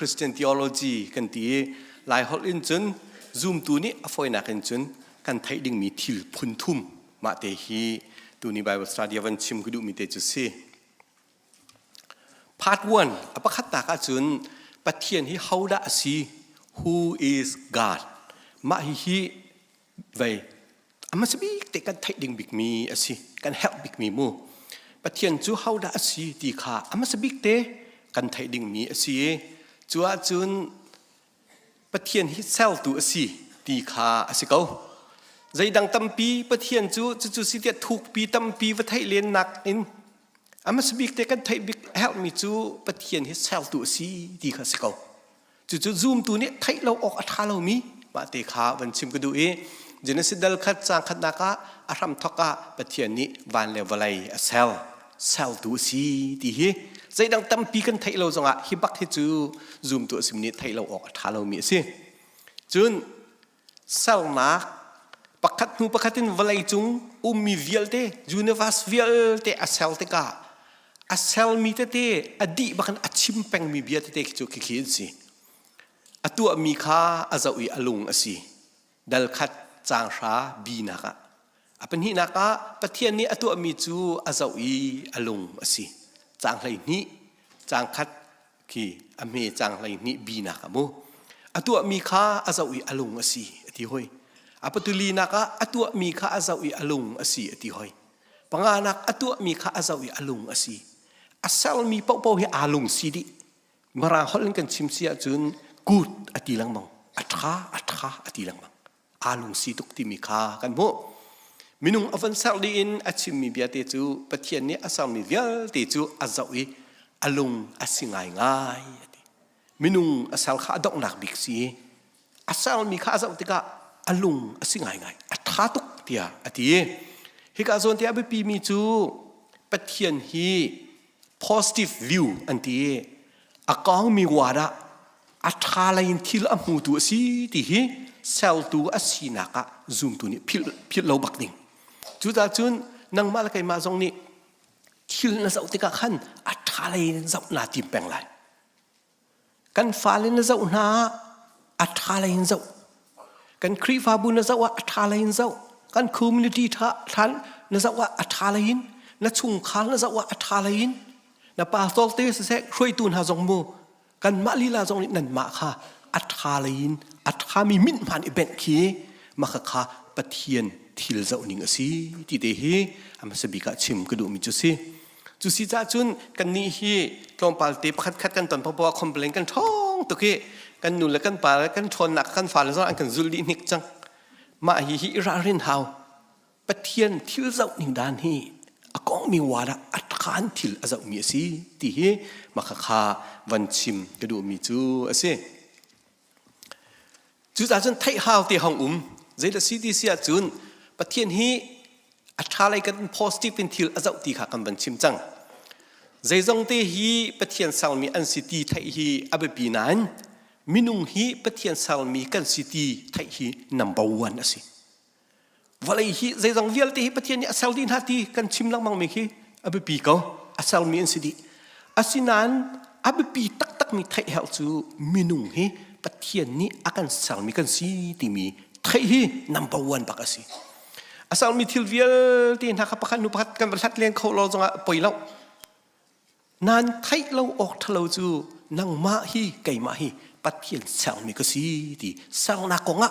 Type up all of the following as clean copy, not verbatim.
Christian theology กันตีหลายฮอลอินจุน zoom ตัวนี้อฟอยนักอินจุนกันไทยดิ่งมีทิลพุนทุ่มมาเตฮีตัวนี้ Bible study วันชิมกุดูมีเตจุเซ Part 1 apa kata kajun patian hi hauda si who is God ma hi vai ama sabi te kan thai ding big mi asi kan help big mi mu patian chu hauda si ti kha ama sabi te kan thai ding mi asi chu a chun patian hi sel tu asi ti kha asi ko zai dang tampi patian chu si te thuk pi tampi wa thai len nak in ama sabi te kan thai big help me chu pathian hi sel tu si ti kha se ko chu zoom tu ni thai lo ok atha lo mi ma te kha van chim ka du e genesis dal khat chang khat naka aram thoka pathian ni van le walai a sel tu si ti hi zai dang tam pi kan thai lo zonga hi bak hi chu zoom tu sim ni thai lo ok atha lo mi si chun sel na pakhat nu pakhatin walai chung mi vial te universe vial te a sel te ka asal mi te adi bakan achim peng mi bia te chu ki si atu mi kha azawi alung asi dal khat chang sha bi na ka apan hi na ka pathian ni atu mi chu azawi alung asi chang lai ni chang khat ki ame chang lai ni bi na ka mu atu mi kha azawi alung asi ati hoi apatuli na ka atu mi kha azawi alung asi ati hoi panganak atu mi kha azawi alung asi asal mi pau hi alung sidi marang holin kan chimsia chun good ati lang mang atha ati lang mang alung siduk ti mi kha kan mo minung avan sal di in achim mi bia te chu pathian ni asal mi vial te chu azawi alung asingai ngai minung asal kha dok nak bik si asal mi kha azaw tika alung asingai ngai atha tuk tia ati hi ka zon tia be pi mi chu pathian hi positive view anti akong mi wada athalain thil amu tu si ti hi sel tu asina ka zoom tu ni phil lo bak ding chu ta chun nang mal kai ma jong ni thil na zau tika khan athalain zau na tim peng lai kan falin na zau na athalain zau kan kri fa bu na zau athalain zau kan community than na zau athalain na chung khal na zau athalain na pa sol te se khoi tun ha jong mu kan ma li la jong ni nan ma kha atha lein atha mi min man event khi ma kha pathian thil zau ning asi ti te hi am sabi ka chim ka du mi chu si cha chun kan ni hi tlom pal te khat kan ton pawpa complain kan thong to ke kan nu la kan pa kan thon nak kan fa la zo an kan zul li nik chang ma hi ra rin haw pathian thil zau ning dan hi akong mi wada atkan til azaw mi asi ti hi makakha vanchim kadu mi chu ase chu ta chun thai haw ti hong zai la si ti sia chun pathian hi athalai kan positive in til azaw ti kha kan vanchim chang zai zong te hi pathian salmi an city thai hi abapi nan minung hi pathian salmi kan city thai hi number 1 asi walai hi zai zang vial te hi pathian ni asal din hati kan chim lang mang me hi abe pi ko asal mi sidi asinan abe pi tak mi thai hel chu minung hi pathian ni akan sal mi kan si ti mi thai hi number 1 bak asi asal mi thil vial ti na kha pakhan nu pakhat kan rathat len kho lo zonga poi lo nan thai lo ok thalo chu nang ma hi kai ma hi pathian sal mi ka si ti sal na ko nga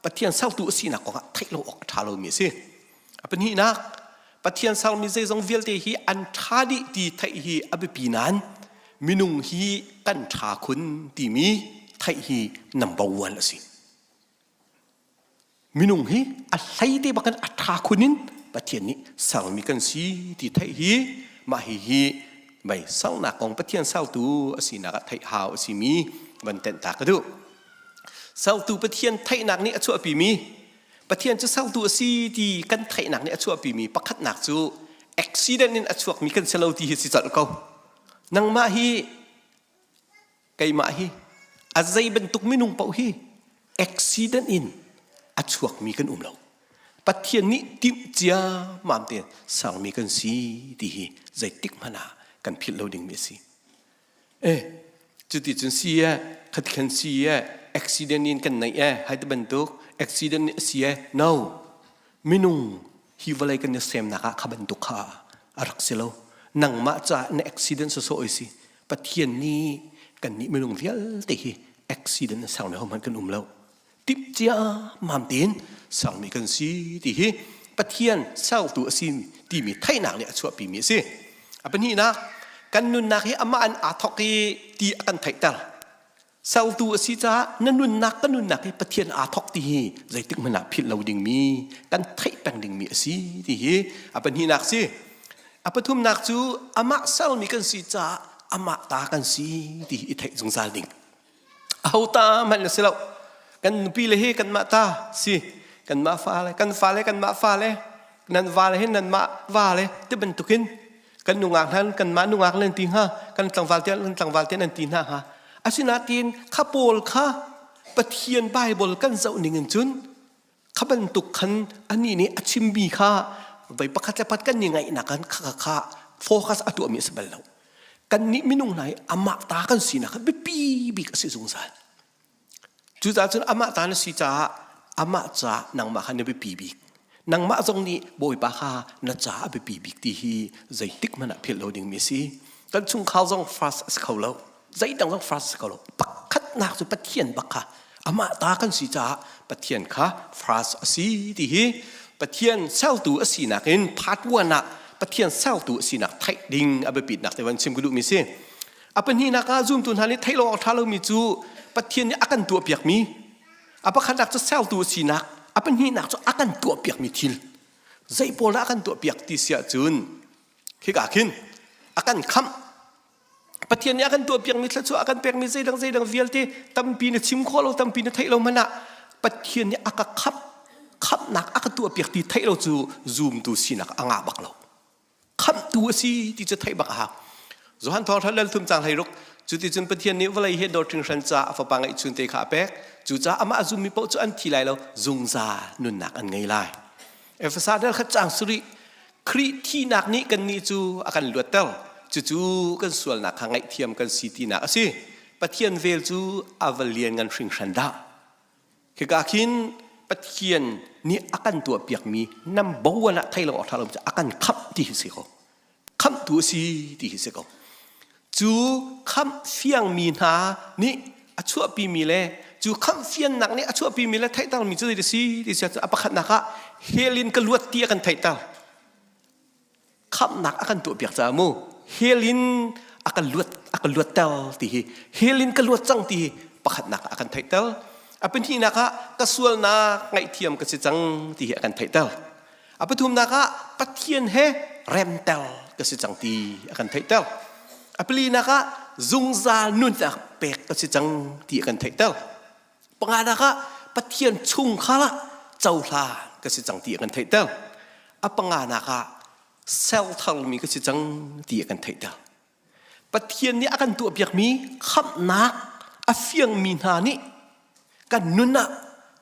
pathian sal tu si na ko nga thai lo ok thalo mi si apan hi na pathian sal mi zai zong vial te hi an thadi ti thai hi abe pi nan minung hi kan tha khun ti mi thai hi number 1 asi minung hi a sai te bakan atha khunin pathian ni sal mi kan si ti thai hi ma hi bai sal na kong pathian sal tu asi na ka thai haw asi mi ban ten ta ka du sal tu pathian thai nak ni achu api mi pathian chu sal tu asi ti kan thai nak ni achu api mi pakhat nak chu accident in achuak mi kan selo ti hi si chat ko nang ma hi kai ma hi azai bentuk minung pau hi accident in achuak mi kan umlo pathian ni tim chia mam te sal mi kan si ti hi zai tik mana kan phil loading mi si จุดที่จุนเสียขัดขันเสียอุบิเหตุนี้กันไหนให้ตะบันตุกอุบิเหตุนี้เสีย no มินุงฮิวอะไรกันเนี่ยเซมนักขับันตุกขารักเสลานังมาจากในอุบิเหตุโซ่ๆสิปัจเจียนนี้กันนี้มินุงเวียลตีอุบิเหตุสาวเนี่ยมันกันแล้วติบเจ้ามามตีนสาวมีกันสิตีปัจเจียนสาวตัวสิที่มีไทยนักเนี่ยชัวปีมีสิอันนี้นะกันนุนนักให้อามาอันอาทกีที่อากันไทยตลสาวตัวสิจ้านั่นนุนนักกันนุนนักให้ปัจเจียนอาทกที่ใจตึกมันนักพิษเราดิ่งมีกันไทยแปลงดิ่งมีสิที่อันนี้นักสิอันทุมนักจูอามาสาวมีกันสิจ้าอามาตากันสิที่ไทยสงสารดิ่งเอาตามันเสียแล้วกันปีเลยกันมาตาสิกันมาฟ้าเลยกันฟ้าเลยกันมาฟ้าเลยนันฟ้าเลยนันมาฟ้าเลยที่เป็นตุกินกันนุ่งอ่างนั้นกันมานุ่งอ่างเล่นตีนห้ากันต่างฟ้าเตี้ยต่างฟ้าเตี้ยนันตีนห้าฮะอาศินาตีนข้าโปลข้าปะเทียนใบบอลกันเจ้าหนึ่งจุนข้าเป็นตุกขันอันนี้นี่อาชิมบีข้าไปประคัตจะพัดกันยังไงนักกันข้าโฟกัสอัตัวมีสบายแล้วกันนี้ไม่นุ่งไหนอามาตากันสีนักไปปีบีกันสิสงสารจุดนั้นจนอามาตาเนี่ยสิจ้าอามาจ้านางมาขันเนี่ยไปปีบีนางมาตรงนี้บ่อยปะค่ะน่าจ้าไปปีบีที่ฮีใจติ๊กมันอะเพียรเราดึงมีสิกันชุ่มข้าวจงฟรัสเขาเราใจดังจงฟรัสเขาเราปักขัดนักสุดปะเทียนบักค่ะอามาตากันสิจ้าปะเทียนค่ะฟรัสสิที่ฮีปะเทียนเศร้าตัวสีนักเห็นพัดวัวนักปะเทียนเศร้าตัวสีนักไทยดิ่งเอาไปปิดนักแต่วันชิมกุดุมีสิอาเป็นนี่นักzoomตุนฮันนี่ไทยเราท่าเรามีจูปะเทียนนี่อากันตัวเปียกมีอาปะขันนักจะเศร้าตัวสีนักอาเป็นนี่นักจะอากันตัวเปียกมีทิลใจโปละอากันตัวเปียกที่เสียจุนขี้กาขินอากันคำปะเทียนนี่อากันตัวเปียกมีทศอากันเปียกมีใจดังเวียลที่ตั้มปีนชิมข้อเราตั้มปีนไทยเรามันอะปะเทียนนี่อากันขับนักอากันตัวเปียกที่ไทยเราจูzoomตัวสีนักอ่างบักเราขับตัวสีที่จะไทยบักหาจวนทองทันเล่นทุ่มจางไทยรุกจุดที่จุนปะเทียนนี้เวลาเห็นดอถึงฉันจะฝากปังไอจุนเตะขาเป็กจุดจ้าอามาจุมีโป๊ะจุอันทีไรแล้วจุงซานุนนักอันไงไล่เอฟซาเดลขจางสุริครีที่นักนี้กันนี่จูอากันลวดเต้าจูกันส่วนนักหางไอเทียมกันสีตีนักสิปะเทียนเวลจูอาวเลียนกันชิงชันดาคือกาคินปะเทียนนี่อากันตัวเปียกมีน้ำบ่าวนะไทยเราออกทางลมจะอากันขับที่สิเขาขับตัวสีที่สิเขาจูคำเฟียงมีนานี่อชั่วปีมีเลยจูคำเฟียงหนักนี่อชั่วปีมีเลยไทยตั้งมีจุดที่สี่ที่จะอปะขัดนักเฮลินก็ลวดเตี้ยกันไทยตั้งคำหนักอากันตัวเปียกจามูเฮลินอากันลวดเต้าตีเฮลินก็ลวดจังตีปะขัดนักอากันไทยตั้งเป็นที่นักกระสวลนักไงเทียมก็จะจังตีอากันไทยตั้งเป็นทุ่มนักปะเทียนเฮแรมเต้าก็จะจังตีอากันไทยตั้งอัปลีนักจุงซานุนจากเป็กก็จะจังที่กันไทยเต้าปังอานักปะเทียนชุงข้าละเจ้าลาก็จะจังที่กันไทยเต้าปังอานักเซลทัลมีก็จะจังที่กันไทยเต้าปะเทียนนี้อากันตัวเปียกมีขับนักเฟียงมีนานี่กันนุนนะ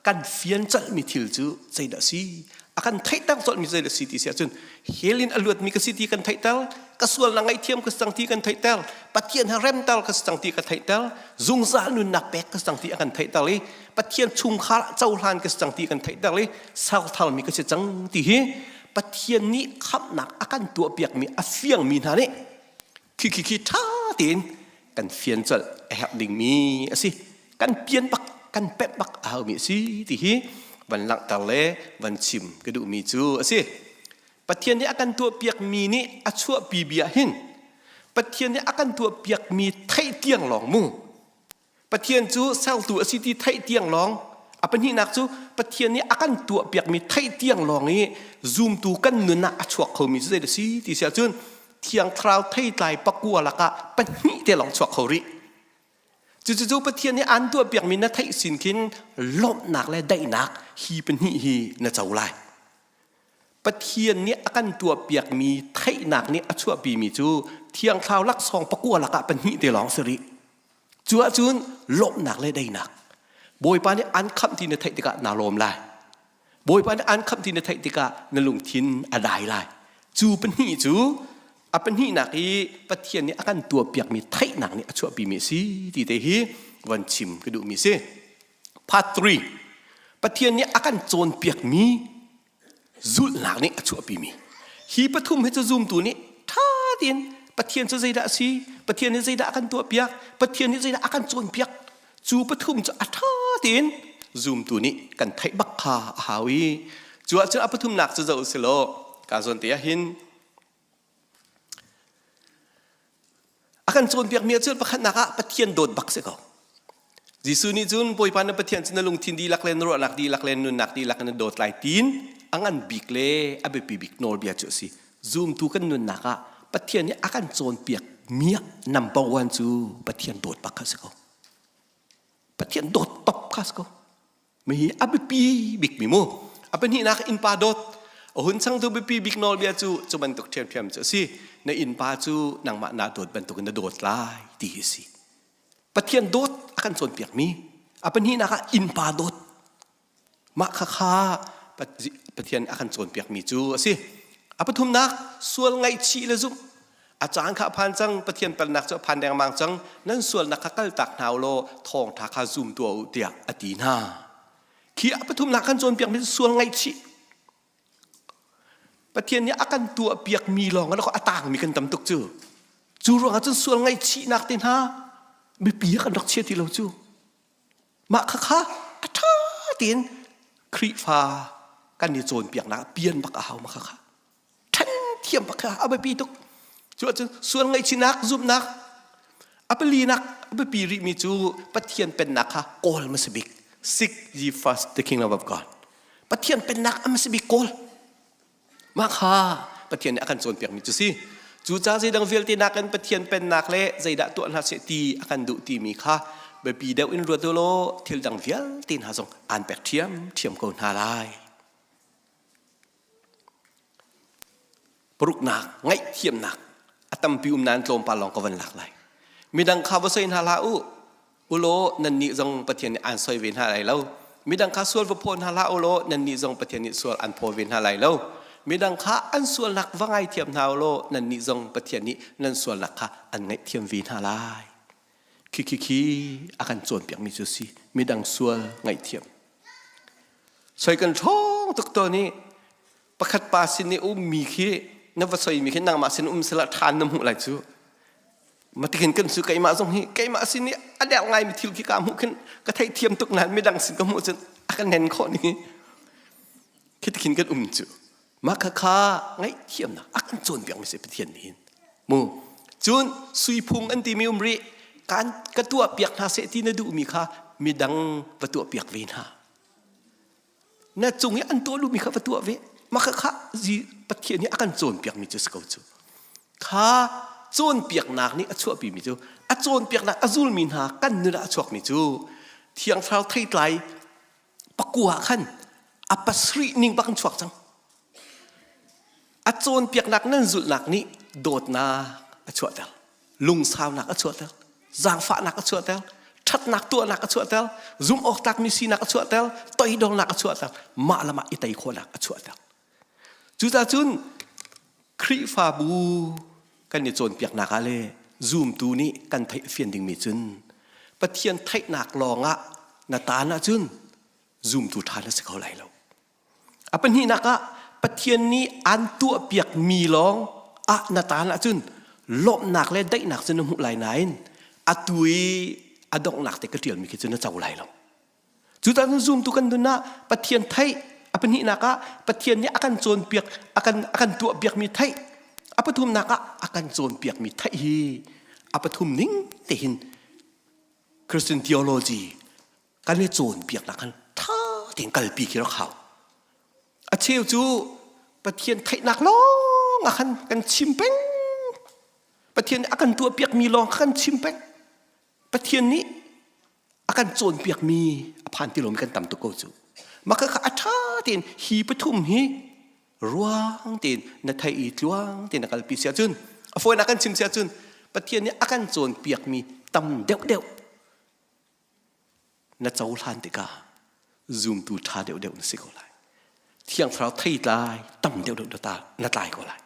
กันเฟียนจัลมีทิลจูใจดสีอากันไทยตั้งสอนมีใจดสีที่เสียจนเฮลินอลวดมีกสิทธิกันไทยตั้งกส่วนหลังไอเทียมก็สังทีกันไทยเตลปะเทียนฮาเรมเตลก็สังทีกันไทยเตลจุงซานุนนักเป็กก็สังทีกันไทยเตลเลยปะเทียนชุงขาเจ้าลานก็สังทีกันไทยเตลเลยสาวทัลมีก็สังทีปะเทียนนี้ขับหนักอากันตัวเปียกมีเฟียงมีนานี่คิท่าตีนกันเฟียนจะแอบดิ่งมีสิกันเปลี่ยนบักกันเป็ดบักเอามีสิทีวันหลังตะเลวันชิมก็ดูมีจูสิปะเทียนนี้อาการตัวเปียกมีนี่อชั่วปีเบียหินปะเทียนนี้อาการตัวเปียกมีไทยเตียงหลงมู่ปะเทียนจูเศร้าตัวสิที่ไทยเตียงหลงเป็นนี่นักจูปะเทียนนี้อาการตัวเปียกมีไทยเตียงหลงนี้ซูมตูกันเนื้อหนักอชั่วเขามีจะได้สิที่เสียจุนเทียงคราวไทยไตปะกัวละกะเป็นนี่เดี๋ยวหลงชั่วเขาริจู่ปะเทียนนี้อันตัวเปียกมีนักไทยสินคินลบหนักและได้หนักฮีเป็นนี่ฮีน่าจะไรปะเทียนนี้อากันตัวเปียกมีไทยหนักนี้อชั่วปีมีจูเทียงคราวลักซองปะกัวละกะเป็นนี่เดี๋ยวหลงสริจัวจุนลบหนักและได้หนักโบยปานนี้อันคำที่ในไทยติกะนาลมไล่โบยปานนี้อันคำที่ในไทยติกะนลุงทินอดายไล่จูเป็นนี่จู apa ni nak i pathian ni akan tua piak mi thai nak ni achua pi mi si ti te hi wan chim kedu mi si part 3 pathian ni akan chon piak mi zul nak ni achua pi mi hi pathum he chu zoom tu ni tha tin pathian chu zaida si pathian ni zaida akan tua piak pathian ni zaida akan chon piak chu pathum chu atha tin zoom tu ni kan thai bak kha hawi chu chu pathum nak chu zo selo ka zon te hin akan chon piak mi chu pakhat naka pathian dot bak se ko jisu ni chun poi pan pathian chun lung thin di laklen ro nak di laklen nun nak di laklen dot lai tin angan bik le abe pi bik nor bia chu si zoom tu kan nun naka pathian ni akan chon piak mia number 1 chu pathian dot bak ka se ko pathian dot top ka se ko mi abe pi bik mi mo abe ni nak in pa dot ohun sang tu be pi bik nor bia chu ban tok thiam thiam chu si na in pa chu nang ma na dot ban tok na dot lai ti si pathian dot akan chon piak mi apan hi naka in pa dot ma kha pathian akan chon piak mi chu asi apathum nak sual ngai chi le zum achang kha phan chang pathian pal nak chu phan deng mang chang nan sual nak kal tak naw lo thong tha kha zum tu tia ati na khi apathum nak kan chon piak mi sual ngai chi pathian ni akan tua piak mi longแล้วก็atang mi kan tam tuk chu ro chu sual ngai chi nak tin ha mi pi kan dok che ti lo chu ma kha atha tin kri fa kan ni chon piak na pian bak a haw ma kha than thiam bak a ba pi tuk chu sual ngai chi nak zum nak apeli nak ba pi ri mi chu pathian pen nak ha kol ma sibik seek ye first the kingdom of God pathian pen nak am sibik kol ma kha pathian akan chon piak mi chu si chu cha si dang vel ti nak kan pathian pen nak le zaida tu an ha se ti akan du ti mi kha be pi deu in ro to lo thil dang vel tin ha song an pek thiam ko na lai pruk nak ngai thiam nak atam pi nan tlom pa long ko van lak lai mi dang kha wa sein ha la u lo nan ni jong pathian an soi ven ha lai lo mi dang kha sual wa phon ha la u lo nan ni jong pathian ni sual an pho ven ha lai lo mi dang kha an sual nak wa ngai thiam naw lo nan ni jong pathian ni nan sual nak kha an ngai thiam ven ha lai ki akan chon piak mi chu si mi dang sual ngai thiam soi kan thong tuk to ni pakhat pa sin ni mi khi na wa soi mi khi nang ma sin sala than nam hu lai chu ma tikin kan su kai ma jong hi kai ma sin ni adel ngai mi thil ki ka mu khin ka thai thiam tuk nan mi dang sin ka mu chen akan nen kho ni khi tikin kan chu ma kha ngai thiam na akan chon piak mi se pathian ni mu chun sui phung an ti mi ri kan ka tua piak na se ti na du mi kha mi dang wa tua piak ve na na chung hi an to lu mi kha wa tua ve ma kha ji pathian ni akan chon piak mi chu sko chu kha chon piak nak ni achua pi mi chu a chon piak nak azul min ha kan nu da chuak mi chu thiang phao thai tlai pakua khan apasri ning pak chuak chang a chon piak nak nan zul nak ni dot na achua tel lung sao nak achua tel giang pha nak achua tel that nak tua nak achua tel zum ok tak mi si nak achua tel toi dong nak achua tel ma lama itai kho nak achua tel chu ta chun kri fa bu kan ni chon piak nak ale zoom tu ni kan thai fian ding mi chun pathian thai nak longa na ta na chun zoom tu tha na se khau lai lo apan hi naka pathian ni an tua piak mi long a na ta na chun lop nak le dai nak chun hu lai nain atui adok nak te ka tial mi ki chun na chau lai lo chu ta zoom tu kan du na pathian thai apan hi naka pathian ni akan chon piak akan tua piak mi thai apathum naka akan chon piak mi thai hi apathum ning te hin Christian theology kan le chon piak na kan tha tin kal pi ki ro khaw a cheu chu pathian thai nak long akan kan chimpeng pathian akan tua piak mi long kan chimpeng pathian ni akan chon piak mi aphan ti lom kan tam tu ko chu maka kha atha tin hi pathum hi ruang tin na thai i tluang tin na kal pi sia chun a foi na kan chim sia chun pathian ni akan chon piak mi tam deu na chau hlan te ka zoom tu tha deu na se ko lai thiang phao thai lai tam deu ta na tai ko lai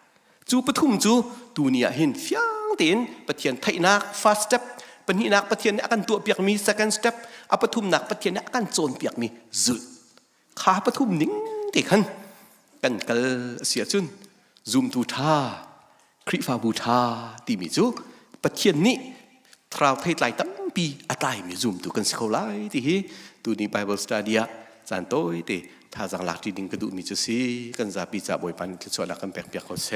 จูปทุมจูตูเนี่ยเห็นเฟียงเต็นปะเทียนไทยนัก first step ปะนี้นักปะเทียนเนี่ยกันตัวเปียกมี second step อปทุมนักปะเทียนเนี่ยกันโซนเปียกมีจุดขาปทุมนิ่งติขันกันกลเสียจุนซูมตูท่าคริฟาบูท่าตีมีจูปะเทียนนี้ทราวไทยไตตั้มปีอัตายมีซูมตูกันสโคไลที่ฮีตูนี่ Bible study จานโต้ยตีถ้าจังหลักที่ดิ่งกระดูมีจุสีกันจะปีจะบ่อยปันที่ส่วนหลักกันเปียกเปียกเขาเส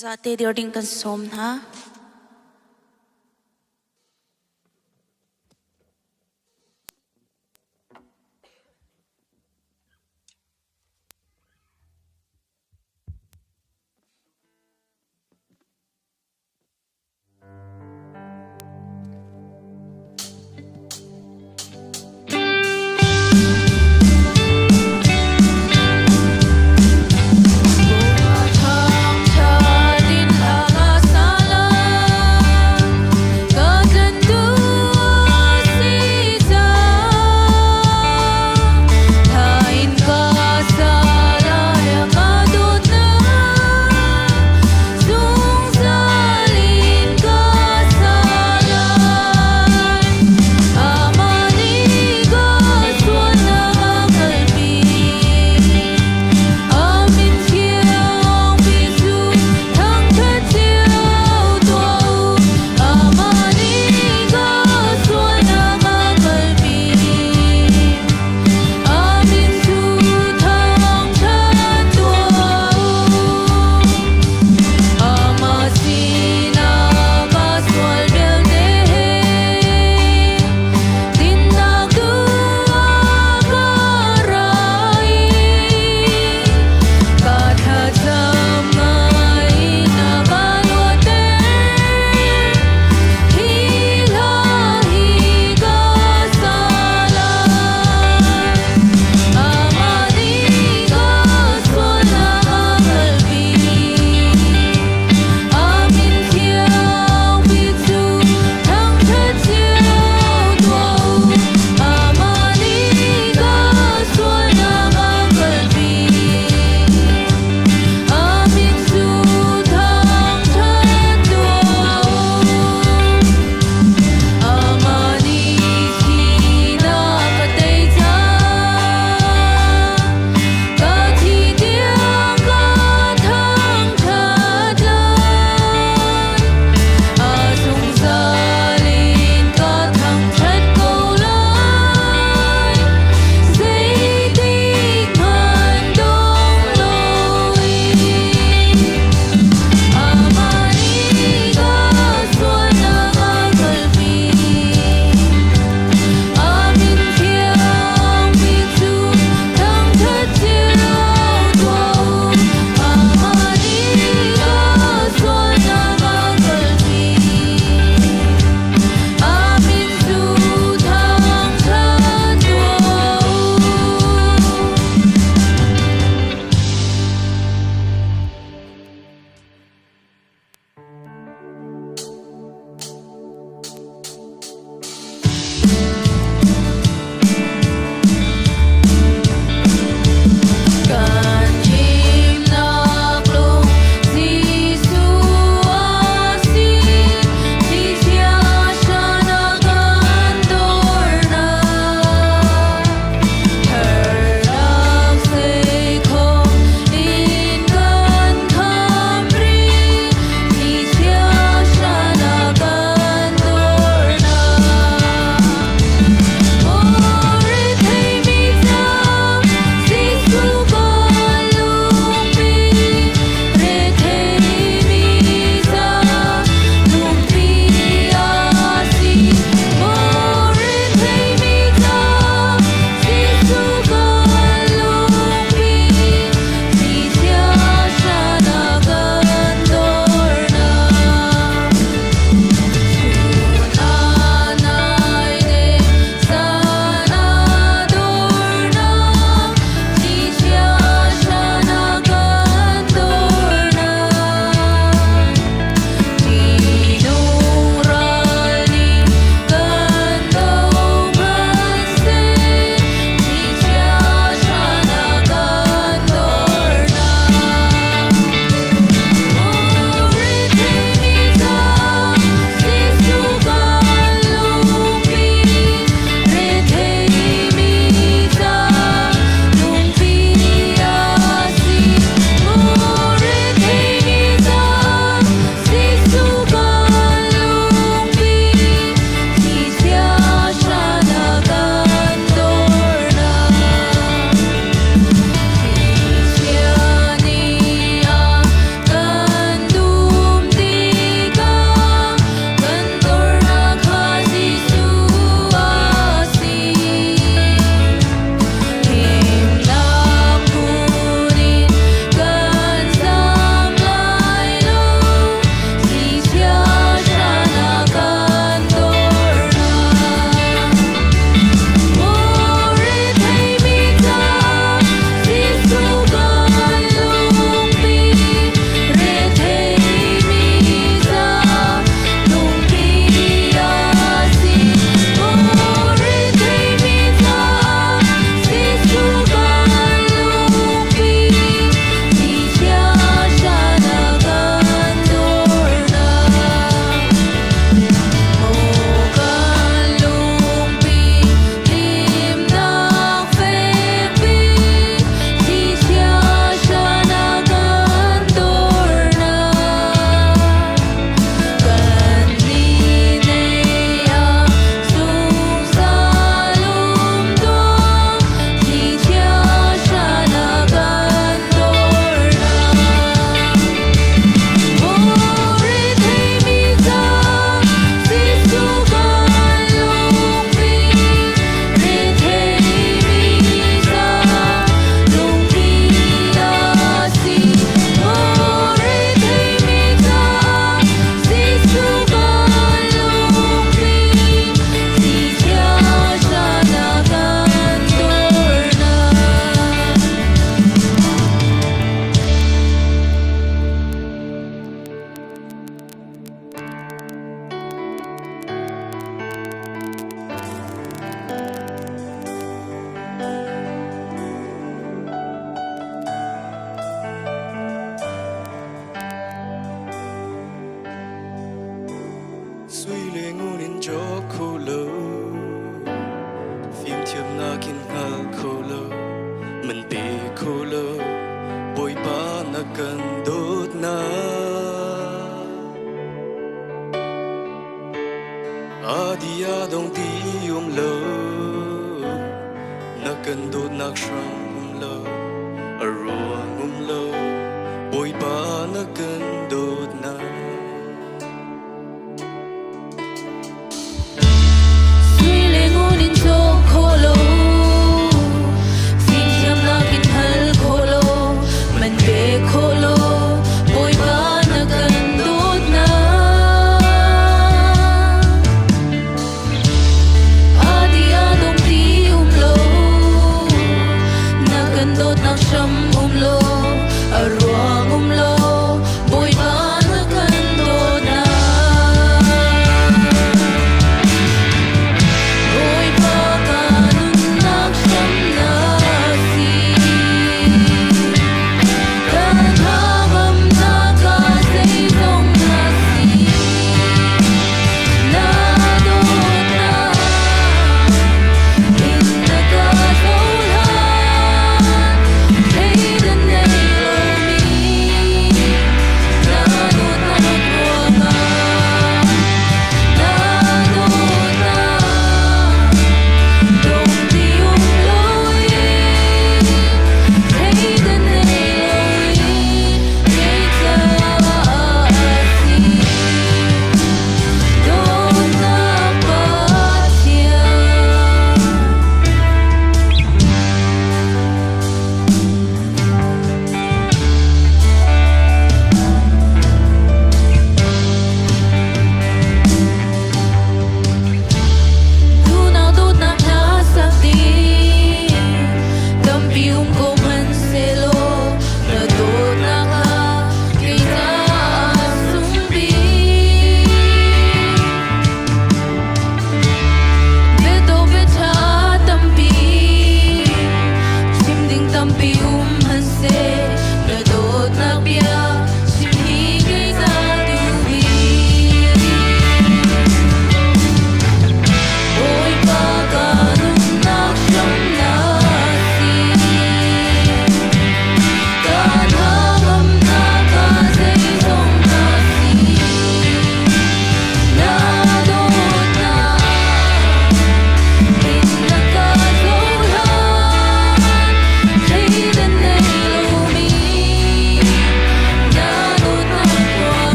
Zate dio ding kan som ha. Thang cha din la sala cần đốt na adia dong ti lo na cần đốt na sham lo arong lo boy pa na cần đốt na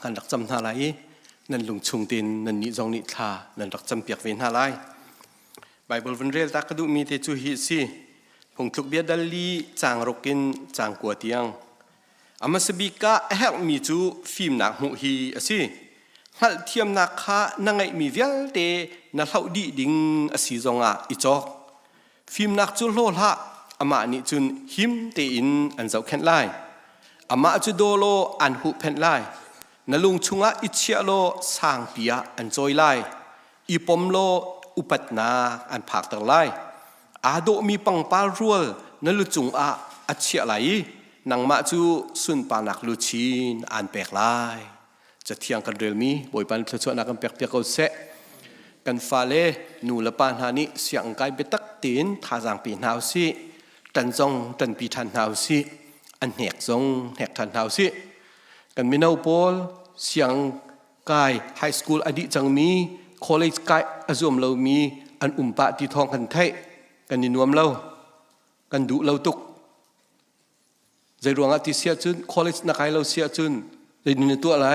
kan rak cham na lai nan lung chung tin nan ni zong ni tha nan rak cham piak ven ha lai Bible vun rel tak du mi te chu hi si phung thuk bia dal li chang rokin chang kwa tiang ama sabika help mi chu phim nak mu hi asi hal thiam nak kha nangai mi vial te na hlau di ding asi zonga I chok phim nak chu lo la ama ni chun him te in an zau khen lai ama chu do lo an hu phen lai na lung chunga ichia lo sang pia an joy lai I pom lo upat na an phak tak lai ado mi pang pal rual na lu chung a achia lai nang ma chu sun pa nak lu chin an pek laiจะเที่ยงกันเรื่องมีบ่อยปันเชื่อนักกันเปียกเปียกเอาเสะกันฟ้าเล่หนูละปานหานี้เสียงกายเบตักตีนท่าจางปีนหาวสิตันจงตันปีทันหาวสิอันแหกจงแหกทันหาวสิกันมีนาวโพลเสียงกายไฮสคูลอดีตจังมีคอลเลจกายอารมณ์เรามีอันปะที่ทองกันไทยกันนินวมเรากันดุเราตุกใจรวงอาทิเสียจุนคอลเลจนักไอเราเสียจุนใจนินตัวอะไร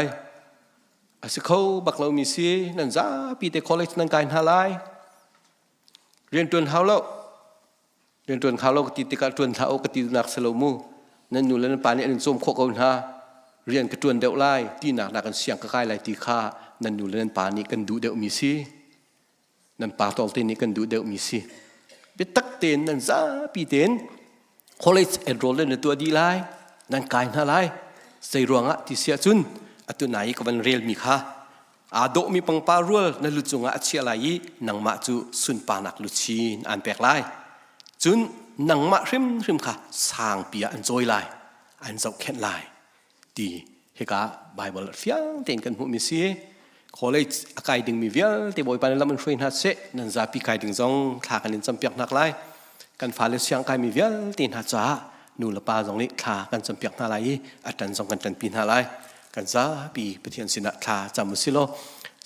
สิเขาบักเรามีสินั่นจ้าปีเตคอลเลจนั่งการหาไลเรียนจนเขาแล้วเรียนจนเขาแล้วกติกาจนเขากตินักสโลมูนั่นนู่นแล้วนั่นป่านนี้อันส้มโคกกันฮะเรียนกระจวนเดวไล่ที่หนักกันเสียงกระไกไล่ตีข้านั่นนู่นแล้วนั่นป่านนี้กันดูเดวมีสินั่นป่าตอลเตนนี้กันดูเดวมีสิเป็นตักเตนนั่นจ้าปีเตนคอลเลจเอ็นโรลในตัวดีไล่นั่นการหาไล่ใส่รวงอ่ะที่เสียจุนตัวไหนก็วันเรียลมีค่ะอาโดมีปังปารัวนั่นลุจงอาเชียไหลนังมาจูสุนปานักลุชีนอันแปลกไล่จุนนังมาริมค่ะสางเปียอันจอยไล่อันเจ้าแค่ไล่ดีเฮกาไบเบิลเฟียงเต็นกันหูมิซีคอลเลจอากาศดึงมีเวียลแต่บ่อยปานละมันช่วยนัดเสนั่นจะปีกายดึงจงทากันจำเปียกนักไล่กันฟ้าเลเสียงกายมีเวียลเต็นหัดจ้านูละปาจงนี้ทากันจำเปียกนักไล่อัดันจงกันจันปีนักไล่กันซาปีปฏิญาณสินะท่าจำมุสิโล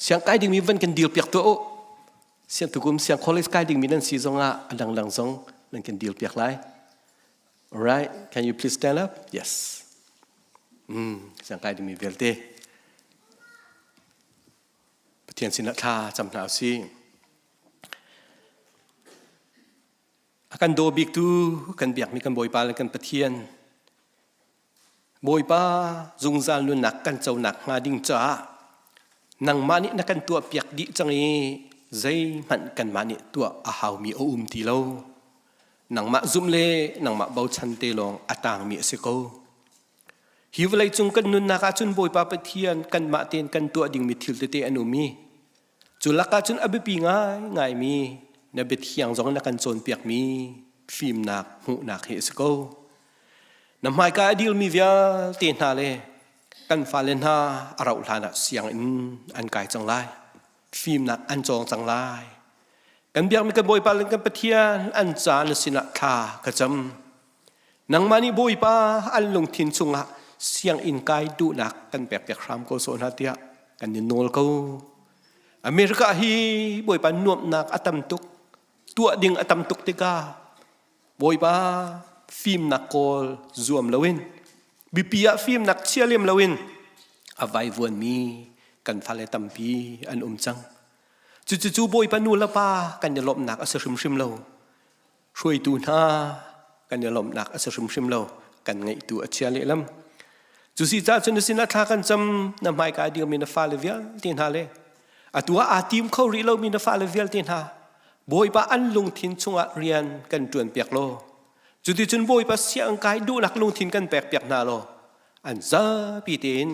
เสียงไก่ดิ่งมีวันกันดีลเปียกตัวเสียงตุกุมเสียงคอลเลจไก่ดิ่งมีนั่นสีจงอ่ะอันดังจงนั่นกันดีลเปียกไร alright can you please stand up yes เสียงไก่ดิ่งมีเวลเตปฏิญาณสินะท่าจำหนาวสิอาการโดบิกตูกันเบียกมีกันบ่อยปาและกันปฏิญาณบ่อยป้าจุงจานลุนนักกันเจ้าหนักมาดิ่งจ้านังมานินักกันตัวเปียกดิจังเอใจมันกันมานิตัวอาหาวมีตีเลานังมาซุ่มเล่นังมาเบาชันเตลองอาตางมีเสกหิวเลยจุงกันนุนนักจุนบ่อยป้าไปเทียนกันมาเตียนกันตัวดิ่งมีทิลเตอนุมีจุลักจุนอบิปีง่ายมีนเบ็ดเฮียงจงนักกันโจนเปียกมีฟิล์มนักหูนักเฮสโกน้ำหมายกาดีลมีเวียเตียนหาเลยกันฟ้าเลนหาเราหลานะเสียงอันกายจังไรฟิล์มนักอันจองจังไรกันเบียงมีกันบ่อยปาเล่นกันปะเทียนอันจานสินะท่ากระจำนังมานี่บ่อยปาอันลงทินสุงะเสียงอินกายดูนักกันแปลกๆครามโกโซนาเตียกันนินโนลเขาอเมริกาฮีบ่อยปานวมนักอัตมตุกตัวดิ่งอัตมตุกติกาบ่อยปาฟิล์มนักโกลรวมลวินบิปียฟิล์มนักเชียเลียมลวินอวัยวนมีกันฟาเลตัมปีอันจังจู่บ่อยปานูละปากันจะลบหนักอสริมเราช่วยตูน่ากันจะลบหนักอสริมเรากันไงตัวเชียเลียมจู่สิจ้าจนสินาทากันจำนำไม้กาเดียวมีนฟาเลเวียตีนหาเลตัวอาทีมเขารีเรามีนฟาเลเวียตีนหาบ่อยปาอันลงทินชงเรียนกันจวนเปียกโลจุดที่จนบ่อยภาษาอังกฤษดูนักลงทินกันแปลกเปียกนาโลอันซาปีเตน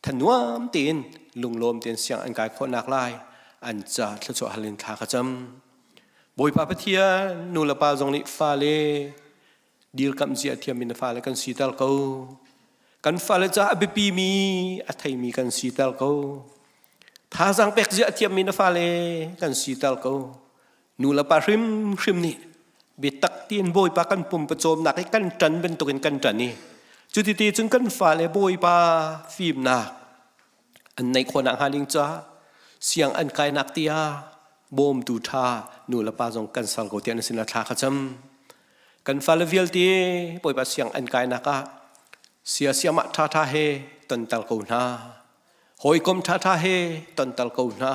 ทันวามเตนลุงลมเตนเสียงอังกฤษคนนักลายอันจะทศหัลินทากระจำบ่อยปาปะเทียนูละปาจงนิฟาเลดีลคำเสียเทียมินฟาเลกันสีตลเขากันฟาเลจะอบิปีมีอัฐิมีกันสีตลเขาท้าจังเปกเสียเทียมินฟาเลกันสีตลเขานูละปาริมนี่เบ็ดตักเตียนบ่อยปากันปุ่มประโจมหนักให้กันจันเป็นตัวกันจันนี่จุดที่จึงกันฟ้าเลยบ่อยปาฟิล์มหนักอันในคนนักหาลิงจ้าเสียงอันกายนักเตียบ่มตูท่านูละปาจงกันสังโกเตียนสินาทาขจำกันฟ้าเลยเวียลตีบ่อยปาเสียงอันกายนักเสียมาท่าเฮตันตัลกูนาหอยกลมท่าเฮตันตัลกูนา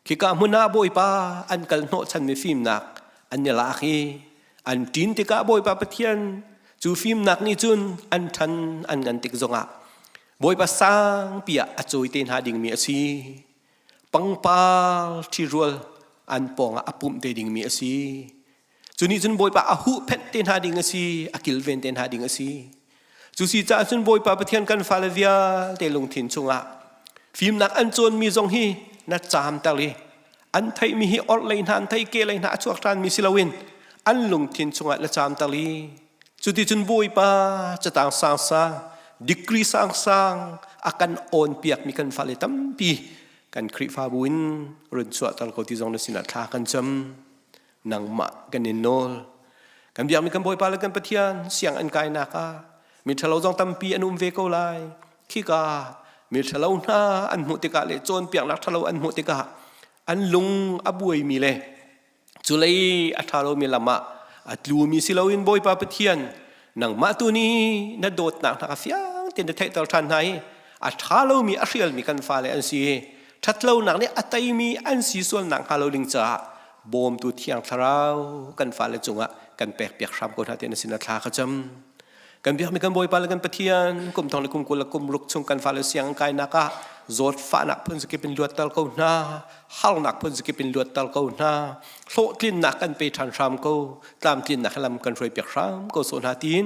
khi cả muốn na bồi pa anh cần nỗ chân mi phim nạc anh nhớ lại khi anh tin thì cả bồi pa bát thiên chú phim nạc ni chun anh thân anh ngân tích zong ạ bồi pa sang pia a chui tên ha ding mi si pang pa chi rual anh pong apum te ding mi si chú ni chun bồi pa a hu pet tên ha ding si a kil ven tên ha ding si chú si cha chun bồi pa bát thiên kan fa le via te lung thin chung ạ phim nạc anh chun mi zong hi na cham ta li anh thấy mi hi ọt lên han thấy kê lên hạ chuộc tràn mi silawin anh lùng thiên chung lại là cham ta li chú ti chun bui pa cha tang sang sang degree sang sang akan on piak mi kan phale tam pi kan kri fa buin run chuak tal ko ti jong na sin tha kan cham nang ma kan in nol kan biak mi kan boi pa la kan pathian siang an kai na ka mi thalo jong tam pi anum ve ko lai khi ka mi thalo na an mu te ka le chon piak lak thalo an mu te ka anh lung abuai mi le chu lei athalo mi lama atlu mi silawin boy pa pathian nang ma tu ni na dot na ka fiang tin de thai tal than hai athalo mi arial mi kan fa le an si thatlo nak ni atai mi an si sol nang halo ling cha bom tu thiang tharau kan fa le chunga kan pek pek ram ko ha ten sin tha kha cham kan biak mi kan boy pa le kan pathian kum thong le kum kul kum ruk chung kan fa le siang kai na ka zot fa nak phun siki pin luat tal ko na hal nak phun siki pin luat tal ko na hlo tin nak kan pe than ram ko tlam tin nak lam kan roi pek ram ko so na tin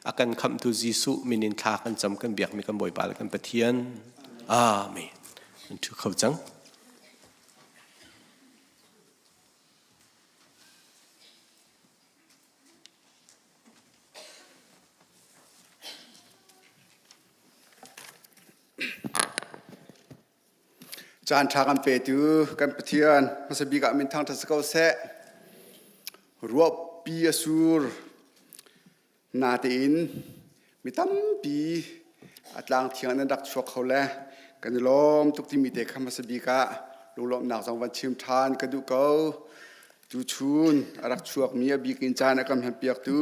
akan kham tu jisu minin tha kan cham kan biak mi kan boi pa kan pathian amen tu khau changจานทากันเปตูกันปะเทียนมาสบีกะมินทางทัศกาเสรวบปีอสูรนาตินมีตั้มปีอัตลางเทียงนั้นดักชวกเขาแลกันล้อมทุกที่มีเด็กมาสบีกะลุงล้อมหนักสองวันชิมทานกันดูเกาดูชูนรักชวกมีบีกินจานกันแฮมเปียกตู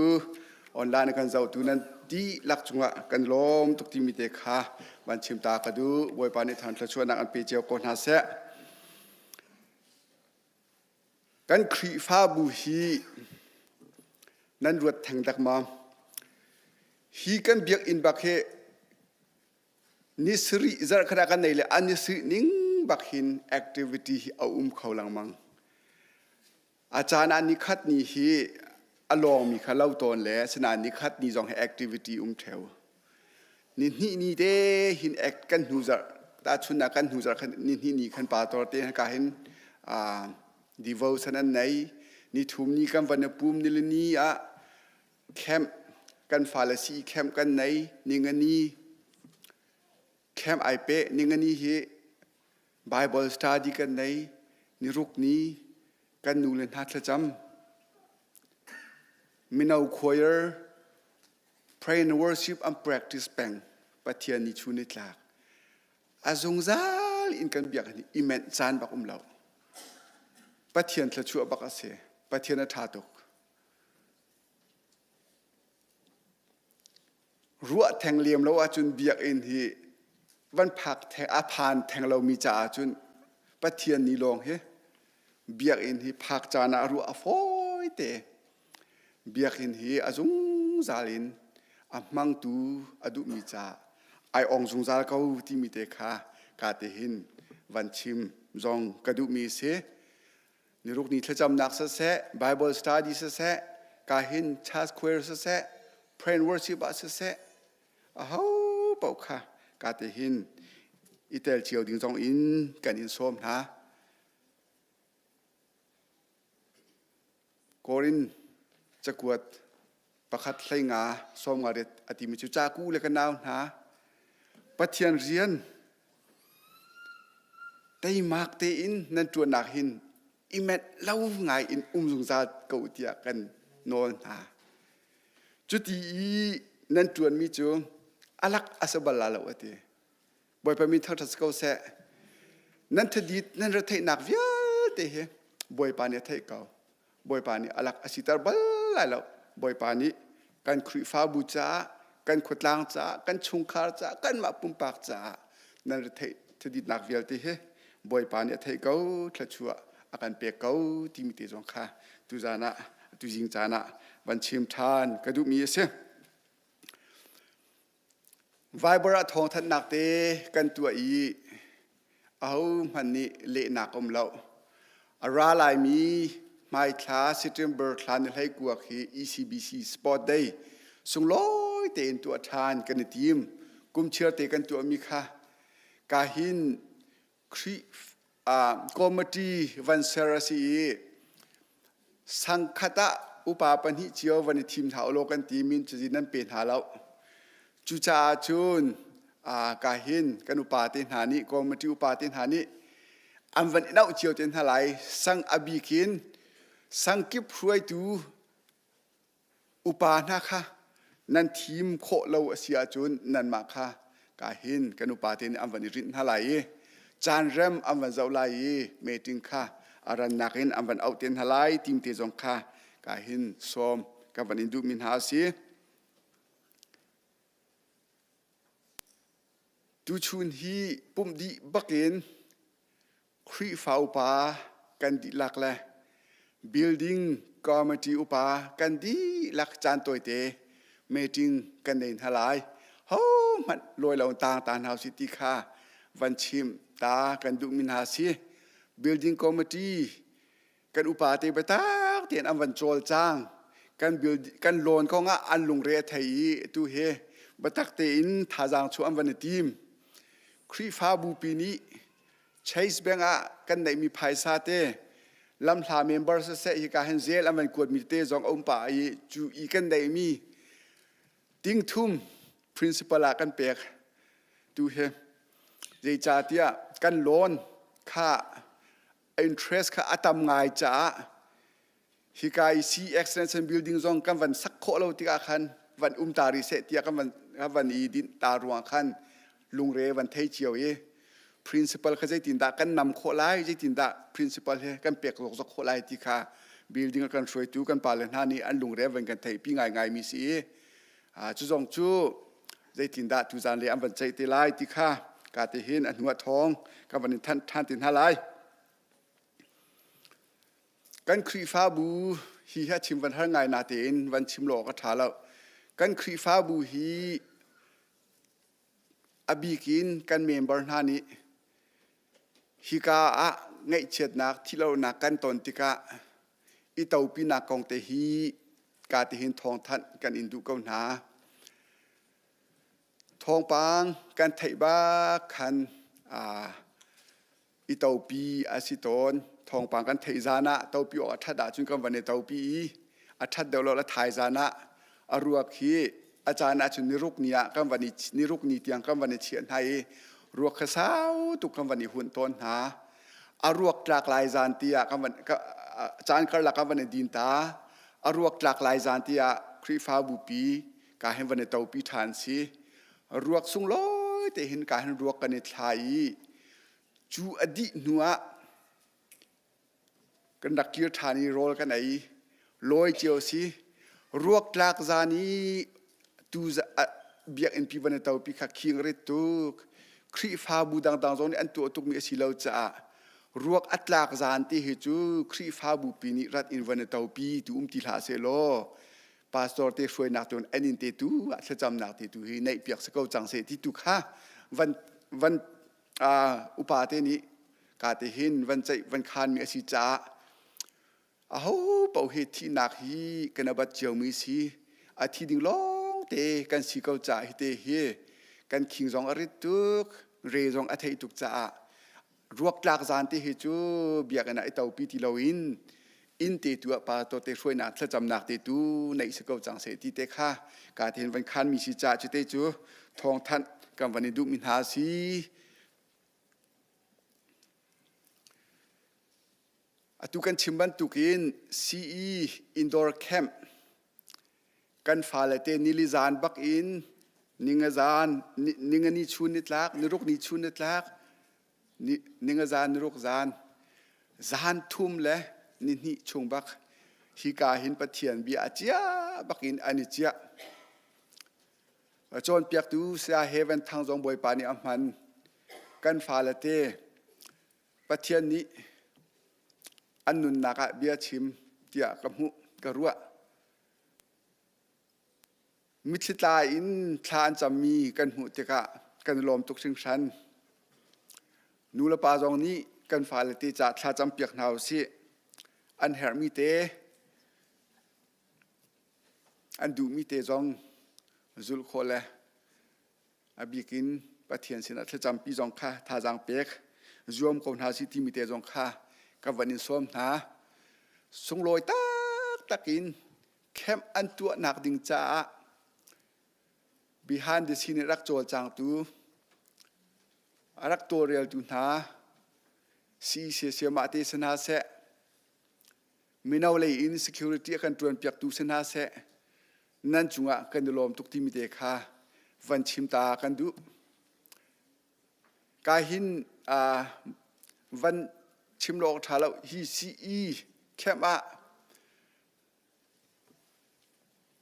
ออนไลน์กันเจ้าตูนั้นดีลักจุงะกันล้อมทุกที่มีเด็กค่ะวันชิมตากระดูบวยปานิทานทะชวนนักอันเปเจียวกอนหาเสกันครีฟ้าบูฮีนั้นรวดแทงดักมาฮีกันเบียกอินบักเฮนิสรีจะขนาดกันไหนเลยอันนิสรีนิ่งบักหินแอคทิวิตี้เอาเขาหลังมังอาจารย์อันนี้คัดนี่ฮีอลองมีข้าเล่าตอนแล้วสนานนี้คัดนี่จองให้แอคทิวิตี้แถวนี่เด้หินแอคกันหูจักตาชุนนักกันหูจักนี่ขันป่าตัวเต้ให้การเห็นดีเวลสนั้นไหนนี่ทุ่มนี่กันวันปุ่มนี่เลยนี่แคมกันฟาเลซีแคมกันไหนนี่เงินนี่แคมไอเป้นี่เงินนี่เฮไบเบิลสตาร์ดีกันไหนนี่รุกนี้กันนูเลนทัดจำมินเอาควายPray and worship and practice peng patian ni chunit lak azong zal in kan biak ni imen chan bak umlau patian thla chu bak ase patian a thatok ruwa theng liam lo a chun biak in hi van phak theng a phan theng lo mi cha chun patian ni long he biak in hi phak cha na ru a foi te biak in hi azong zalin amang tu adu mi cha ai ong zung zal kau ti mi te kha ka te hin van chim zong kadu mi se ni ruk ni thacham nak sa se bible study sa se ka hin cha square sa se pray and worship sa se a ho pau kha ka te hin itel chiao ding zong in kan in som ha korin chakuatประคัดไลงาสมงาเด็ดอติมิจุจ้ากู้เลยกันนาวนะปัทยันเรียนได้มากเตอินนั่นจวนนักหินอิเมตเล่าไงอินสุงซาเก่าเตียกันนอนนะจุดที่นั่นจวนมิจูอลักอาสบลาลาวเตบ่อยไปมีทักษะเก่าเสนั่นทดีนั่นระเทนักเวียเตะบ่อยปานี่เทเก่าบ่อยปานี่อลักอาศิตาบลาลาวบ่อยปานี้กันครีฟ้าบูชากันขดลางจ้ากันชุงคาร์จ้ากันมาปุ่มปากจ้านั่นทดิดนักเวลที่เฮ บ่อยปานเนี่ยไทยเก้าทะชัวอาการเปียกเก้าที่มีเตจงค่ะตุจานะตุจิงจานะวันชิมทานกระดูมีเสียไวบระทองทันนักเตกันตัวอีเอามันนี่เละหนักอมเราอาราลายมีไม่คลาสเตมเบอร์คลานให้กว่าคือ ECBC Sport Day ส่งร้อยเตนตัวทานกันในทีมกุมเชื่อเตกันตัวมีค่ะกาหินครีคอมเมดี้วันเซราซีสังคตะอุปาปันหิเจียววันทีมท้าวโลกันทีมินจะจินั้นเป็นหาเราจุจาจุนกาหินกันอุปาเตนหานิคอมเมดี้อุปาเตนหานิอันวันนั้นเจียวเตนหาไหลสังอบิคินสังกิบช่วยดูอุปานะคะนั่นทีมโคเราเสียจุนนั่นมาค่ะกาหินกันอุปาเตนอันวันนี้รินหาไหลจานเริ่มอันวันเจ้าไหลเมติงค่ะอารันนักหินอันวันเอาเตนหาไหลทีมเตจงค่ะกาหินสมกับวันนี้ดูมินหาสีดูชุนฮีปุ่มดีบักเห็นครีฟ้าอุปากันดีหลักเลยbuilding ก็มาที่อุปากันดีหลักจานตัวเตเมติงกันเดินหลายโอ้มันลอยเราต่างตาหาวสิติค่ะวันชิมตากันดูมินหาสี building committee กันอุปาเตไปตักเตียนอันวันโจลจางกันโลนก็งะอันลุงเรไทยตูเฮบัตักเตอินท่าจางชัวอันวันทีมครีฟ้าบูปีนี้ใช้สเบงะกันไหนมีภายซาเตลำหาเมมเบอร์เสกการเห็นเซลอันวันกวดมีเตจงอมป่าจูอีกันไหนมีติ้งทุ่ม principal กันเปียกตูเฮเจจาเตียกันโลนค่า interest ค่าอัตมง่ายจ้าฮิกายซีextension building จงกันวันสักโคเราติกาคันวันตาริเสตียกันวันอีดินตารวงคันลุงเรวันเทเจียวprincipal เขาจะตินดากันนำโคไลจะตินดา principal เฮกันเปียกหลกโคไลติค่ะ building กันช่วยตู้กันปาเลนหานี้อันลุงเรวันกันเทปีง่ายมีสิจุจงจูจะตินดาตุจานเลยอันวันใจติไลติค่ะกาติเห็นอันหัวทองกันวันท่านตินหาไลกันครีฟ้าบูฮีฮะชิมวันทั้งไงนาเตนวันชิมหลอกก็ถาแล้วกันครีฟ้าบูฮีอบีกินกันเมมเบอร์หน้านี้ฮิกาอะไงเชิดนักที่เรานักกันตอนติกะอีเตาปีนักกองเตฮีกาติเห็นทองทันกันอินดูเกาหนาทองปางกันไทยบ้าคันอีเตาปีอาศิตอนทองปางกันไทยจานะเตาปีอัฐดาจุนกันวันในเตาปีอัฐเดลละไทยจานะอรัวคีอาจารย์อาจารย์นิรุกเนียกันวันนี้นิรุกนีเตียงกันวันนี้เฉียนให้รวกข้าสาวตุกกันวันนี้หุ่นต้นหาอารวกจากลายจานเตียกันวันอาจารย์กันละกันวันนี้ดินตาอารวกจากลายจานเตียครีฟ้าบุปีการเห็นวันนี้เตาปีฐานสีรวกสุงลอยแต่เห็นการเห็นรวกกันในไทยจูอดีนัวกันดักเกียร์ฐานีโรลกันไหนลอยเจียวสีรวกจากจานีตูจะเบียกอินพีวันเตาปีขักคิงเรตุกครีฟ้าบูดังดังตรงนี้อันตัวตุกมีสิเลวจ้ารวกอัตลากจานที่เหตุครีฟ้าบูปีนี้รัดอินวันเตาปีตูติลาเซโลพาสตอร์เตช่วยนักตัวอันอินเตตูอัตจำนักเตตูให้ในเปียกสกาวจังเสติตุค่ะวันอุปาเตนี้กาเตหินวันใจวันคานมีสิจ้าเป่าเหตุที่นักฮีกันบัดเจียวมีสีอาทิตย์ดิ่งล้อเตกันสีเกาจ่าเตเฮกันคิงจงอริตุกเรจงอัฐิตุกจ่ารวกหลักจานที่เหตุเบียกันไอเตาปีที่เราอินเตตัวปาตัวเตช่วยนักถ้าจำนักเตตูในสกาวจังเสติเตค่ะการเห็นวันคันมีสิจ่าจุเตจูทองทันกันวันนี้ดูมินหาสีตุกันชิมบันตุกิน CE Indoor Camp กันฟาเลเตนิลิจานบักอินนิงจานนิงนิชุนนิตลักนิรุกนิชุนนิตลักนิงจานนิรุกจานทุ่มเลยนิชงบักฮิกาหินปะเทียนบีอาเจียบักอินอันนี้เจียจนเปียกตูเสียเฮเวนทางจงบอยปานีอัมมันกันฟาเลเต ประเทศนี้อันนุนนักเบียชิมเตียกับหุกรัวมิตรตาอินทานจะมีกันหุเตกะกันลมตุกชิงชันนูละปาจงนี้กันฝ่ายตีจัดทาจำเปียกหนาวสิอันเฮร์มิเตอันดูมิเตจงจุลโคเลอบิกินปะเทียนสินะทาจำปีจงค่ะทาจังเปียกรวมคนหาสิที่มิเตจงค่ะกับวันนี้ส้มนะสงลอยตักอินเข้มอันตัวหนักดิ่งจ้าbehind the scene รักโจลจางตูรักตัวเรียลตูนาซีเสียมาเตสนาเสมินาวเลย insecurity กันตรวนเปียกตูสนาเสนั่นจุงะกันลมตุกที่มิเตคาวันชิมตากันดูกาหินวันชิมโลกทาเราฮีซีอีแค่มา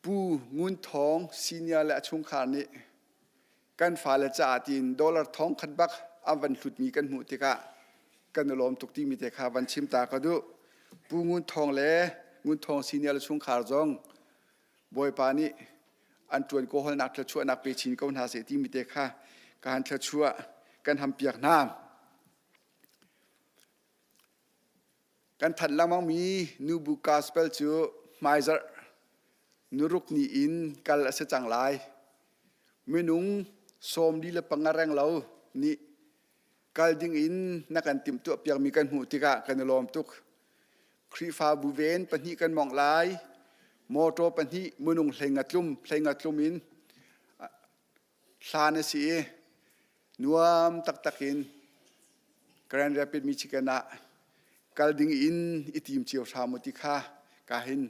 ปูงุนทองซีเนียและชุงคานี้กันฝ่าและจ่าตีนดอลลาร์ทองขัดบักอันวันหลุดมีกันหูติกะกันลมตุกที่มีเตคาวันชิมตาก็ดูปูงุนทองและงุนทองซีเนียและชุงคาจงบอยปานี้อันจวนโกหลนักชั่วนักเปชินก็หาเสที่มีเตคาการชั่วกันทำเปียกน้ำกันทันละมังมีนูบุกาสเปลจูไมเซอร์นุรุกนีอินกัลเสจังไลเมนุงสมดีละปังแรงเรานี่กัลดิงอินนักการติมตัวเปียกมีกันหูติกะกันลมตุกครีฟาบูเวนปนีกันมองไลโมโตปนีเมนุงเพลงอัดลุมอินซานสีนัวมตักอินแกรนด์แรปิดมิชิแกนะกัลดิงอินอิติมเชียวชามุติคากาหิน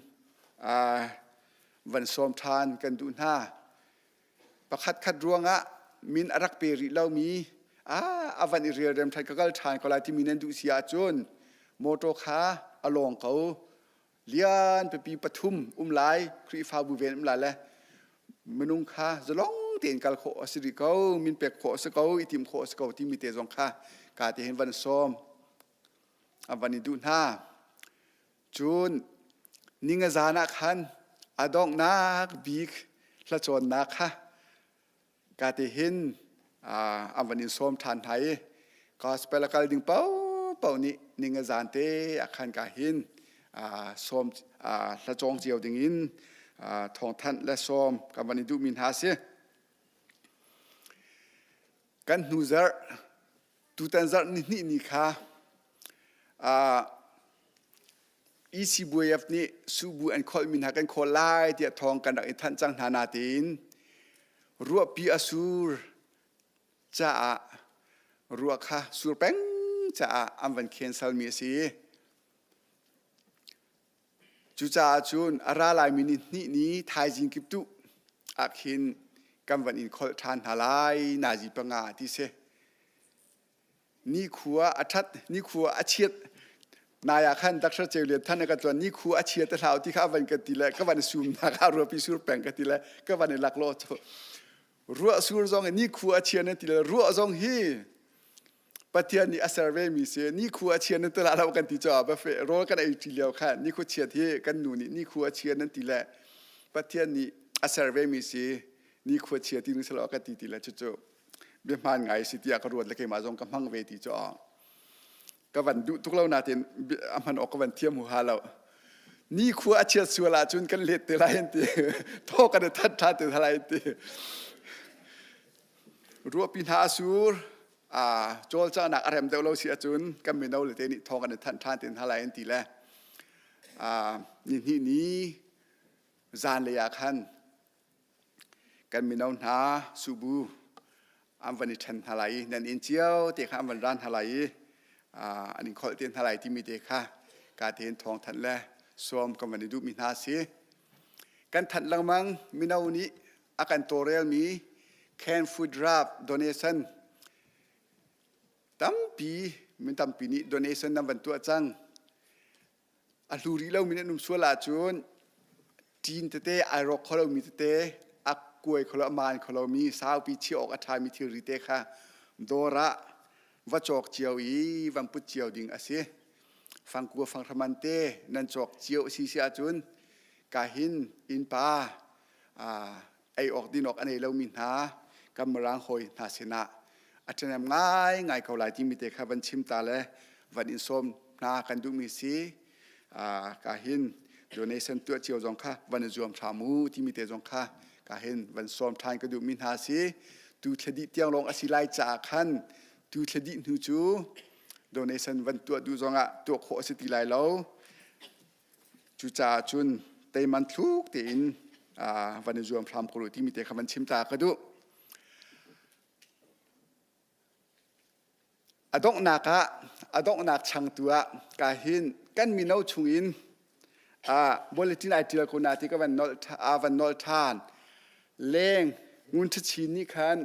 วันสมทานกันดูหน้าประคัดรวงมินอรักเปริเล่ามีวันอิเรียเรมไทยก็ทานก็ลายที่มีนันดูเสียจนโมโตคาอลองเขาเลียนไปปีปทุมไลครีฟาบูเวนไลเลยมนุงคาจะลองเตียนกัลโคสิริเขามินเปกโคสเขาอิติมโคสเขาที่มีเตจงคากาที่เห็นวันสมวันนี้ดูหน้าจุนนิงจานักขันอดองนักบิกละจนนักค่ะกาติหินวันนี้ส้มทานไทยก็สเปลกัลดิงเป้านี้นิงจานเตอาคันกาหินส้มละจงเจียวดิงินทองทันและส้มกับวันนี้ดูมินหาเสียกันนูเซอร์ตูตันเซอร์นี่ค่ะอีซีบุยฟนี่สูบูอันคอลมินหากันคอลไลเดียทองกันดักอินทันจังนานาตินรัวปีอสูรจ้ารัวค่ะสูรแป้งจ้าอันวันเคนซัลมีสีจูจ้าจูนอาราลายมินินี่ไทยจิงกิบตุอักหินกันวันอินคอลทานฮาลายนาจีปังอาที่เสนี่ขัวอัชัดนี่ขัวอาเชียดนายขันดักษเจริญท่านก็ตัวนี้ขัวอาเชียดแต่เราที่ข้าวันกันทีละก็วันซูมนะข้ารัวพิสูจน์แปลงกันทีละก็วันหลักโลรัวสูรจงนี่ขัวอาเชียดนั่นทีละรัวจงฮีปฏิญาณนี่อาศัยเวมิเสนี่ขัวอาเชียดนั่นตลาดเรากันที่จอบแบบโรกันไอทีเดียวค่ะนี่ขัวเชียดที่กันหนูนี่ขัวอาเชียดนั่นทีละปฏิญาณนี่อาศัยเวมิเสนี่ขัวเชียดที่นึกสลากันทีละจุดเบี้ยมันไงสิทธิอากรวดและเกมาจงกำพังเวทีจ่อก็วันดูทุกเรานาทีมันออกก็วันเทียมหัวเรานี่ขัวอาเชียสัวลาจุนกันเล็ดเตลัยตีโทกันทัดเตลัยตีรัวปินหาสูรโจลจ้าหนักอารมณ์เดาเราเสียจุนกันไม่เอาเลยเตนี่ทอกันทัดเตลัยตีแหละนี่จานเลยคันกันไม่เอาหาสูบูอันวันนี้ทันหลายนั่นอินเจียวเด็กข้ามวันร้านหลายอันนี้ขอเตียนหลายที่มีเด็กค่ะการเทียนทองทันแลสวมกับวันนี้ดูมีนาสีกันทันลังมังมีนาวันนี้อาการตัวเรียลมีแคนฟูดรับโดเนชั่นตั้มปีมันตั้มปีนี้โดเนชั่นนำวันตัวจังอัลลูรีเรามีนั่นนุ่มสวลาจูนจีนเตไอรอกเขาเรามีเตกวยขลมานขลมีสาวปีเชียออกอาทามีทีริเตค่ะโดระ ว่าจอกเจียวอีวันพุธเจียวดิ่งอาศัยฟังกัวฟังธรรมันเตนั่นจอกเจียวซีเสียจุนกาหินอินปาไอออกดินออกอันนี้เรามินหากำมรังหอยนาเสนาอาจจะนำง่ายเขาหลายที่มีแต่ขับันชิมตาเลยวันอินสมนากันดูมีสีกาหินโดยในเส้นตัวเจียวจงค่ะวันจวมชามูที่มีแต่จงค่ะกาหินวันสมทานกันดูมินหาสีดูเทดิเตียงลงอสิไลจากขันดูเทดินูจูโดยในเส้นวันตัวดูจงตัวโคสิติไลเราจูจ่าจุนเตมันทุกตีนวันจวมพรามโคโลที่มีแต่ขับันชิมตากันดูอดอกนักช่างตัวกาหินกันมีน้าชุงอินบริษัทไอทีละคนที่ก็วันนอลทานเล่งงุนทชินนี่ขัน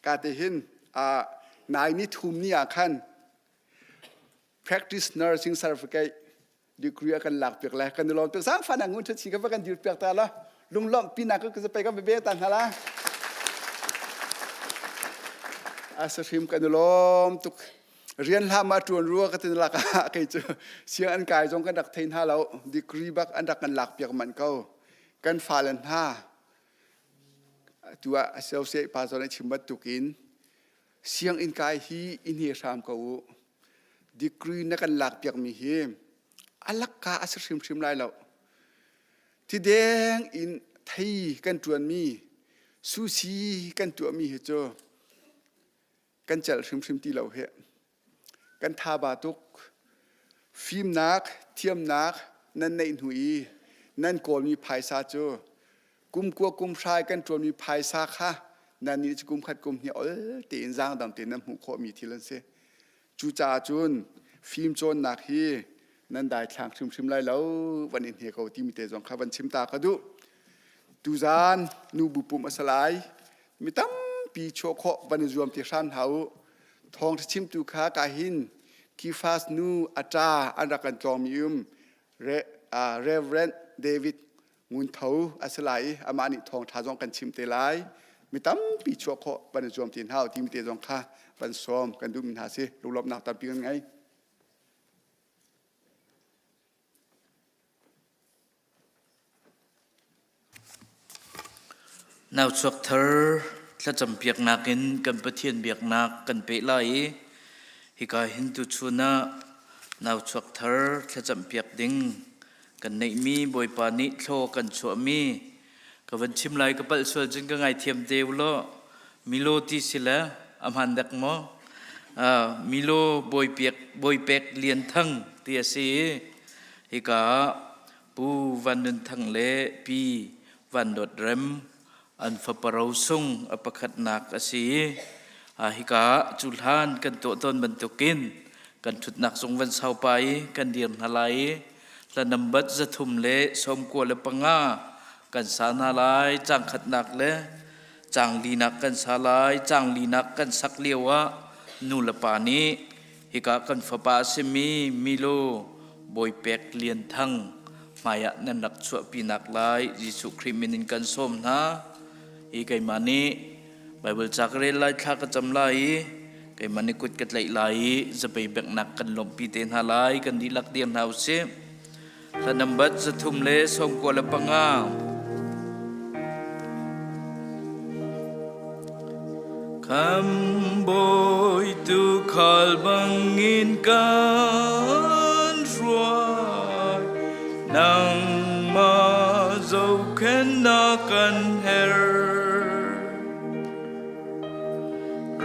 กาเตหินนายนิทุมนี่ขัน practice nursing certificate ดีกรีกันหลักเปียกแหลกกันลองตัวสร้างฝันงุนทชินก็ว่ากันดีเปียกตาละลุงล้อมปีนักก็จะไปก็ไปเบี้ยตังฮะละอาศัยทีมกันล้อมตุกเรียนลามาจวนรัวก็ถึงหลักใครเจอเสียงอันกายจงกันดักเทนห้าเราดีกรีบักอันดักกันหลักเปียกมันเขากันฟาเลนห้าตัวเซลเซปาโซนชิมบัตตุกินเสียงอันกายฮีอินเฮชามเขาดีกรีนักกันหลักเปียกมีเฮมอัลลักกาอาศัยชิมไล่เราที่แดงอินไทยกันจวนมีซูซีกันตัวมีเหรอกันจัดชิมตีเราเหรกันทาบาตุกฟิล์มนักเทียมนักนั่นในหุยนั่นโกลมีภายซาโจกุมกัวกุมชายกันจวนมีภายซาค่ะนั่นนี่จะกุมขัดกุมเหี่ยวตีนจางดำตีนน้ำหูโคมีทีละเสจูจ่าจุนฟิล์มโจนนักฮีนั่นได้ทางชิมไล่แล้ววันอินเฮเขาที่มีเตจงข้าวันชิมตากระดุดูจานนูบุปุมอสลายมีตั้มปีโชโควันจวมเตียชันเฮาทองชิมตุขากาหินคีฟาสนูอาจาอันรักันจอมิอุมเรเวนเดวิดงุนเทาอัสไลอามานิทองทาจงกันชิมเตลายมีตั้มปีโชโควันจวมเตียนเฮาที่มีเตจงข้าวันซ้อมกันดูมินหาสิรูลบนักตัดปีกันไงนาวสวกเธอถ้าจำเปียกนักกันกันประเทียนเบียกนักกันเปล่ายฮิกาหินตุชุนะนาวสวกเธอถ้าจำเปียกดิ้งกันในมีบอยปานิโลกันสวมีกับวันชิมไลกับปัลสวจินก็ไงเทียมเดวโลมิโลติสิละอามันดักโมมิโลบอยเปียกบอยเป็กเลียนทั้งเตียสีฮิกาปูวันนึนทั้งเละปีวันดดเรมอันฟปราวซุงอปขัดนักอสีฮิกาจุลานกันตัวตนบรรทุกินกันชุดนักทรงวันเสาไปกันเดียนหลายและนำบัดจะทุ่มเละสมกัวและปังงากันสารหลายจางขัดนักเละจางลีนักกันสาลายจางลีนักกันสักเลียวะนูละปานี้ฮิกากันฟปาเซมีมิโลบอยเป็กเลียนทั้งมายะนันนักสวปีนักลายยิสุคริมินินกันส้มนะอีไก่มานีไบเบิลจากเรลไลข้ากระจำไลไก่มานีกุดกัดไหลจะไปแบกนักกันลมปีเตนหาไลกันดีลักเดียนหาวเสและนำบัดจะทุ่มเลสมกัวละปังงาคำบอยตุขลบังอินกันรัวนังมาเจ้าเข็นนักกันเฮ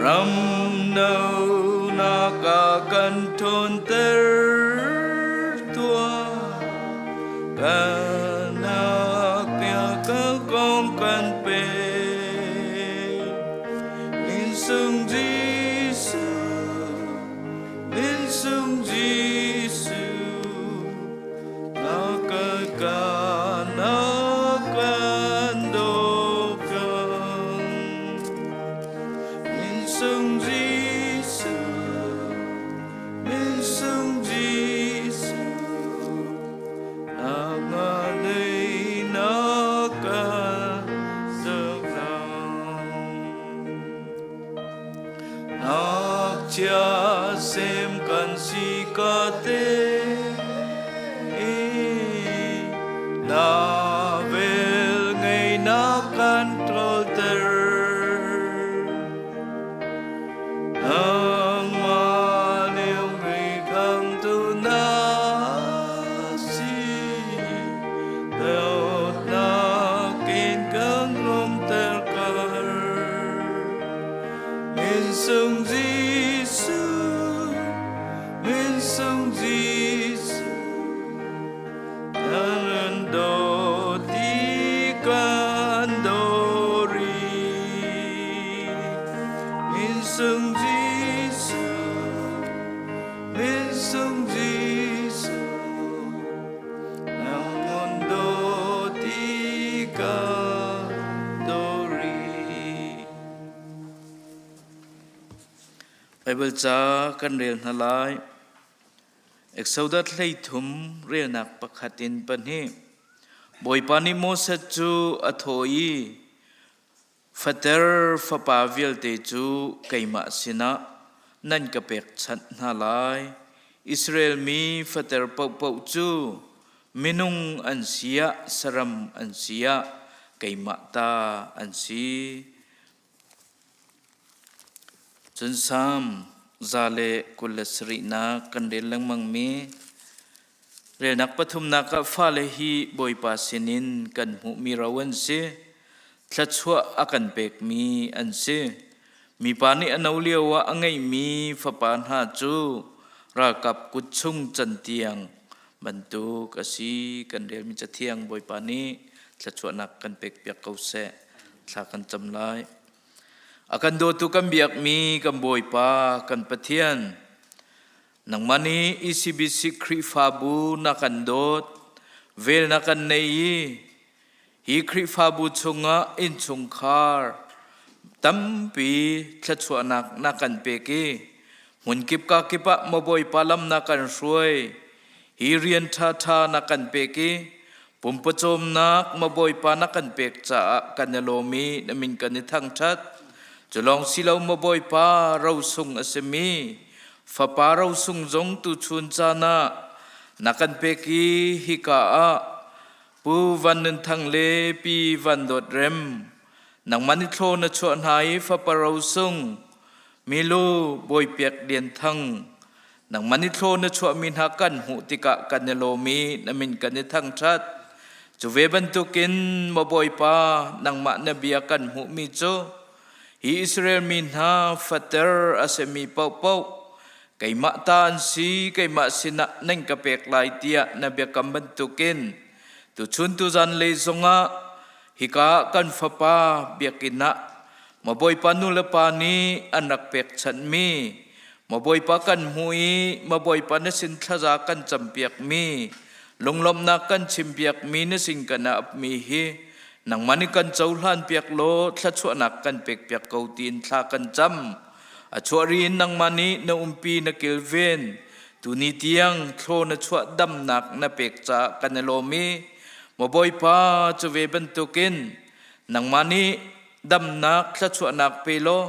รำนานาคากันทนเตอร์ตัวกันนักเปียกกองกันเปอินสุงจีสุอินสุงจีสุนักกันนักกันโดกันSung Jesus, sem kan si ka te na vel ngay na control ter ang maliong ngay kang tuna si daot na kin kang rom ter kar min sung Giêsu min sung Giêsu nanan do ti kan do ri min sung Giêsu min sung Giêsu nanan do ti kan do ri Bible cha kan rel na lai Exodus lei thum rel nak pakhatin pan hi boy pani mo sa chu athoi father fa pa vil te chu kaima sina nan ka pek chat na lai Israel mi father pau pau chu minung an sia saram an sia kaima ta an si Chun sam zale kulasri na kandel lang mang mi renak pathum na ka fale hi boy pa sinin kan mu mi rawan se thlachua akan pek mi an se mi pani anauliawa angai mi fapan ha chu ra kap kuchung chantiang bantu kasi kandel mi chathiang boy pani thlachua nak kan pek pek kause thla kan chamlai akan do tu kan biak mi kan boy pa kan pathian nang mani ECBC kri fabu na kan dot vel na kan nei hi kri fabu chunga in chungkhar tampi thlachua nak na kan peki mun kip ka kipa mo boy palam na kan ruai hi rian tha tha na kan peki pumpachom nak mo boy pa na kan pek cha kan lomi namin kan thang that Jalong silaw maboy pa raw sung asemi fa pa raw sung jong tu chun chana nakan peki hika a pu van nun thang le pi van dot rem nang manithlo na chuan hai fa pa raw sung milu boy pek dien thang nang manithlo na chua min hakan hu tika kanelomi namin kan thang that chuwe ban tukin maboy pa nang ma na biakan hu mi cho Hi Israel min ha father asemi pau pau kay matan si kay masina nang kapek lai tia na biakam bantukin tu chun tu zan le zonga hika kan fapa biakina maboy panu lepani anak pek chan mi maboy pa kan hui maboy pa na sin thaza kan champiak mi longlom na kan chimpiak mi na sin kana ap mi hi nang manikan chaulan piak lo thlachua nak kan pek piak kautin thla kan cham achuarin nang mani na umpi na kelven tuni tiang thlo na chua dam nak na pek cha kanalomi maboy pa chuwe bantukin nang mani dam nak thlachua nak pelo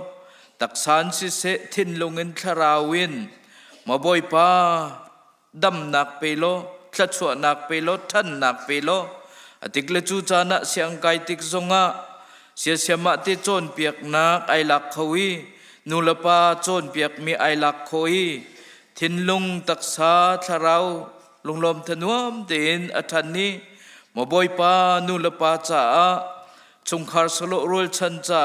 taksan si se thin lungin tharawin maboy pa dam nak pelo thlachua nak pelo than nak pelo atikle chu chana siang kai tik zonga sia siama te chon piak nak ai lak khawi nulapa chon piak mi ai lak khoi thinlung taksa tharau lunglom thanuam ten athani maboy pa nulapa cha chungkhar solo rol chan cha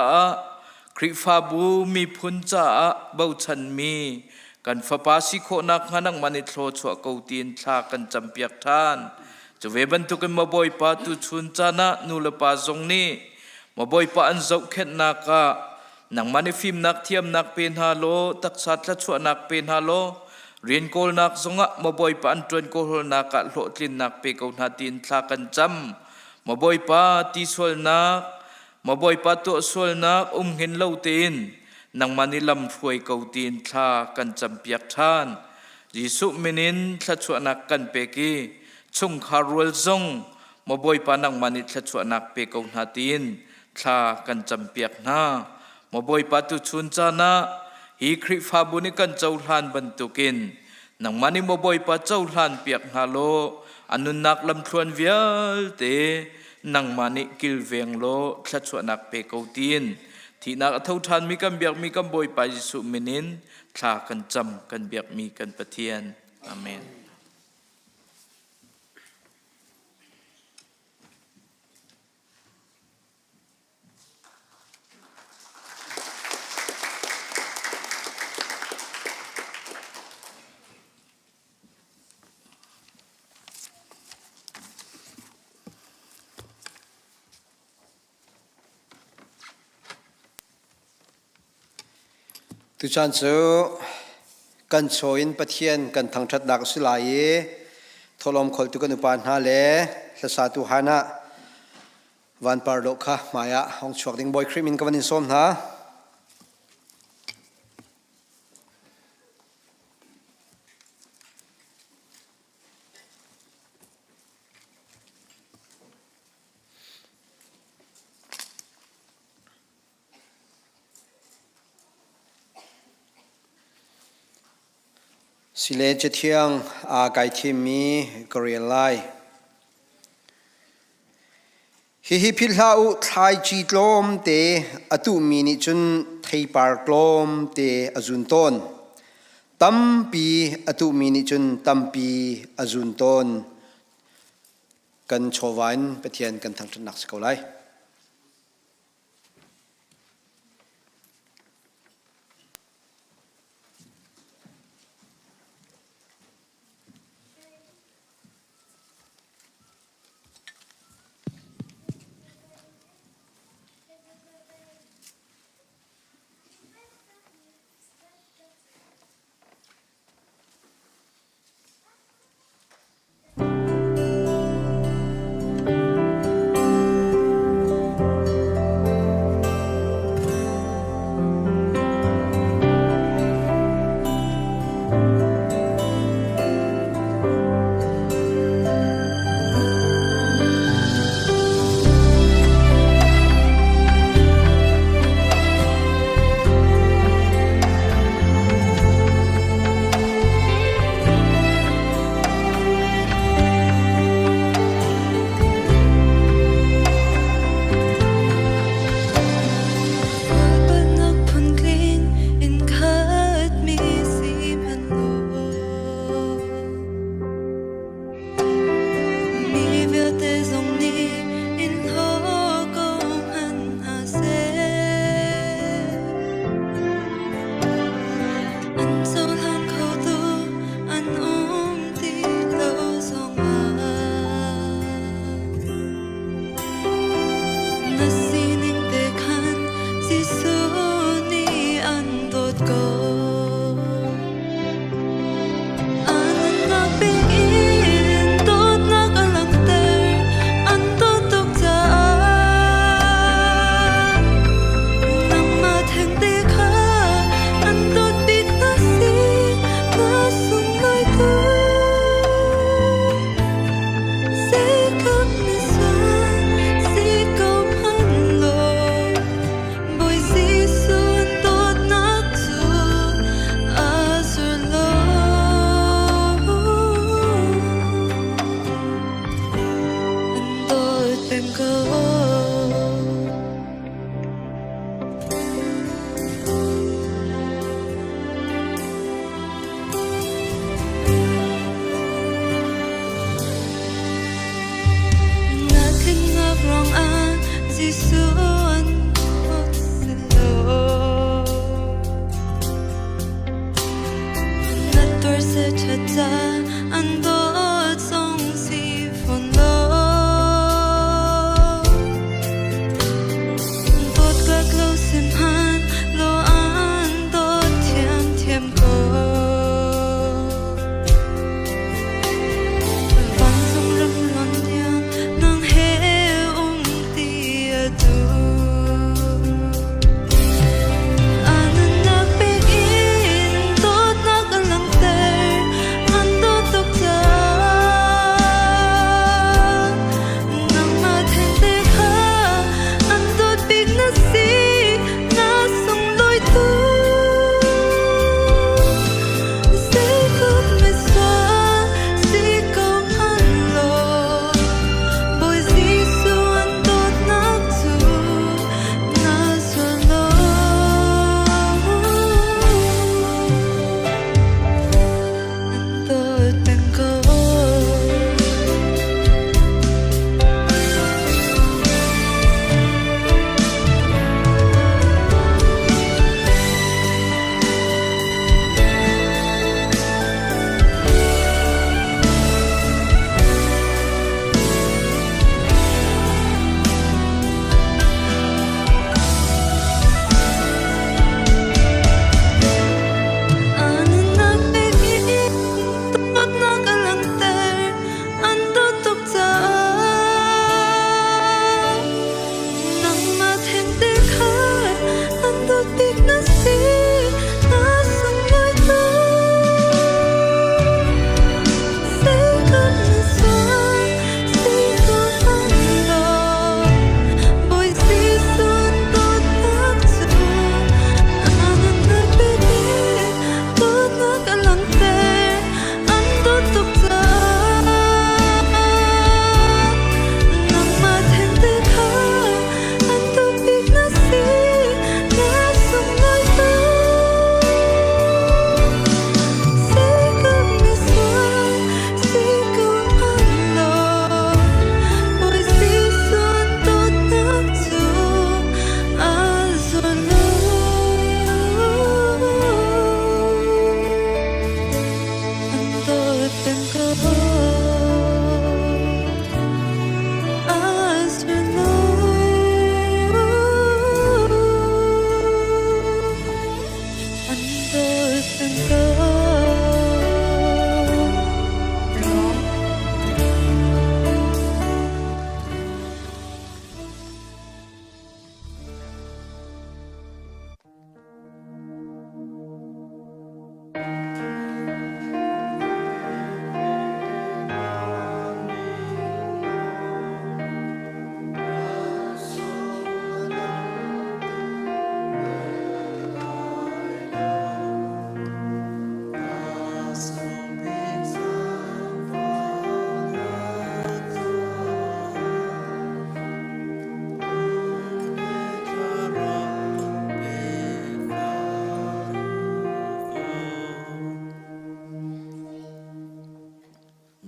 khri fa bu mi phun cha bau chan mi kan fa pa si kho nak hanang mani thlo chwa kautin thla kan champiak than chuwe bantukin maboy pa tu chun chana nulapa zongni maboy pa an zau khet naka nang mani phim nak thiam nak pen halo taksa thlachua nak pen halo rian kol nak zonga maboy pa an tron kol naka hlo tlin nak pe ko na tin thla kan cham maboy pa ti sol nak maboy pa to sol nak hin lo tin nang mani lam phoi ko tin thla kan champiak than jisu minin thlachua nak kan peki chung kharwal zong maboy pa nang mani thlachua nak pe ko na tin thla kan champiak na maboy pa tu chun chana hi khri fa bu ni kan chau hlan ban tukin nang mani mo boy pa chau hlan piak na lo anun nak lam thluan vial te nang mani kil veng lo thla chu nak pe ko tin thi nak thau than mi kam biak mi kam boy pa jisu minin thla kan cham kan biak mi kan pathian amen. Tu chan chu kan choin pathian kan thang that dak silai tholom khol tu kan upan ha le hlasa tu hana van par do kha maya hong chuak ding boy cream in kawan in som ha Sile Chethiang a kai thim mi Korean lai hi philha u thlai chi tlom te atu mi ni chun thei par tlom te azun ton tampi atu mi ni chun tampi azun ton kan chowan pathian kan thang nak skolai An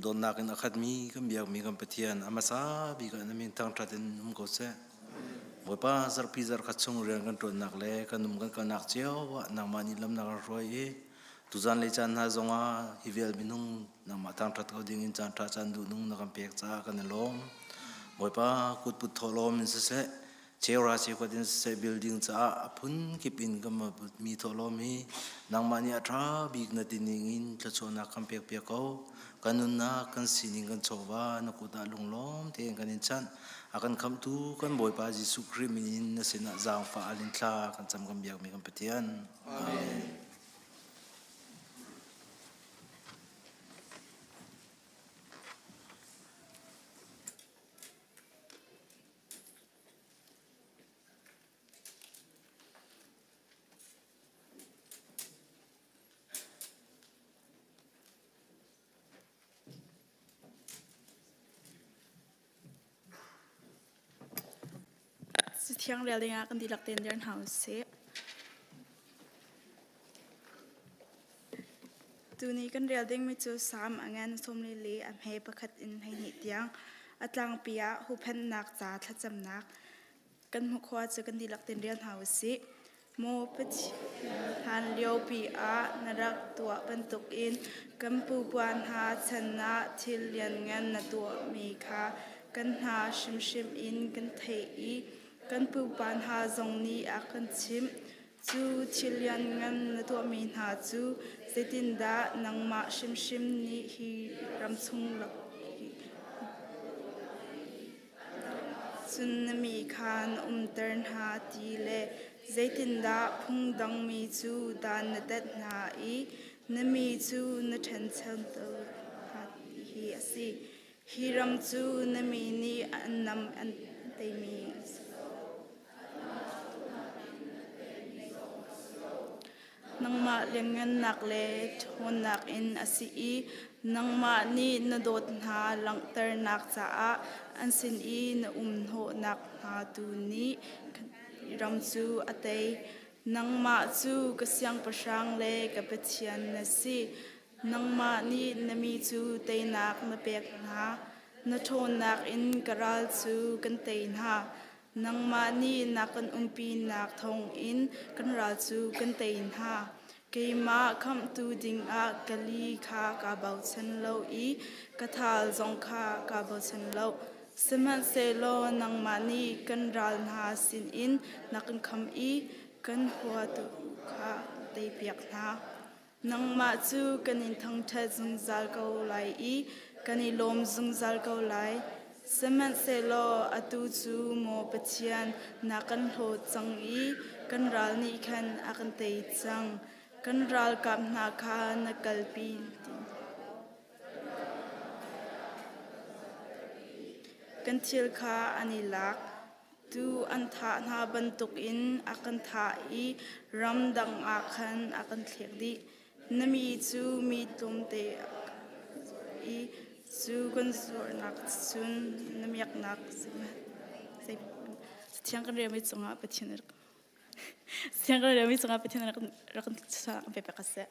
don nakin akhat mi kan biak mi kan pathian amasa bi kan min tang thatin ko se moi pa zar pi zar khat chung rian kan ton nak le kan kan nak cheo wa nang mani lam nak roi e tu zan le chan ha zonga hivel minung nang ma tang that ko ding in chan tha chan du nung na kan pek cha kan lom moi pa kut put tholom in se chera che ko din se building cha apun kipin kam mi tholom mi nang mani atra big na tining in tla chona kan pek pek ko kanun na kan sining kan chowa na kuta lunglom te kan in chan akan kam tu kan boy pa Jesu krimin na sina zang fa alin thla kan cham kan biak mi kan patian amen Sự thiêng liêng liêng kan dilak ten dern house tu ni kan real ding mi chu sam angan som le le am he pakhat in hai ni tiang atlang pia hu phan nak cha thla cham nak kan mu khwa chu kan dilak ten dern house mo pach han leo pi a narak tua pan tuk in kan pu kwan ha channa thil lian ngan na tu mi kha kan ha shim shim in kan thei i kan pu pan ha zong ni a kan chim chu chilian ngan na to mi na chu setin da nang ma shim shim ni hi ram chung lak chun na mi khan tern ha ti le zaitin da phung dang mi chu dan na tat na i na mi chu na than chan to ha hi asi hi ram chu na mi ni an nam an te mi nang ma lengan nak le thon nak in asi i nang ma ni na dot na lang ter nak cha a an sin i na ho nak ha tu ni ram chu atei nang ma chu ka siang pasang le ka pathian na si nang ma ni na mi chu te nak na pek na thon nak in karal chu kan te na nang ma ni nakan umpi nak thong in kan ral chu kan te na ke ma kham tu ding a kali kha ka bau chan lo i ka thal zong kha ka bau chan lo seman se lo nang ma ni kan ral na sin in nakan kham i kan hua tu kha te piak na nang ma chu kan in thang tha zung zal ko lai i kan i lom zung zal ko lai seman se lo atu chu mo pachian na kan ho chang i kan ral ni khan akan te chang kan ral kap na kha na kalpi kan thil kha ani lak tu an tha na bantuk in akan tha i ram dang a khan akan thlek di nami chu mi tum te i chu kan zor nak chun namiak nak sai thiang kan remi chunga pathin thiang kan remi chunga pathin rakan sa pe pe kase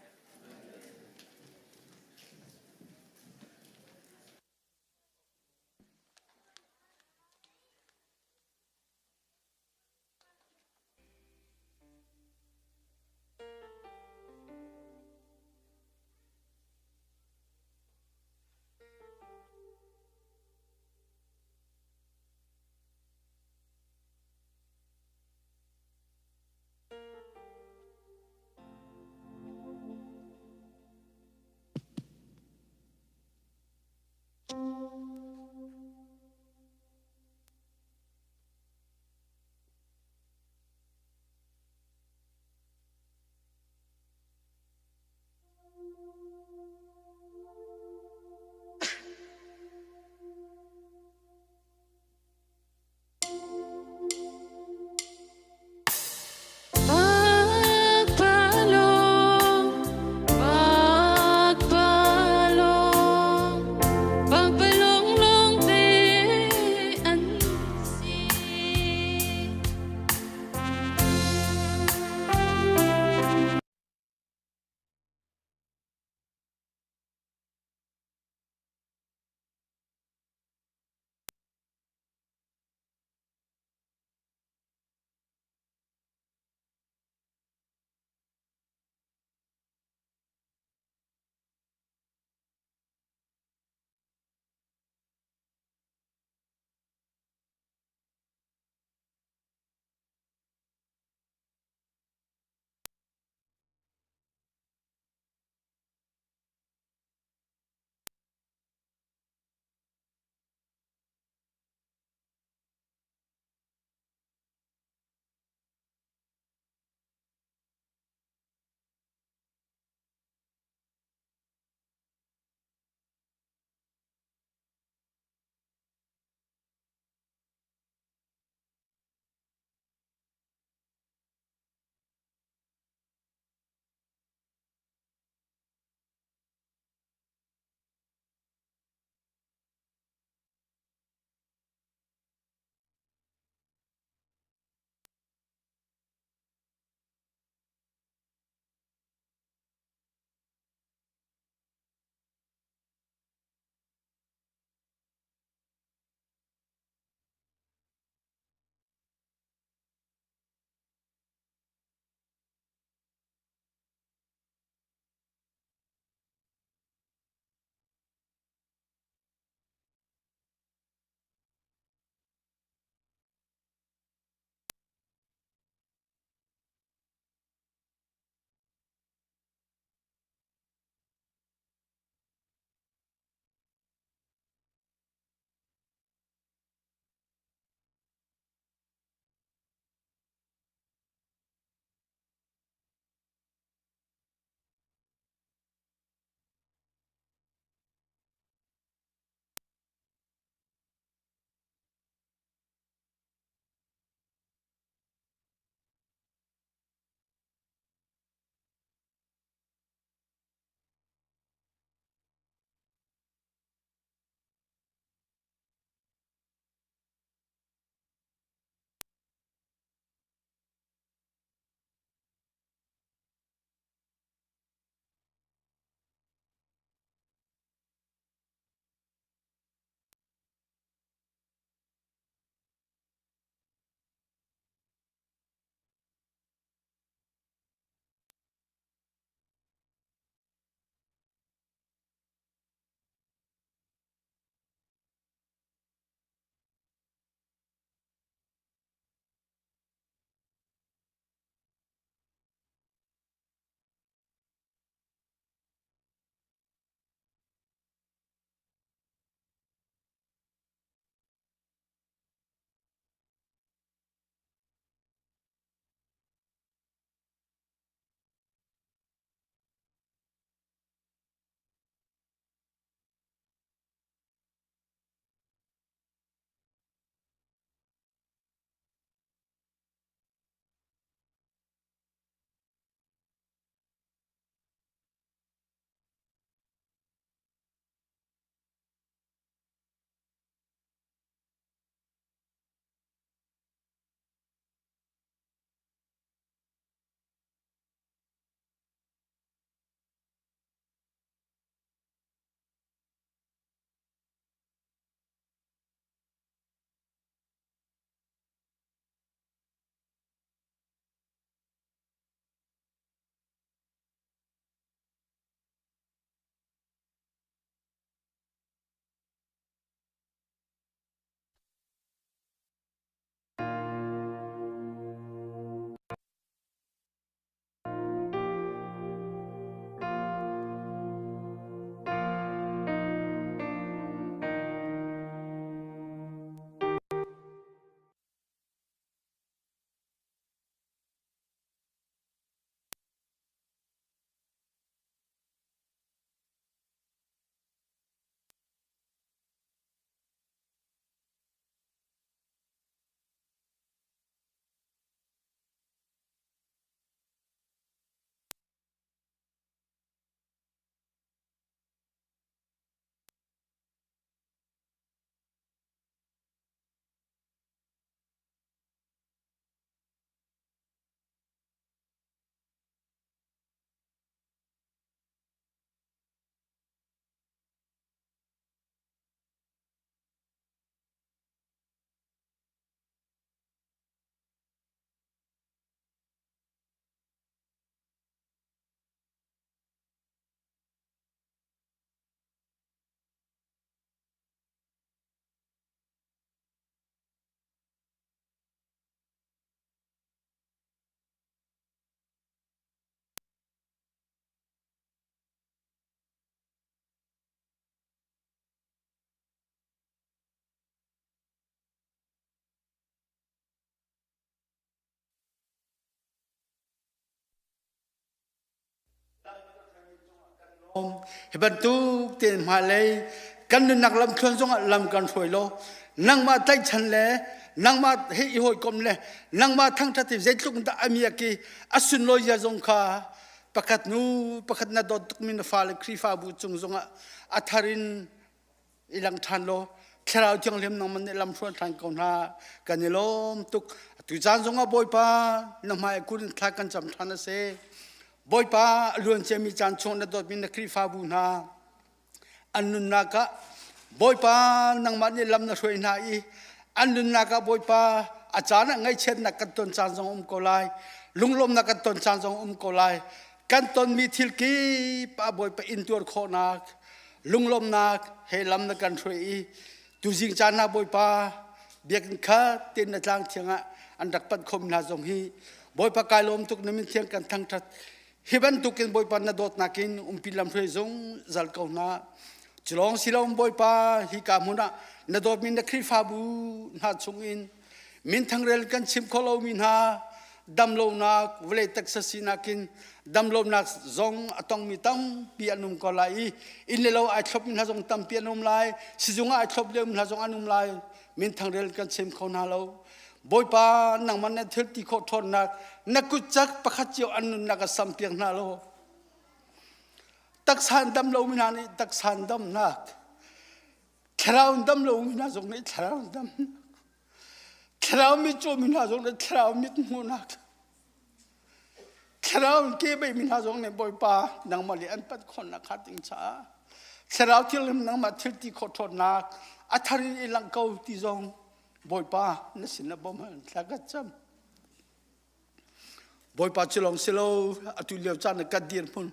เฮบันตุเตียนมาเลยกันนึกนักลำเคลื่อนจงลำกันช่วยโลนังมาไต่ฉันเลยนังมาเฮียหอยกลมเลยนังมาทั้งทัศน์เจ็ดลุงตาอเมียกีอสุนลอยจงคาประคัดนูประคัดนาดตุกมินฟ้าเลครีฟ้าบุจงจงอัธรินอีหลังทันโลแค่เราจังเลี้ยมนังมันลำชวนทางกันหากันนี่ล้มตุกตุจานจงบอยป้านังมาคุณทักกันจำทันเสบอยป้าล้วนเจมีจานชงนาดตุมินครีฟ้าบุนาอันนุนนักบอยป้านังมันนี่ลำนาช่วยนาอีอันนุนนักบอยป้าอาจารย์ไงเช่นนักกันตนจานจงโกไลลุงลมนักกันตนจานจงโกไลกันตนมีทิลกีป้าบอยป้าอินตัวโคนักลุงลมนักเฮลำนักกันช่วยตุจิงจานาบอยป้าเบียกข้าเตียนจางเชียงอันดักปัดคมนาจงฮีบอยป้ากายลมตุกน้ำมิเทียงกันทั้งทัดฮิบันตุกินบอยป้านาดดนักินพิลำช่วยจงจัลกาวนาจลองสิลองบอยป้าฮิกามุนะนาดดมินนักครีฟาบูนาจงอินมินทั้งเรลกันชิมโคโลมินฮาดำโลนักเวลตักษสินักินดำโลนักจงอตองมิตัมปียนุมกอลายอินเลโลไอทบมินฮาจงตัมปียนุมลายสิจงไอทบเลมินฮาจงอนุมลายมินทั้งเรลกันชิมโคนาโลบอยป้านังมันเนี่ยทิลติโคทอนนักกุจักประคัตเจียวอนุนักสัมเปียงนาโลตักสันดำโลมินานี่ตักสันดำนักคราวดำโลมินาจงนี่คราวดำคราวมิจูมินาจงนี่คราวมิดมูนักคราวเก็บไปมินาจงนี่บอยป้านังมาเลียนปัดคนนักขัดติงช้าคราวที่เริ่มนังมาทิลติโคทอนนักอัธรินอิลังเกาติจงบอยป้านั่นสินะบ่มันสักจำบอยป้าฉลองเสลอตุเลียวจานกันเดียนพุ่น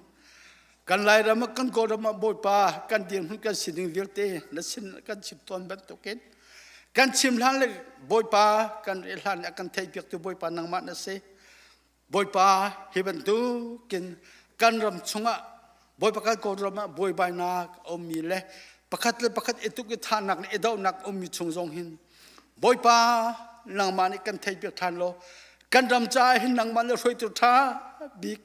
กันไล่รำกันโกรำบอยป้ากันเดียนพุ่นกันสินิงเวียเตนั่นสินะกันชิบตอนบันตุกินกันชิมหลานเลยบอยป้ากันเอลานกันเทียบตัวบอยป้านังมันนั่นสิบอยป้าเฮบันตุกินกันรำชงะบอยป้ากันโกรำบอยใบนักอมีเล่ประคัดเลยประคัดเอตุกิทานักเอดาวนักอมีชงจงหินบอยป้านังมันกันเทียบทานโลกันรำใจให้นังมันเลยช่วยตัวท่าบิ๊ก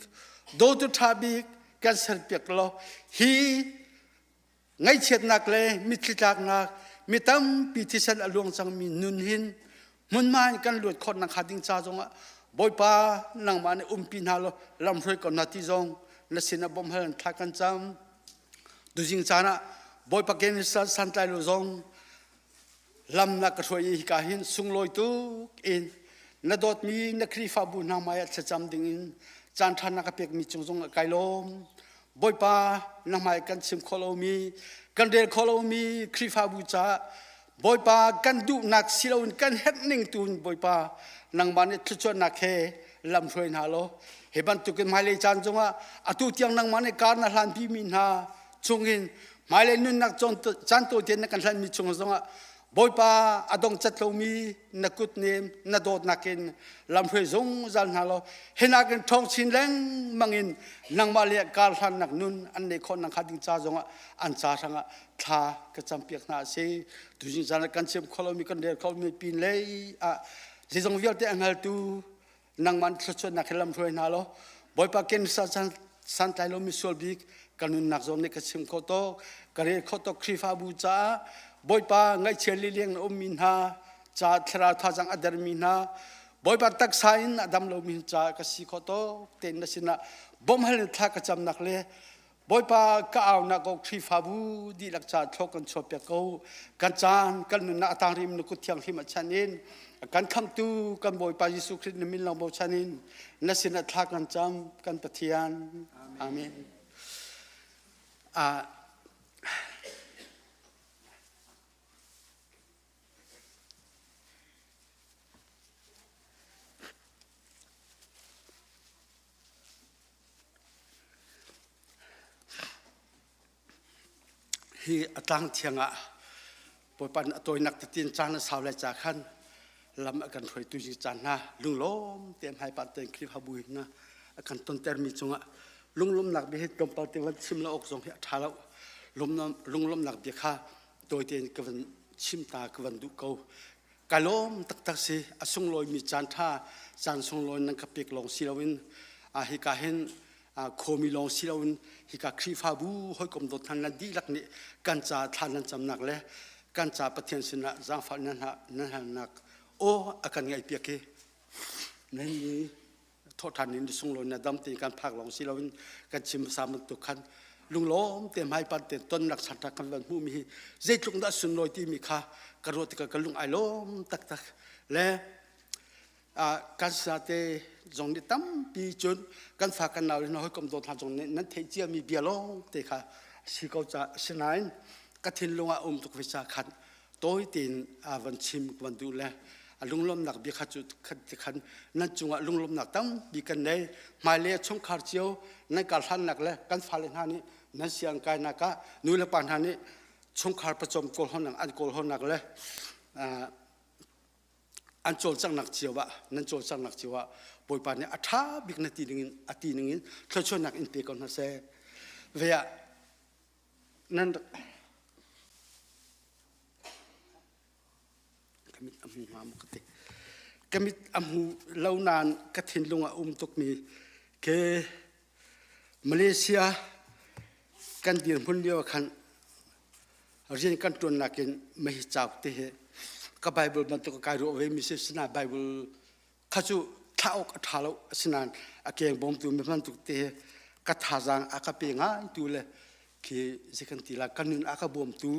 โดตัวท่าบิ๊กกันเสพเปียกโลฮีไงเช็ดนักเลยมิตรจากนักมีตั้มปีที่ฉันอลวงจังมีนุนหินมุนมากันหลุดคนนักขัดดิ้งจ้าจงอ่ะบอยป้านังมันปีนาโลลำช่วยกันนาทีจงนั่นสินะบ่มเฮนทักกันจำดูจริงจ้านะบอยป้าเกนิสสันไตโลจงลำนักช่วยอีกาหินสุงลอยตุกอินนาดอดมีนักครีฟาบุนามายจะจำดิ่งอินจานทานักเปียกมีจงไกลลมบอยป้านามายกันชิมโคโลมีกันเดลโคโลมีครีฟาบุจ้าบอยป้ากันดูนักสิลากันเฮ็ดนิ่งตุนบอยป้านังมันเนี่ยทุจนักเฮลำช่วยนาโลเฮบันตุกันมาเลยจานจงอ่ะอตุเตียงนังมันเนี่ยการนาลันพิมินฮาจงอินมาเลยนุนนักจนจานตัวเตียนนักกันลันมีจงจงอ่ะบอยป้าอดงจัดลมีนักกุดเนมนักโดดนักอินลำเพยจงจันฮาโลเห็นนักทองชินแรงมังอินนังมาเลียการทันนักนุนอันในคนนักขัดดิงจ้าจงอันจ้าทังท่ากระจำเปียกนาเสียดูจิงจานกันเชื่อมโคลมีกันเดียร์โคลมีปีนเลยจิจงวิลเตอังเฮลตูนังมันสุดนักลำเพยนาโลบอยป้าเกณฑ์สันไตโลมิสโลบิกกันนุนนักจงในกระเชื่อมโคโตกันเรียโคโตครีฟาบูจ้าบอยป้าไงเชลิเลียงอมินฮาจ่าทราทาจังอดรมินฮาบอยป้าตักไซน์อดัมโลมินจ่ากสิโคโตเต็นนสินะบ่มให้ทักกระจำนักเลยบอยป้าก็เอานักครีฟาบูดีลักจ่าทกันชอบเปียกเขากันจานกันนุนตาริมนุกุเทียงหิมัชันินกันคำตูกันบอยป้ายิสุคริสต์มิลลองบชันินนสินะทักกันจำกันปฏิญาณอาเมนฮีตั้งเทียงปอยปันตัวนักตีนจานสาวเลยจากขันลำกันถอยตุจิจานนะลุงล้มเตรียมให้ปัตเตนคลิปฮับุยนะกันต้นเตอร์มีจงลุงล้มหนักไปให้ตรงปัตเตวันชิมละอกสองเหตุท้าแล้วลุงล้มหนักไปค่ะตัวเตียนกวันชิมตากวันดุเกากาล้มตักสิอสงลอยมีจานท่าจานสงลอยนังกระเปียกลงศิลวินฮิกาเห็น โคมิลองสิเราฮิกาครีฟาบูหอยกมดทันนันดีลักนี่กันจ่าทานนันจำนักเลยกันจ่าประเทศสินะจางฟันนั้นฮะนักโอ้อาการไงเปียกนั่นนี่โทษทันนี่ส่งลงนะดำตีการพักลองสิเรากันชิมสามันตุกันลุงล้อมเต็มให้ปันเต็มต้นนักสัตว์กันวันผู้มีเจ็ดลุงได้สุนลอยที่มีค่ากระโดดกับลุงไอล้อมตักและการสาเตจงนี้ตั้มปีจนการฝากกันเอาเนาะให้กรมตัวทางจงนี้นั้นเทียมีเบียร์ลงเตะค่ะสิเขาจะสนายกฐินลงตุกวิชาขันโต้ตีนวันชิมวันดูแลลุงล้มหนักเบียร์ขัดจุดขันนั้นจงลุงล้มหนักตั้มบีกันในมาเลช่องขาดเจียวในการทันหนักเลยการฟ้าเลนหานี้นั้นเสียงกายนักนู่นละปานหานี้ช่องขาดประจมโกลหนักอันโกลหนักเลยอันโจลสังนักเจียวะนั่นโจลสังนักเจียวะปอยปานเนี่ยอัฐาบิกนาทีหนึ่งอาทิตย์หนึ่งเธอชวนนักอินเตอร์ก่อนนะเซ่เวียนั่นกมิดอัมหูมามุกติกมิดอัมหูเล่านานกฐินลงตุกมีเกมาเลเซียกันเดียนพุ่นเดียวคันเรียนกันตัวนักกินไม่จับเตะก็ไบเบิลมันตัวการรู้ไว้มีเส้นหน้าไบเบิลข้าจูท้าอกท้าเราสินานอาเกียงบ่มตัวมีมันตุกเตะก็ท้าจางอากาเปียง่ายตัวเลยคือสิกันทีละกันนึงอากาบ่มตัว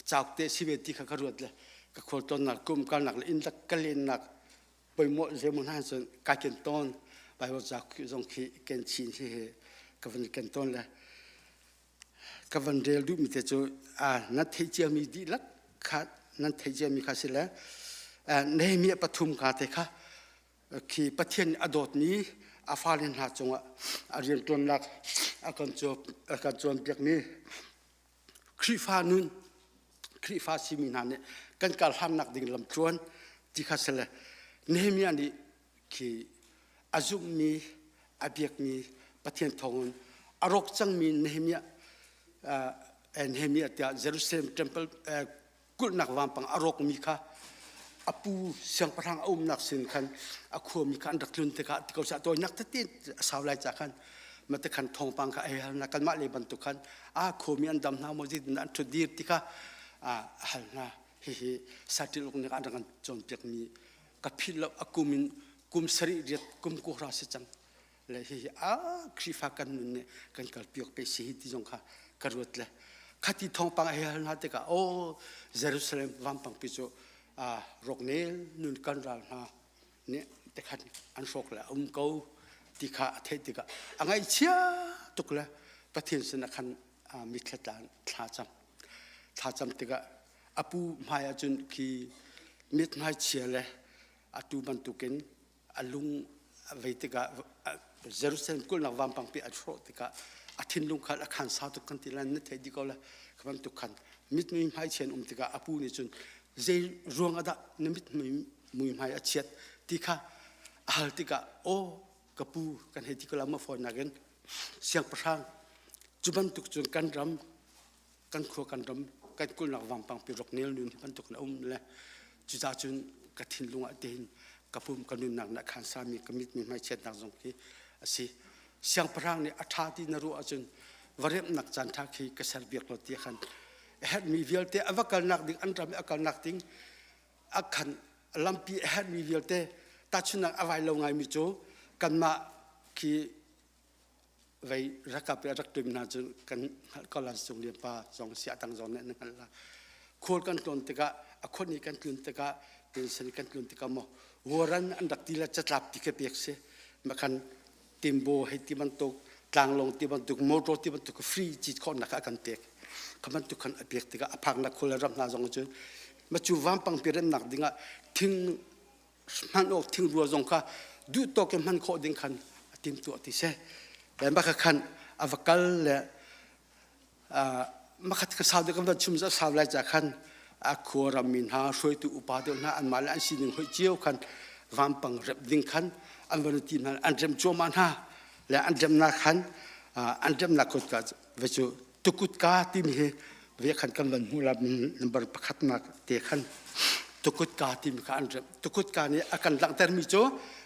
จับเตะสิเวติข้ารู้เลยก็คนต้นนักกุมกันนักอินทักกันเล่นนักไปหมดเรื่องมันให้ส่วนการเก็นต้นไบเบิลจากจงขี้เก็นชินที่ก็เป็นเก็นต้นเลยก็วันเดียวดูมีแต่จูนัดที่เจียมีดีลักขาดนั่นเทียมีข้าศึกแล้วในมีปฐุมข้าเถอะคือประเทศอดนี้อาฟาลินหาจงเรียนตัวนักอาการจบเปียกนี้ครีฟ้านุนครีฟ้าซิมินานี่กันการหันนักดิ่งลำชวนที่ข้าศึกแล้วในมีอันนี้คืออาจุมีอาเบียกมีประเทศทองอารกจังมีในมีในมีที่เยรูซาเล็มเทมเพิลกุลนักวางปังอารกมีค่ะอปูเสียงประทังนักสินคันอขวมีคันดักลุนเตะที่เขาจะตัวนักติดสาวไล่จากคันมาตะคันทองปังค่ะนักกันมาเลยบรรทุกคันขวมีอันดำน้ำมจิตนันทุดีที่ค่ะฮัลนะฮิสัตว์ลูกนี่อันดังจนเปียกมีกับพิลกุมสรีเรียดกุมกุราสิจังเลยฮิครีฟ้ากันนุ่นเนี่ยกันกับเปียกไปสีที่จงค่ะกระโดดเลยขัดที่ทองปังนัดเตะโอ้เยรูซาเล็มวางปังพิจูรกเนลนุ่นกันรัลนะเนี่ยแต่ขันอันโศกละเขาที่ข้าเทติกะอังไงเชียตุกละประเทศสนักขันมิตรตานท่าจำติกะอปูมาจุนคีมิตรมาเชียเลยอตูบันตุกินอลุงเวติกะเยรูซาเล็มกุลนักวางปังพิอัชโรติกะอาทิตย์ลุงขันขันสาตุกันที่ละนิดเดียวก็ละขันตุกันมิตรมีมาเชียนติกะอปูนี่จุนเจรวงอดะนิมิตมุยมาเชียที่ข้าฮัลติกะโอ้กปูกันเหตุก็ลามาฟอนนักเงินเสียงประทังจุบันตุกจุนกันรำกันครัวกันรำกันกุลนักวางปังปีรกเนลนุนบันตุกนะเลยจุดาจุนกระถิ่นลุงอเดนกระพุ่มกันนุนนักนักขันสามีกมิตมีมาเชียนักจงคีสิเสียงประทังเนี่ยอัฐาที่นรู้จุนวเรมนักจันทาคีกษัตริย์เบียกลตีขันเฮ็ดมีเวลเตอวักนักดิ่งอันทำอักนักดิ่งอักขันลำปีเฮ็ดมีเวลเตตัดชุนักเอาไว้ลงไงมิจูกันมาคีไว้รักกับรักตัวมันจนกันก็ลันส่งเรียนป่าส่งเสียตังค์ส่งเนี่ยนั่นละโคตรกันตุนติกะคนนี้กันตุนติกะเป็นสนิทกันตุนติกะโมวรันอันดักทีละจัดรับที่เปียกเสมาคันติมโบให้ที่มันตกกลางลงที่มันตกโมโตที่มันตกฟรีจิตคนนักกันเปียกคำนั้นทุกคนเปียกติกะพังนักคนละรับนาจงจุนมาจูวามปังเปรียนนักดิ่งะทิ้งมันออกทิ้งรัวจงค่ะดูโตเกมันโคดิ่งคันติมตัวที่เสแต่มาคันอวกัลเลยมาคัดกระสาวเด็กมันชุมจะสาวไรจากคันขวรามินหาช่วยตัวอุปาเดียวนะอันมาแล้วอันสิ่งหนึ่งหัวเจียวคันวามปังเร็บดิ่งคันอันวันที่นั้นอันเร็มโจมันฮะและอันเร็มนักคันอันเร็มนักกดกัดเวจูตุกุดกาที่มีเวคันกันวันมูลานับประคัดนักเตะคันตุกุดกาที่มีคันเร็มตุกุดกานี่อาการหลังแต่มีโจ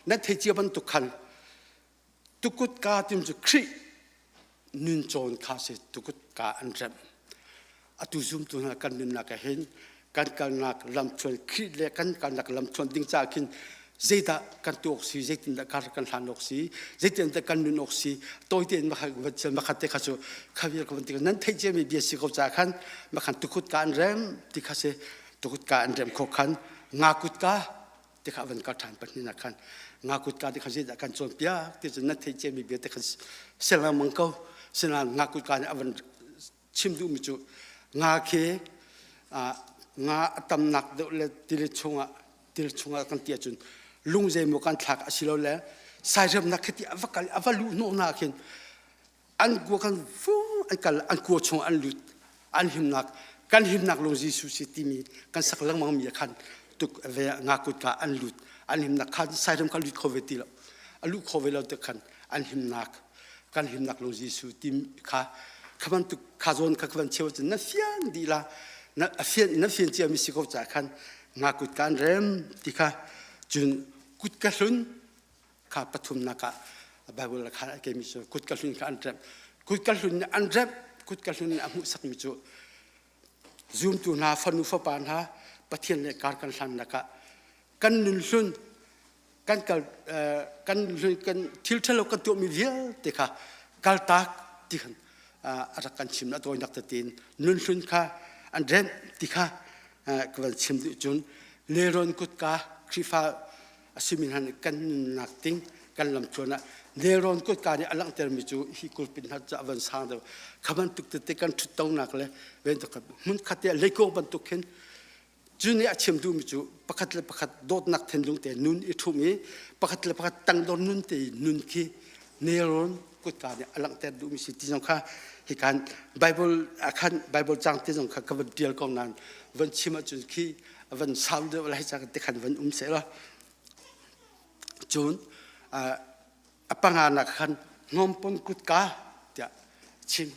นั่นเทจีบันตุคันต ตุกุดกาติมจุครีนุนโจนคาเสตุกุดกาอันเรมอตุซุมตุนากันนุนนักเห็นกันนักลำชวนครีเลกันนักลำชวนดิ้งจากินเจตากันตัวออกซีเจตินตะการกันหันออกซีเจตินตะกันนุนออกซีตัวเตียนมาขัดวัดเชนมาขัดเตะข้าชูข้าวิร์กันติกันนั้นเทเจมีเบียสิเขาจากขันมาขันตุกุดกาอันเรมติข้าเสตุกุดกาอันเรมขขันงากุดกาติข้าวันกัดฐานปัจจุบันขันงากุดกาติข้าเสกันโจมเปียติจะนั้นเทเจมีเบียติข้าเสลามังเขาเสลางากุดกาเนี่ยวันชิมดูมิจูงาเคงาตำหนักเดลติลชงกันเตียจุนลุงเจมุกันทักอสิโลเลสายเริ่มนักที่อวลูโนนาคินอันกัวกันฟูอันกัวชงอันลุดอันหิมนักกันหิมนักลงจีสุสิติมีกันสักลังมังมีขันตุกเวงากุดกาอันลุดอันหิมนักขันสายเริ่มกันลุดโควิดติละอันลุดโควิดเราตะขันอันหิมนักกันหิมนักลงจีสุติมขาขบันตุกขาโซนขบันเชี่ยวจนนั่นเฟียนดีละนั่นเฟียนเจียมิสิกอบจากขันงากุดการเริ่มที่ขาจุนกุดกะลุนข้าปฐุมนักะบาบุลข้าเกมิจูกุดกะลุนข้าอันเร็บกุดกะลุนอันเร็บกุดกะลุนอามุสักมิจูซูมตูนาฟันุฟปานฮะปะเทียนเลการกันสันนักะกันนุนลุนกันลุนกันทิลเทลกันตัวมีเดียติค่ะกัลตักติขันอากันชิมนะตัวนักตะตีนนุนลุนข้าอันเร็บติค่ะกวนชิมดุจุนเลรอนกุดกาคริฟาสิมินันกันนักติงกันลำชวนเนรอนกุดการนี่อลังเตอร์มิจูฮิคุลปินฮัจจะวันสางเดียวขบันตุกเตกันชุดตองนักเลยเว้นตุกมันขัดเดียเล็กบันตุกเห็นจุนี่อาชิมดูมิจูปะขัดเลยปะขัดโดดนักเทนลุงเตนุนอิทุมีปะขัดเลยปะขัดตั้งโดนนุนเตนุนคีเนรอนกุดการนี่อลังเตอร์ดูมิสิที่สงข้าฮิการไบเบิลอาคันไบเบิลจังที่สงข้าขบันเดียร์กองนั้นวันชิมาจุนคีวันสาวเดียวอะไรจากที่ขันวันเสร็จแล้วจูนปังงานนักขันน้อมปนกุดกาเดียชิม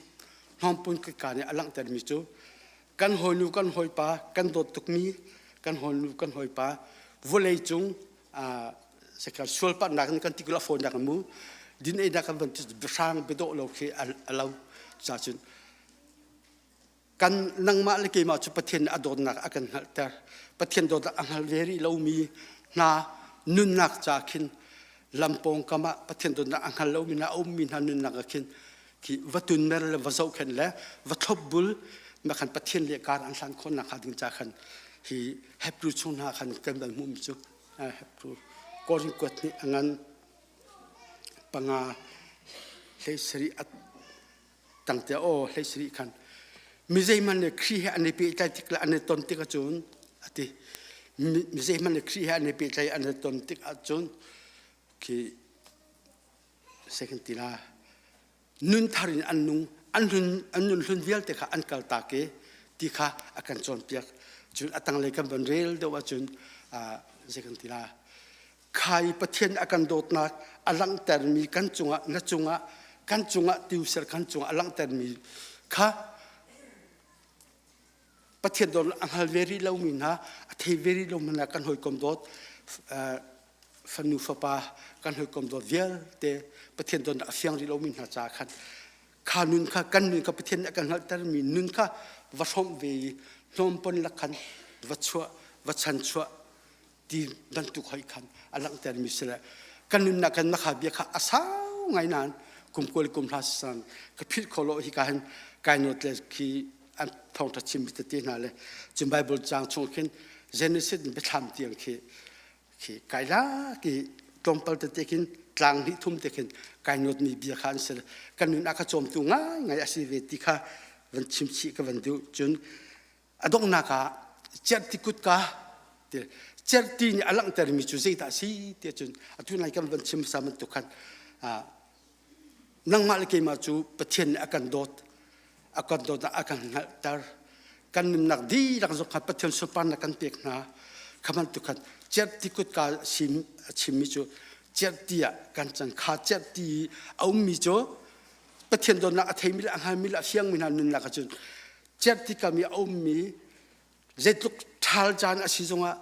น้อมปนกุดกาเนี่ยอลังแต่มิจูกันหอยนูกันหอยปลากันโดดตุกมีกันหอยนูกันหอยปลาวอลเลย์จุงสักการส่วนปนักกันติกลาโฟนนักมูดินเอนักกันเป็นจุดสร้างไปโดดโลกเราจะจุนกันนังมาเลกิมาจุปะเทียนอดนักอากันหัลแต่ปะเทียนโดดอังหัลเวรีเรามีนานุนนักจากขินลำปองกมาปะเทียนโดนอังคันเรามีนาอมมีนานุนนักขินที่วัตุนเมรเลวะเจ้าขินแล้ววัตถุบุลมาขันปะเทียนเรียการอันสันคนนักขัดจากขันที่เฮปรูชุนหาขันกันแบบมุมจุเฮปรูก็ริงกวดนี่งั้นปังอาเลสรีอัตตั้งแต่โอเลสรีขันมิใจมันเนี่ยครีอันนี้ปีใจติกละอันนี้ตนติกจุนอติมิใช่มันครีฮะในปีใจอันนั้นตอนที่อาจารย์คือสิ่งที่น่านุนทารินอันนุนลุนเวลแต่ข้าอันกัลตาเกที่ข้าอาการจนเปียกจนตั้งเลยกันบนเรลเดียวจนสิ่งที่น่าใครประเทศอาการโดดนักอลังแต่มีกันจงะนัจงะกันจงะติวเสกันจงะอลังแต่มีข้าประเทศโดนอังฮัลเวรีเรามีนะเทเวรีเรามันกันหอยกอมโดดฟันูฟปากันหอยกอมโดดเวลเตประเทศโดนเฟียงรีเรามีนะจากขันขานุนข้ากันนุนกับประเทศกันฮัลแต่มีนุนข้าวัชมเวน้อมปนละขันวัชชัววัชันชัวที่ดันตุกหอยขันอลังแต่มีเสละกันนุนนักกันนักขับเบียข้าอาสาวไงนานกุมโกลิกุมพลาสันกับพิษโคโลฮิการกายโนเตคีอันทองทัชิมิตตีนั่นเลยจึงไบเบิลจางชงขึ้นเจเนซิสไปทำเตียงคือไก่ละคือตรงเปิลตะกินกลางที่ทุ่มตะกินไก่โนดมีเบียร์ขันเสร็จกันนึกนักโจมตัวง่ายอาศัยเวทีข้าวันชิมชีกับวันดูจนอดงนักเจ็ดที่กุดกาเจ็ดที่นี่อลังแต่มีจุดใจตาสีเดียจนอทุนไหนกันวันชิมสามันตุกันนั่งมาเลยกี่มาจูประเทศอาการโดดอาการโดดอาการหัลตากันนักดีนักจงขับประเทศสุพรรณกันเปียกนาขมันตุกันเจ็ดที่กุดกาชิมมิจูเจ็ดที่กันจังขาเจ็ดที่เอามิจูประเทศโดนนักเทมิละหันมิละเชียงมินานุนนักจุนเจ็ดที่ก็มีเอามีเจ็ดลูกทัลจานอาศิจงะ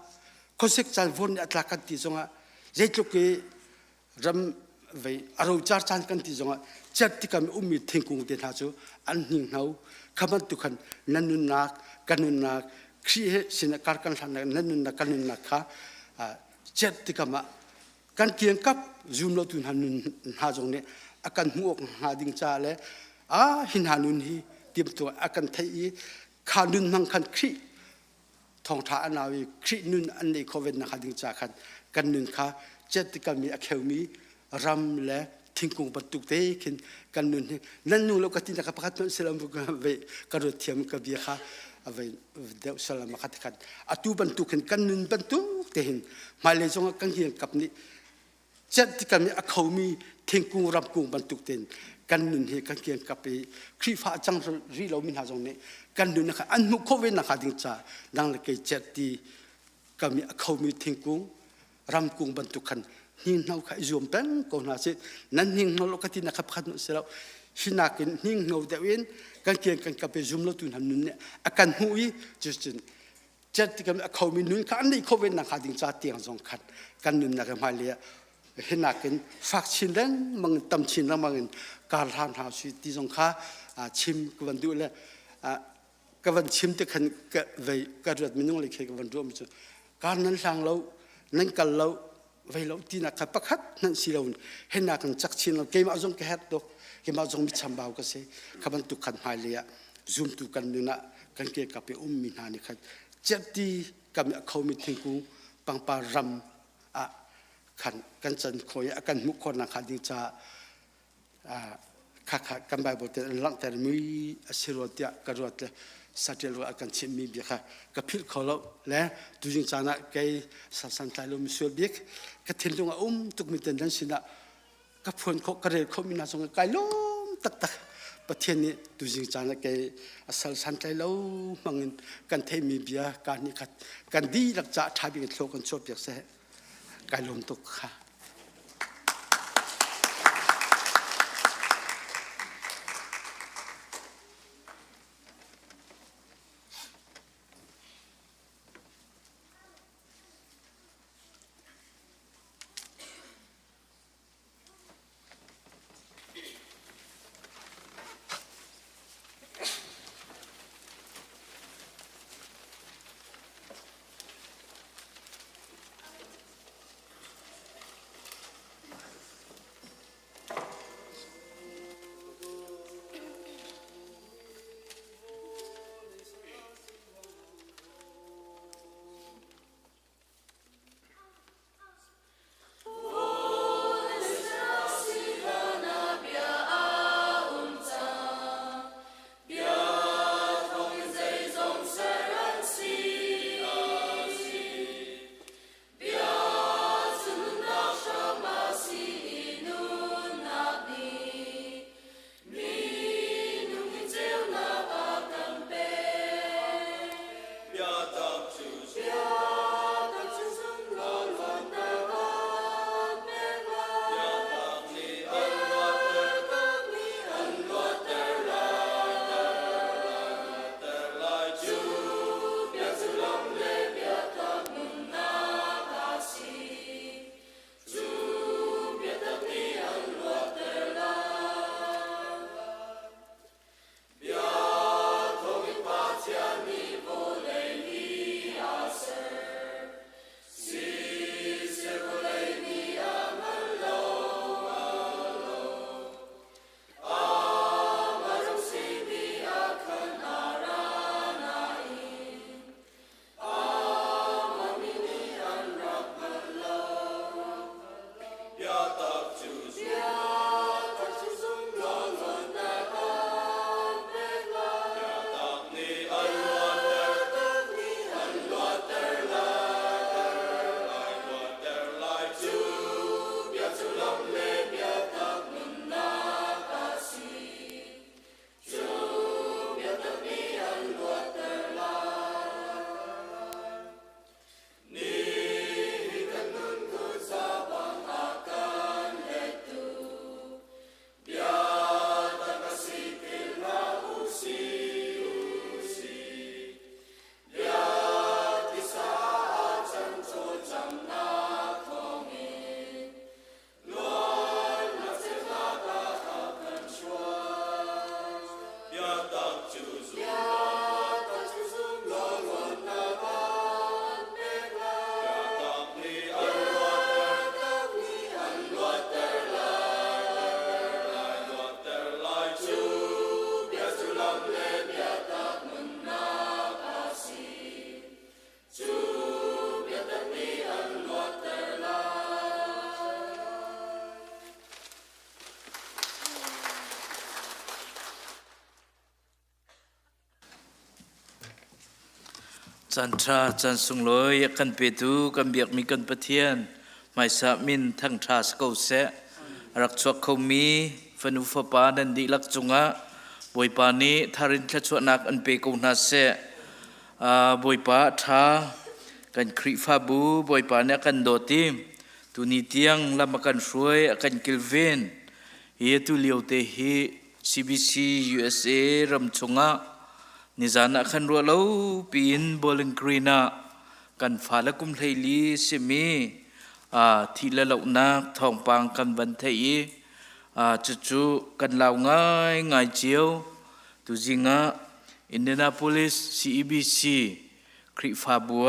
คนเสกจานวนอัตลักษณ์ที่จงะเจ็ดลูกรำ vậy aro char chan kan ti zonga chat ti kam ummi thingkung te tha chu an hing nau khaman tu khan nanun nak kanun nak khri he sina kar kan than nanun nak kanun nak kha chat ti kama kan kieng kap zoom lo tun hanun ha jong ne akan muok ha ding cha le hin hanun hi tim to akan thai khanun mang khan khri thong tha anawi khri nun an nei covid na khading cha khan kan nun kha chat ti kam mi akhemi ram le thingkung patuk te khin kan nun nan nu lo katin ka pakat selam bu ve ka ro thiam ka bi kha ave de salam khat khat atu ban tu khin kan nun ban tu te hin ma le jong kan hian kap ni chat ti kam mi akhemi thingkung ram kung ban tu ten kan nun he kan kian kap pe khri fa chang ri lo min ha jong ne kan nun kha an mu covid na khading cha dang le ke chat ti kam mi akhemi thingkung ram kung ban tu khan ning nau khai zoom pen ko na se nan ning no lo kati na khap khat no selo hinakin ning no de win kan kian kan ka pe zoom lo tun han nun ne akan hui justin chat kam a khomi nun ka an nei covid na kha ding cha tiang jong khat kan nun na ka ma le hinakin vaccine den mang tam chin la mang kar han ha si ti jong kha chim kwan du le ka van chim te khan ka ve ka rat minung le khe ka van rom chu kan nan sang lo nan kal lo vậy lâu tin là cái bác hát nên xí lâu hiện nay cần chắc chắn là cái mà dùng cái hát đó cái mà dùng bị chăm bao cái gì các bạn tụ khăn hai lìa zoom tụ khăn nữa nè cần cái cà phê mình hà này khăn chết đi cầm khâu mình thiên cung bằng pa ram khăn cần chân khối cần mục con là khăn đi cha khắc cần bài bột lăng tay mới xí rồi tiệt cái rồi sát chết rồi cần chìm mi biết cái phil khó lâu lẽ tu chúng ta nãy cái san tay lo misal biết cái thiên dung tục mình tên xin là cái phun khó cái này không mình nói xong cái lom tắc tắc bất thiên này tu chúng ta nãy cái san tay lâu mang cần thấy mi biết cái này cần đi lạc trả thay vì cái số cần số biết sẽ cái lom tục ha จันทราจันสุงลอยกันเปตูกันเบียกมีกันปะเทียนไม่สามินทั้งทราสกเสรักชวกเขามีฟันุฟปาดันดีลักจุงะบอยปานี้ทารินทชวนักอันเปกุนาเสบอยปาทากันคริฟาบูบอยปานี้กันโดติมตุนิเตียงลำกันช่วยกันกิลเวนเฮตุเลียวเตฮี CBC USA รำจุงะนิจานะขันรัวเลวปีนบอลกรีนากันฟ้าละกุมไทยลีเสมีที่ละเหล่านักทองปางกันบันเทียจู่ๆกันเหล่าง่ายเจียวตุจิงะอินเดียนาโพลิส CBC คริฟาบัว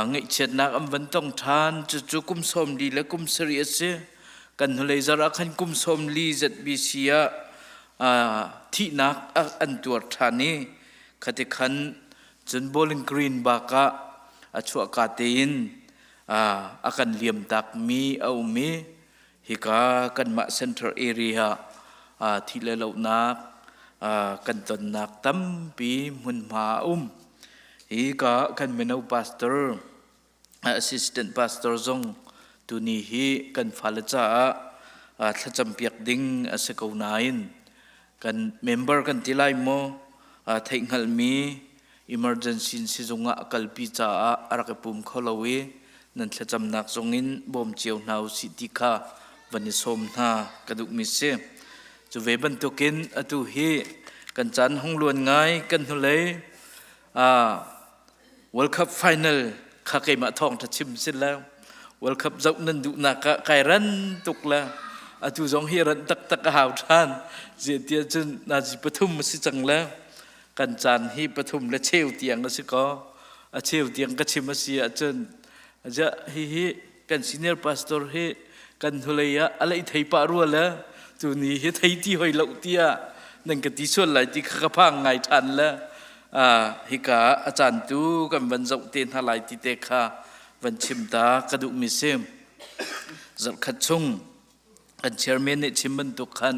เงยเช็ดนักอันบันต้องทานจู่ๆกุมสมดีและกุมสรีเสกันทะเลจาระขันกุมสมลีจัดบิเซียที่นักอันตัวทานีคติขันจนบอลกรีนบากะชัวกาเตนอากันเลียมตักมีเอามีฮิกากันมาเซ็นทรัลแอเรียที่เลวนักกันตนนักตั้มปีมุนมาฮิกากันเมนูพาสเตอร์แอสซิสแตนต์พาสเตอร์ซงตุนีฮิกันฟาลจ้าถ้าจำเปียกดิ้งสกาวนาอินกันเมมเบอร์กันที่ไล่โมไทยหัลมี emergency สิจงะกัลปีจ้าอารักปุ่มขลาวีนั่นจะจำนักจงอินบอมเจียวนาวสิติกาวันนี้สมนากระดูกมิเซจะเวบันตุกินอตุฮีกันจันห้องล้วนง่ายกันทุเลยWorld Cup Final ข้าเกมาทองทัดชิมเสร็จแล้ว World Cup เจ้านั้นดูนักไก่รันตุกละอาตุจงเฮรันตักหาวท่านเจียเตียจนนาจิปฐุมมาสิจังแล้วกันจันฮีปฐุมและเชลเตียงก็สิก็เชลเตียงก็ชิมมาเสียจนจะฮีกันซีเนียร์พาสตอร์ฮีกันทุเลยะอะไรไทยปารัวแล้วตัวนี้ฮีไทยที่หอยเหล่าเตียนั่นก็ที่ส่วนไหลที่ข้าพังไงทันแล้วฮิกาอาจารย์ตูกันวันเจ้าเตียนหลายที่เตะข้าวันชิมตากระดูกมิเซมจัดขัดชงกันเชอร์เมนในชิมบันตุกัน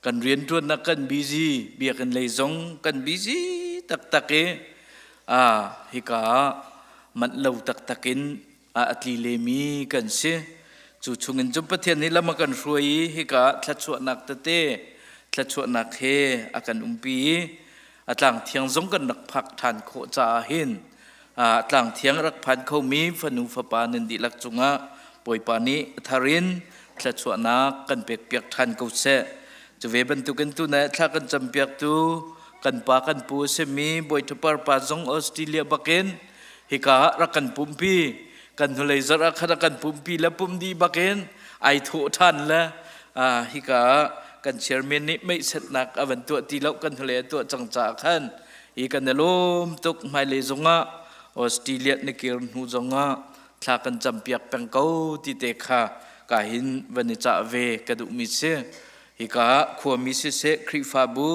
กันเรียนตัวนักกันบิซีเบียกันเลยจงกันบิซีตักเอฮิกามันเล่าตักอินอัตลีเลมีกันเสจู่ชงเงินจุบประเทศนี้ละมากันรวยฮิกาทัดชวนักตะเตทัดชวนักเฮอากันปีอัตลังเทียงจงกันนักพักทานโคจาหินอัตลังเทียงรักพันเขามีฟนุฟปานินดิลักจุงะปอยปานิทารินทัดชวนักกันเปียกทานเขาเสจะเวบันตุกันตุนะถ้ากันจำเปียกตุกันปากันปูเสมีบอยทปาร์ปาจงออสเตรเลียบักเอนฮิการักกันปุ่มพีกันทุเลยจะรักกันปุ่มพีและปุ่มดีบักเอนไอทุทันละฮิกากันเชอร์เมนนี่ไม่เสร็จนักอวันตัวตีเล่ากันทะเลตัวจังจากขันอีกันเดลมตุกไม่เลยจงะออสเตรเลียในเกลนูจงะถ้ากันจำเปียกเป็นเก้าที่เตะขากาหินวันนี้จะเวกระดูมิเซฮิกาขวมิเซเซคริฟาบู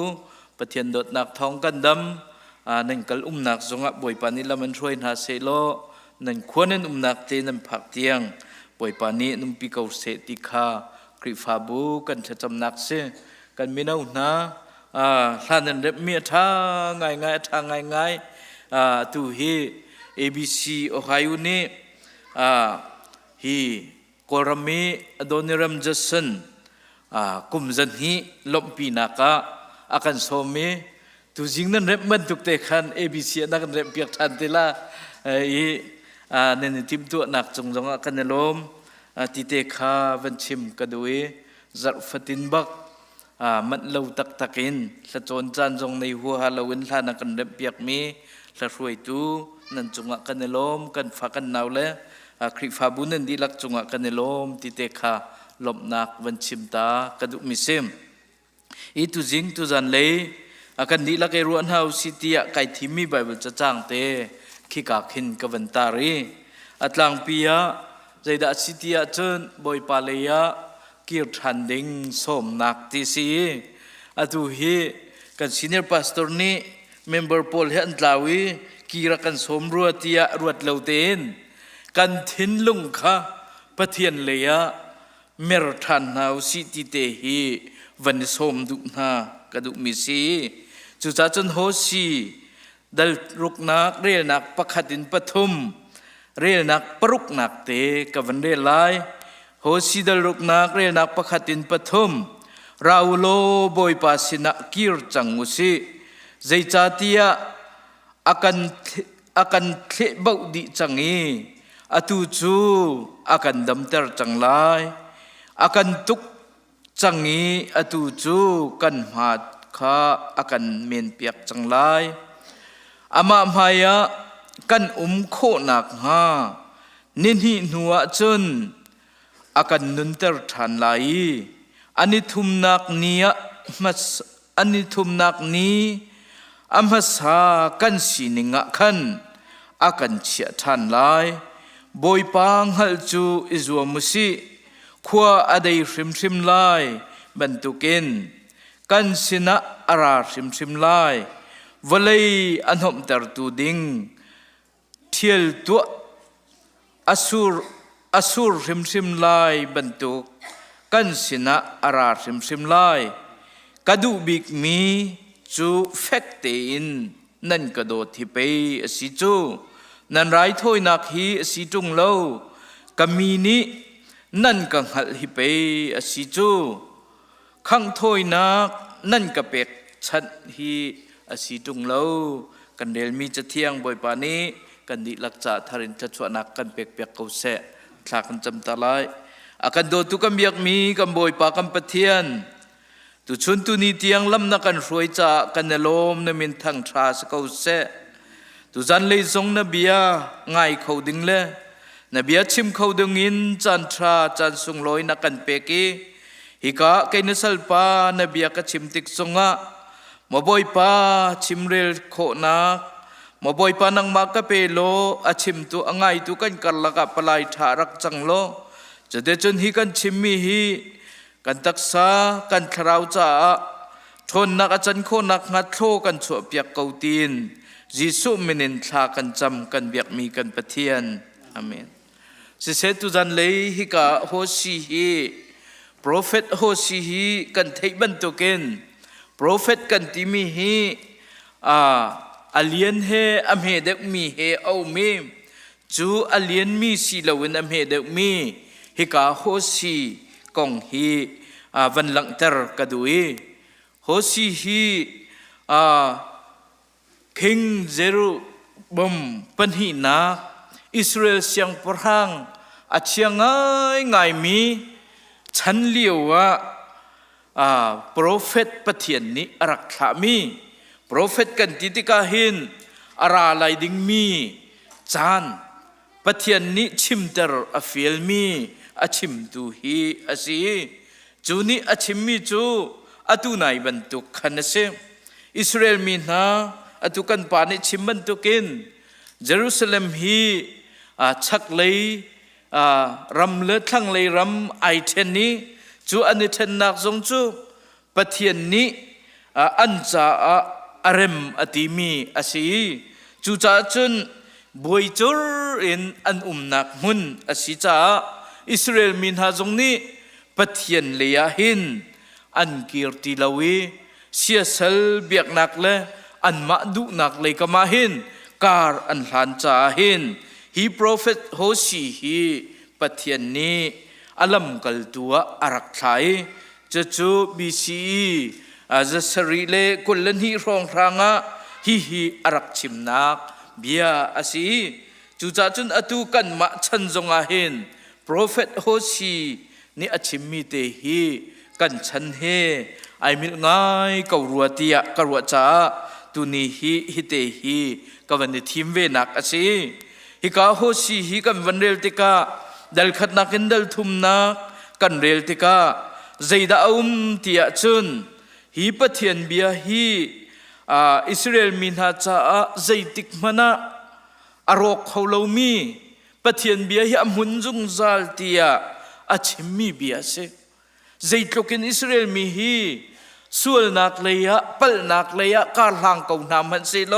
ปะเทียนดดนักท้องกันดำนั่นกัลนักจงะบอยปานิละมันช่วยนาเซโลนั่นควรนั่นนักเตนันผักเตียงบอยปานินุ่มปีเกาเสติขาคริฟาบูกันจะจำนักเสกันไม่น่าหนาท่านนั้นเมียท่าง่ายท่าง่ายตูฮี ABC โอไฮโอนี่ฮีกอรามีโดนิรัมจัสซันกุมจันฮีลมปีนักอากันสมีตูจิงนั้นเรมันตุกเตขัน ABC นักเรเปียกทันเตล่าเนี่ยทีมตัวนักจงอากันเนลมติเตขาวันชิมกระดูยจัดฟัตินบักมันเล่าตักอินสะจนจานจงในหัวฮาโลวินลานักันเด็บเปียกมีสะรวยตูนั่นจงกันเนลมกันฝากันนาวเลยคริฟาบุนันดีลักจงกันเนลมติเตขาลมนักวันชิมตากระดูมิเซมอีตุจิงตุจันเลย akan di la kai ruan hau sitia kai thimi bible cha chang te khi ka khin kavantari atlang pia zaida sitia chun boy paleya kir thanding som nak ti si atu hi kan senior pastor ni member Paul han tlawi kira kan som ruatia ruat lauten kan thin lung kha pathian leya mer than hau siti te hi van som du na kaduk mi si chu cha chun ho si dal ruk nak rel nak pakhatin pathum rel nak paruk nak te ka van re lai ho si dal ruk nak rel nak pakhatin pathum raulo boy pasina kir changusi zai chatia akan the bau di changi atu chu akan damter changlai akan tuk changi atu chu kan mat kha akan men piak changlai ama maya kan kho nak ha nin hi nuwa chun akan nunter than lai ani thum nak nia mas ani thum nak ni amhasa kan sininga khan akan chia than lai boy pang hal chu izwa musi khwa adai hrim lai bantukin kan sina ara hrim lai valai anhom tar tu ding thiel tu asur hrim lai bantuk kan sina ara hrim lai kadu big mi chu fakte in nan kado thi pe asi chu nan rai thoi nak hi asi tung lo kami ni nan ka hal hi pe asi chu khang thoi nak nan ka pek chat hi asi tung lo kan del mi cha thiang boi pa ni kan di lak cha tharin cha chwa nak kan pek pek ko se thla kan cham ta lai akan do tu kam biak mi kam boi pa kam pathian tu chun tu ni tiang lam na kan roi cha kan lom na min thang tha sa ko se tu zan le zong na bia ngai khau ding le na bia chim khau ding in chan tha chan sung loi na kan pe ki hi ka kai na sal pa na bia ka chim tik songa mo boy pa chim rel kho na mo boy pa nang ma ka pe lo a chim tu angai tu kan kar la ka palai tha rak chang lo jade chun hi kan chim mi hi kan taksa kan tharau cha thon nak a chan kho nak nga thlo kan chu piak ko tin jisu minin thla kan cham kan biak mi kan pathian amen se se tu jan lei hi ka ho si hi prophet ho si hi kan thei ban to ken prophet kan ti mi hi alien he am he dek mi he au mi chu alien mi si lawin am he dek mi hi ka ho si kong hi van lang ter kadui ho si hi king zeru bom panhi na Israel siang perang achiangai ngai mi chan liwa prophet pathian ni arak thami prophet kan titika hin ara lai ding mi chan pathian ni chimter afiel mi achim tu hi asi chuni achim mi chu atu nai bantuk khanase Israel mi na atu kan pa ni chim bantukin Jerusalem hi chak lei ram le thang lei ram ai then ni chu ani then nak zong chu pathian ni an cha arem atimi asi chu cha chun boi chur in an nak mun asi cha Israel min ha zong ni pathian leya hin an kirti lawi siasal biak nak le an ma du nak le kama hin kar an hlan cha hin hi prophet hosi hi pathian ni alam kal tua arak thai chu BCE aza sarile kullan hi rong ranga hi arak chimnak bia asi chu cha chun atu kan ma chan zonga hin prophet hosi ni achimmi te hi kan chan he ai mil ngai kauruatia karwa cha tu ni hi te hi kawani thim ve nak asi hi ka hosi hi kan vanrel tika dal khat nakin dal thum na kan rel tika zaida tia chun hi pathian bia hi อิสราเอลมีนาจ้าใจติกมานะอารอกเขาเรามีปะเทียนเบียให้อมุนจุงซาลเตียอาชิมมีเบียเสใจตกอินอิสราเอลมีฮีส่วนนักเลยะเปิลนักเลยะการหางเก่านามันเสโล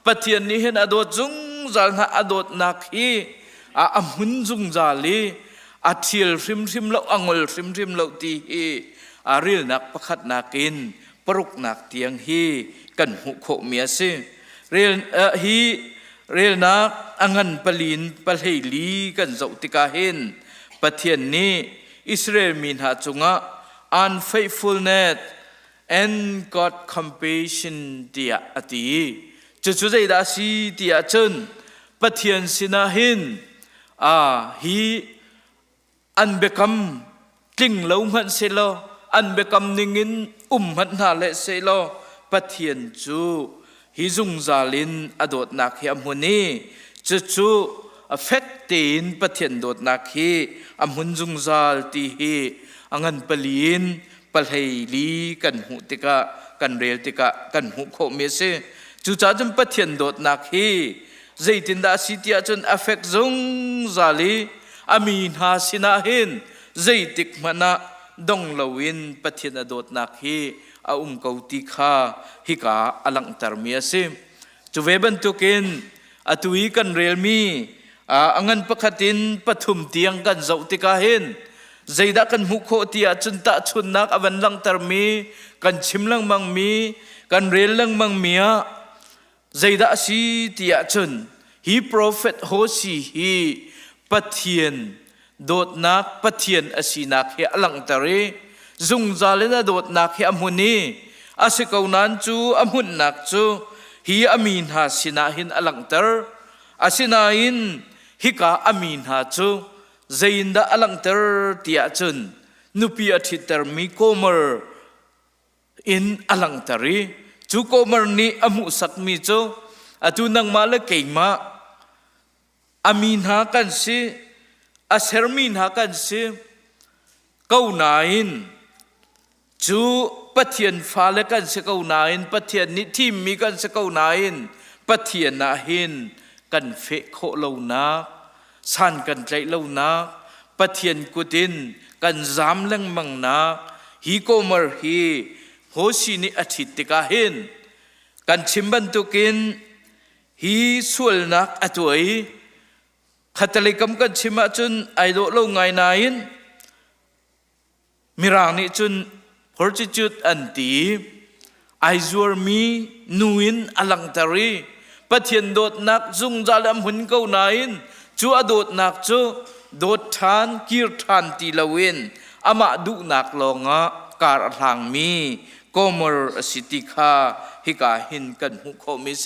ปะเทียนนี้เห็นอดจุงซาลนะอดนักฮีอมุนจุงซาลีอาเทียลริมริมเราอังลริมริมเราตีฮีอาริลนักประคัดนักินปรุกนักเตียงฮีกันหุโคเมียเสเรียนฮีเรียนนักอังันปลินปลายลีกันเจ้าติกาเห็นปะเทียนนี้อิสราเอลมีหาจุงะ unfaithfulness and God compassion เดียอติจุดจุดใจดาสีเดียจนปะเทียนสินาเห็นฮีอันเบกัมกลิ้งเหลามันเสลอันเบกัมนิงินหันหาเลเสลปะเทียนจูฮิซุงซาลินอดดนักเฮียมุนีจูaffected ปะเทียนโดดนักเฮีอมุนซุงซาลตีฮีอังันปลีนปลายลีกันหุติกะกันเรลติกะกันหุโคเมเซจูจ้าจนปะเทียนโดดนักเฮีใจตินดาสิเตียจน affect ซุงซาลีอามีนหาสินาเห็นใจติกมานะดงลวินปะเทียนโดดนักฮีอาเกาติคาฮิกาอลังตารมีเสจูเวบันตุกินอตุยกันเรลมีอังันปะขัดินปฐุมเตียงกันเจ้าติกาเห็นใจดักกันหุโคเตียจุนตะชุนนักอวันลังตารมีกันชิมลังมังมีกันเรลลังมังมีใจดักสีเตียจุนฮีโปรเฟตโฮซีฮีปะเทียนโดดนักปะเทียนอสีนักเฮอลังตารีซุงซาเลนะโดดนักเฮอมุนีอาศัยกาวนันจูอมุนนักจูฮีอามีนหาสินาหินอลังตาร์อาศินาหินฮิกาอามีนหาจูเจนดาอลังตาร์เตียจุนนุปีอาทิตย์มีโคมร์อินอลังตารีจูโคมร์นี้อามุสักมีจูอาตุนังมาเลเกยมาอามีนหากันสิอาเซอร์มีนหากันสิเก้านาอินจูปะเทียนฟ้าเลกันสิเก้านาอินปะเทียนนิทิมมีกันสิเก้านาอินปะเทียนนาหินกันเฟะโคเลานักสันกันใจเลานักปะเทียนกุดินกันจามเลงมังนักฮีโกมร์ฮีโฮชินิอาทิตติกาหินกันชิมบันตุกินฮีส่วนนักอตัวขัดเลยกำกันชิมะจุนไอโดโลไงนายนมิรางนี่จุนพอจิจุดอันตีไอซัวมีนูอินอลังตารีปะเทียนโดดนักจุงจาลำหุนเก้านายนจูอโดดนักจูโดดทานกีร์ทานตีละเวนอามาดุนักลงะการทางมีโกมร์สิติคาฮิกาหินกันหุโคมิเซ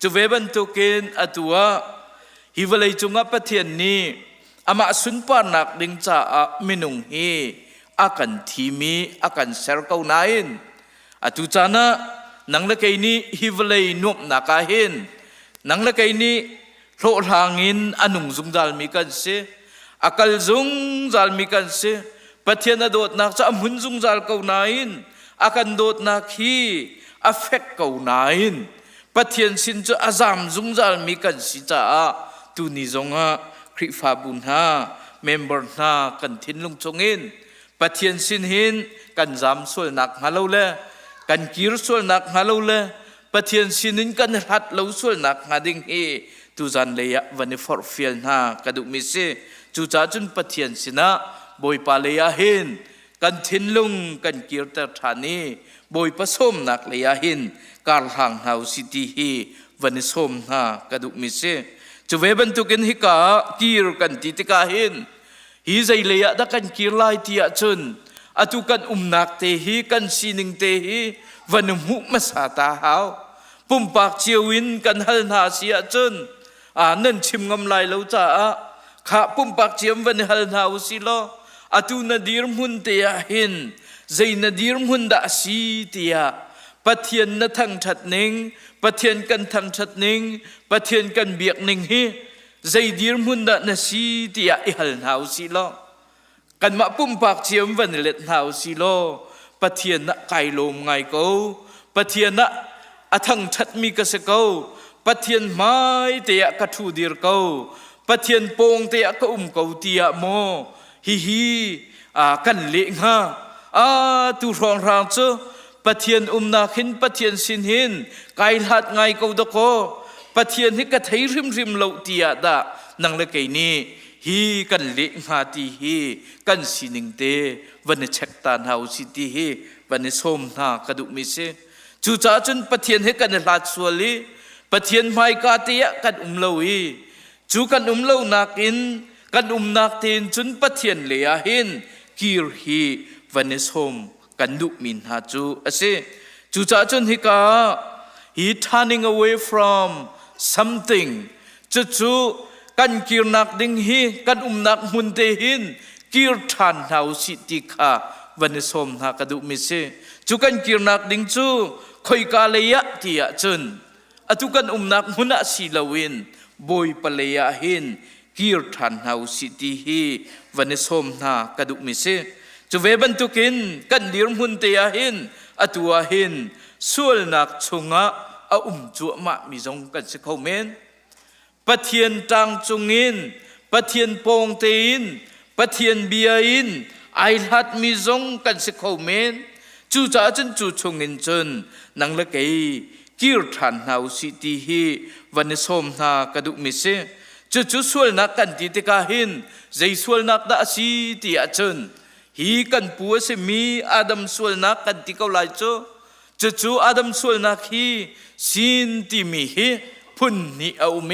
จูเวบันตุเกนอตัวฮิวเลยจุงะปะเทียนนี้อามาสุนปานักดิงจ่ามินุงฮีอากันทีมีอากันเซอร์เก้านายนอตุจานะนังละไกนี้ฮิวเลยนุบนักาหินนังละไกนี้โลทางินอนุงจุงจัลมีกันเสอากัลจุงจัลมีกันเสปะเทียนโดดนักจะมุนจุงจัลเก้านายนอากันโดดนักฮีอเฟกเก้านายนปะเทียนสินจะอาจามจุงจัลมีกันสิจ้าตุนิจงะคริฟาบุญฮาเมมเบอร์นากันทินลุงจงอินปะเทียนสินหินกันจามส่วนนักฮาโลเลกันกีร์ส่วนนักฮาโลเลปะเทียนสินินกันหัดเลาส่วนนักฮาดิงเฮตุจันเลยะวันนี้ฟอร์ฟิลนากระดูมิเซจูจ้าจุนปะเทียนสินะบอยปาเลยะหินกันทินลุงกันกีร์ตะฐานีบอยผสมนักเลยะหินการหางเฮาซิตี้ฮีวันนี้สมนากระดูมิเซจูเวบันตุกินฮิกากีร์กันติติกาหินฮีใจเลยะดักกันกีร์ไลที่อาจุนอตุกันนักเตฮีกันสินิงเตฮีวันมุมาสาตาหาวปุ่มปากเชียวินกันฮัลนาเสียจุนนั่นชิมงำลายเราจ้าข้าปุ่มปากเชียมวันฮัลนาอุสิโลอตุนาดีร์มุนเตียหินใจนาดีร์มุนดาสีเตียปะเทียนนทังชัดนิงปะเทียนกันทังชัดนิงปะเทียนกันเบียกนิงฮีใจดีร์มุนดานาสีเตียอิฮัลนาอุสิโลกันมาปุ่มปากเชียมวันเล็ดนาอุสิโลปะเทียนนะไกลลมไงกูปะเทียนนะ อทังชัดมีกษเกาปะเทียนไม้เตียกระทูดีรเกาปะเทียนโปงเตียกะเกาเตียโมฮิกันเลี้ยงฮะตูรองรางเจปะเทียนนาขินปะเทียนสินหินไกลหัดไงเกาตะโกปะเทียนที่กระไทริมริมเหลาเตียดะนังละไกนี้ฮีกันเลี้ยงฮาตีฮีกันสินิงเตวันเช็คตานเฮาสิตีฮีวันสมนากระดุมิเซจูจ่าจนปะเทียนให้กันลาดสวลีปะเทียนไม่กาเตียกันเลวีจูกันเลวนักอินกันนักเตียนจนปะเทียนเลียหินกิรฮีวันสมกันดุมินหาจูเซจูจ่าจนฮิกา he turning away from something จูกันกิรนักดิ้งฮีกันนักมุนเตหินกิรทานเฮาสิติกาวันสมหากระดุมิเซจูกันกิรนักดิ้งจูคอยกาเลยะเตียจนตุกันนักมุนสิลาวินบอยปเลยะหินกิรทานเฮาสิติฮีวันสมหากระดุมิเซจูเวบันตุกินกันดิรมุนเตียหินตัวหินส่วนนักชงะจัวมามีจงกันสิเขาเมนปะเทียนตังจงอินปะเทียนโปงเตอินปะเทียนเบียอินไอหัดมีจงกันสิเขาเมนจูจ่าจนจูชงอินจนนังละเกยกิรทันเฮาสิตีฮีวันสมนากระดุมิเซจูส่วนนักกันติกาหินใจส่วนนักดาสีตีอาจนฮีกันปัวเสมีอาดัมส่วนนักกันติเกาไลโจจูอาดัมส่วนนักฮีสินติมีฮีพุนนิเอาเม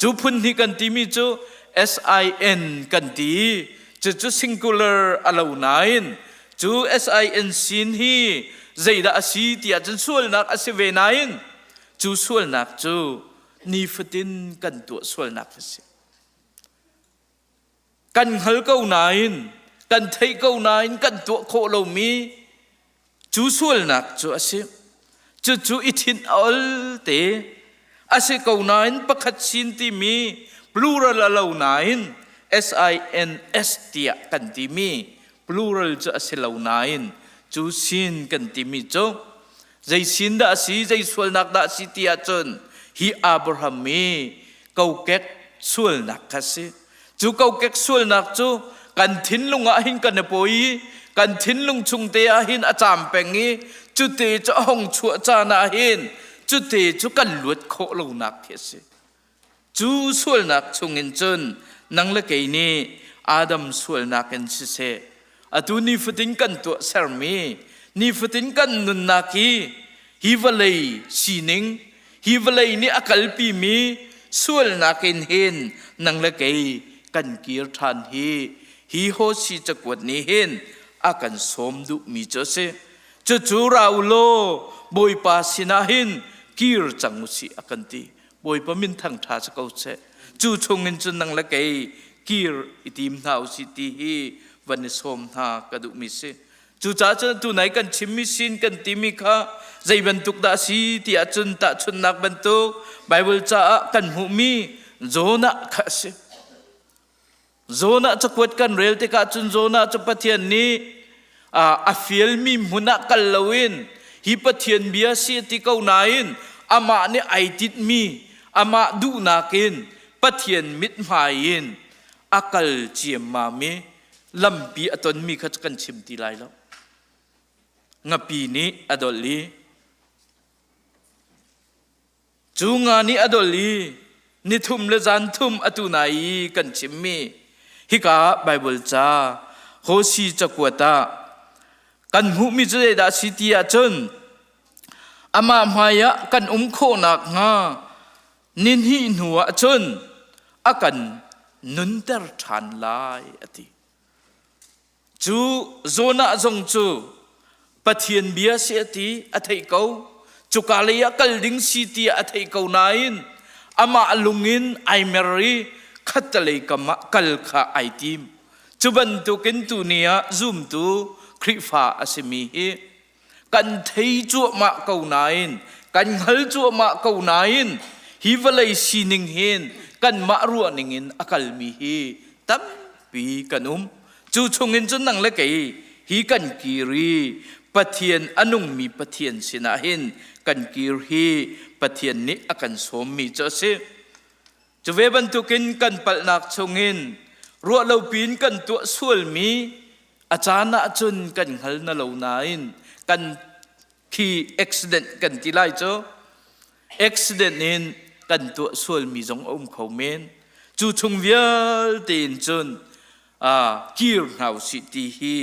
จูพุนนิกันติมีจู SIN กันตีจู singular อาลาวนัยจู SIN สินฮีใจดาสีตีอาจนส่วนนักอาศัยเวนัยจูส่วนนักจูนีฟตินกันตัวส่วนนักสิกันฮัลเก้านัยกันไทยเก้านัยกันตัวโคโลมีจูส่วนนักจูอาศัยจูอิทินอัลเตอาศัยเก้านัยประคัดสินที่มี plural อาลาวนัย SINS ตีกันที่มี plural จูอาศัยลาวนัยจูสินกันที่มีจูใจสินดาสีใจส่วนนักดาสีตีอาจนฮีอับราฮัมมีเก้าเก็กส่วนนักคัสจูเก้าเก็กส่วนนักจูกันทิ้นลงหินกันปอยกันทิ้นลงชุงเตะหินอาจารย์เป็งงี้จุดเตะจะห้องชัวจานาหินจุดเตะจูกันหลุดโคลงนักเทสจูส่วนนักชงเงินจนนังละเกยนี้อาดัมส่วนนักเงินเสอตุนีฟตินกันตัวเซอร์มีนีฟตินกันนุนนักฮีฮิวเลยสีนิงฮิวเลยนี่อากาลปีมีส่วนนักเงินเห็นนังละเกยกันกีรทานฮีโฮสีจะกวดนี้เห็นอากันสมดุมีเจเซจูราอุโลบอยปาสินาหินกีรจังมุสีอากันตีบอยปามินทังทาสเกาเซจูชงเงินจนนังละเกยกีรอิติมนาอุสิตีฮีวันสมนากระดุมิเซจูจ่าจนตัวไหนกันชิมิสินกันติมิค่ะใจบรรทุกดาสีที่อาจนตะชนนักบรรทุกไบเบิลจ่ากันหูมีโจนาค่ะเซโจนาจะกวดกันเร็วแต่กาจนโจนาจะปะเทียนนี้อาฟิลมีมุนักกัลลวินฮิปะเทียนเบียสีที่เก้านาอินอามาเนี่ยไอติดมีอามาดูนักินปะเทียนมิดหมายินอากัลเจียมมามีลำปีอตนมีขัดกันชิมตีไรแล้วงาปีนี้อดอลีจูงานี้อดอลีนิทุมเลจันทุมอตุนัยกันชิมมีฮิกาไบเบิลจ้าโฮซีจักวตากันหูมิจุเดดาสิติอาจนอามาหมายะกันโคนักงานินหินหัวจนอากันนุนเตอร์ทันลายอติจูโซนาจงจูปะเทียนเบียเสียตีอัฐิเกาจุกาลียกัลดิงสีตีอัฐิเกานาอินอามาลุงอินไอเมรีขัดเลยกมะกัลขาไอทีมจุบันตุกินตุเนียซุมตุคริฟาอสมีฮีกันเทยจัวมะเกานาอินกันฮัลจัวมะเกานาอินฮิวเลยสีนิงหินกันมะรัวนิงอินอกัลมีฮีตั้มปีกันจูชงอินจนนังเล็กฮีกันกีรี ปะเทียนอนุงมีปะเทียนสินะหินกันกีรฮีปะเทียนนี้อากันสมมีเจ้าสิจะเวบันตุกินกันปัลนักชงหินรัวเราปีนกันตัวส่วนมีอาจารย์อาจุนกันหัลนาเรานายกันขี่อุบิเหตุกันที่ไรเจ้าอุบิเหตุนี้กันตัวส่วนมีจงเขาเมนจูชงเวียลตีนจนกีร์หาวสิทีฮี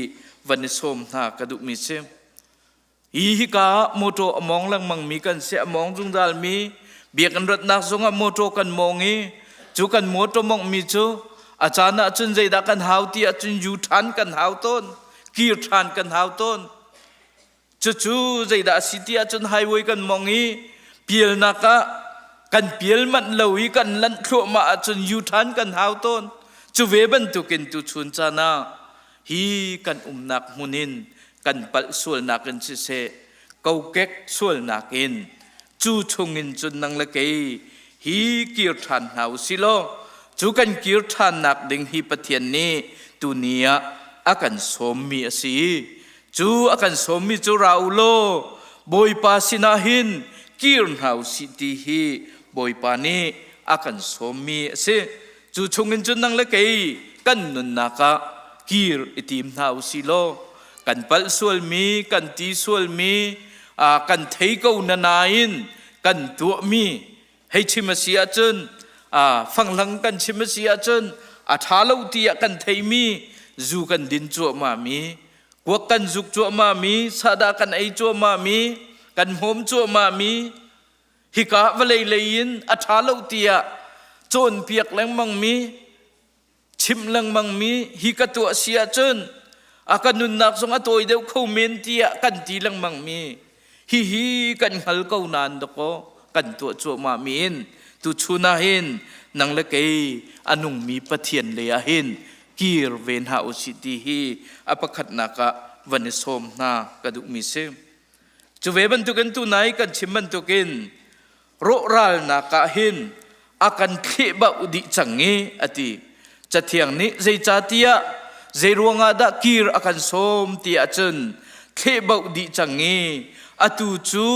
วันสมหากระดุมิเซฮีฮิกาโมโตมองลังมังมีกันเสียมองจุงดาลมีเบียกันรถนักสงฆ์โมโตกันมองฮีจูกันโมโตมองมีจูอาจารย์อาจุนใจดักกันหาวที่อาจุนยูทันกันหาวต้นกีร์ทันกันหาวต้นจูใจดักสิที่อาจุนไฮเวย์กันมองฮีเปียลนักกันเปียลมันเลวีกันลันทั่วมาอาจุนยูทันกันหาวต้นจูเวบันตุกินตุชุนจานาฮีกันนักมุนินกันปัลส่วนนักกันเสเกาเก็กส่วนนักอินจูชงอินจุนนังละเกยฮีกีร์ทันหาวสิโลจูกันกีร์ทันนักดึงฮีปะเทียนนี้ตุเนียอากันสมมีสีจูอากันสมมีจูราอุโลบอยปาสินาหินกีร์หาวสิตีฮีบอยปานี้อากันสมมีสีจูชงอินจุนนังละเกยกันนุนนักกีร์อิติมหาวสิโลกันปัลส่วนมีกันตีส่วนมีกันเทยกูนานาอินกันตัวมีให้ชิมเสียจนฟังหลังกันชิมเสียจนท้าเลวตีกันเทยมีจูกันดินจัวมามีกวกันจุกจัวมามีสาดากันไอจัวมามีกันโฮมจัวมามีฮิกาวเลยเลยอินท้าเลวตีจนเปียกแรงมังมีชิมแรงมังมีฮิกตัวเสียจนakan nun nak song atoy deu komen tia kan ti lang mang mi hi kan hal kau nan doko kan tu chu ma min tu chuna hin nang le kei anung mi pathian le a hin kir ven ha usiti hi apakhat naka vanesom na kaduk mi se chu ve ban tu kan tu nai kan chim ban tu kin ro ral naka hin akan khe ba udi changi ati chathiang ni zai cha tia zeruanga da kir akan som ti achun khebau di changi atu chu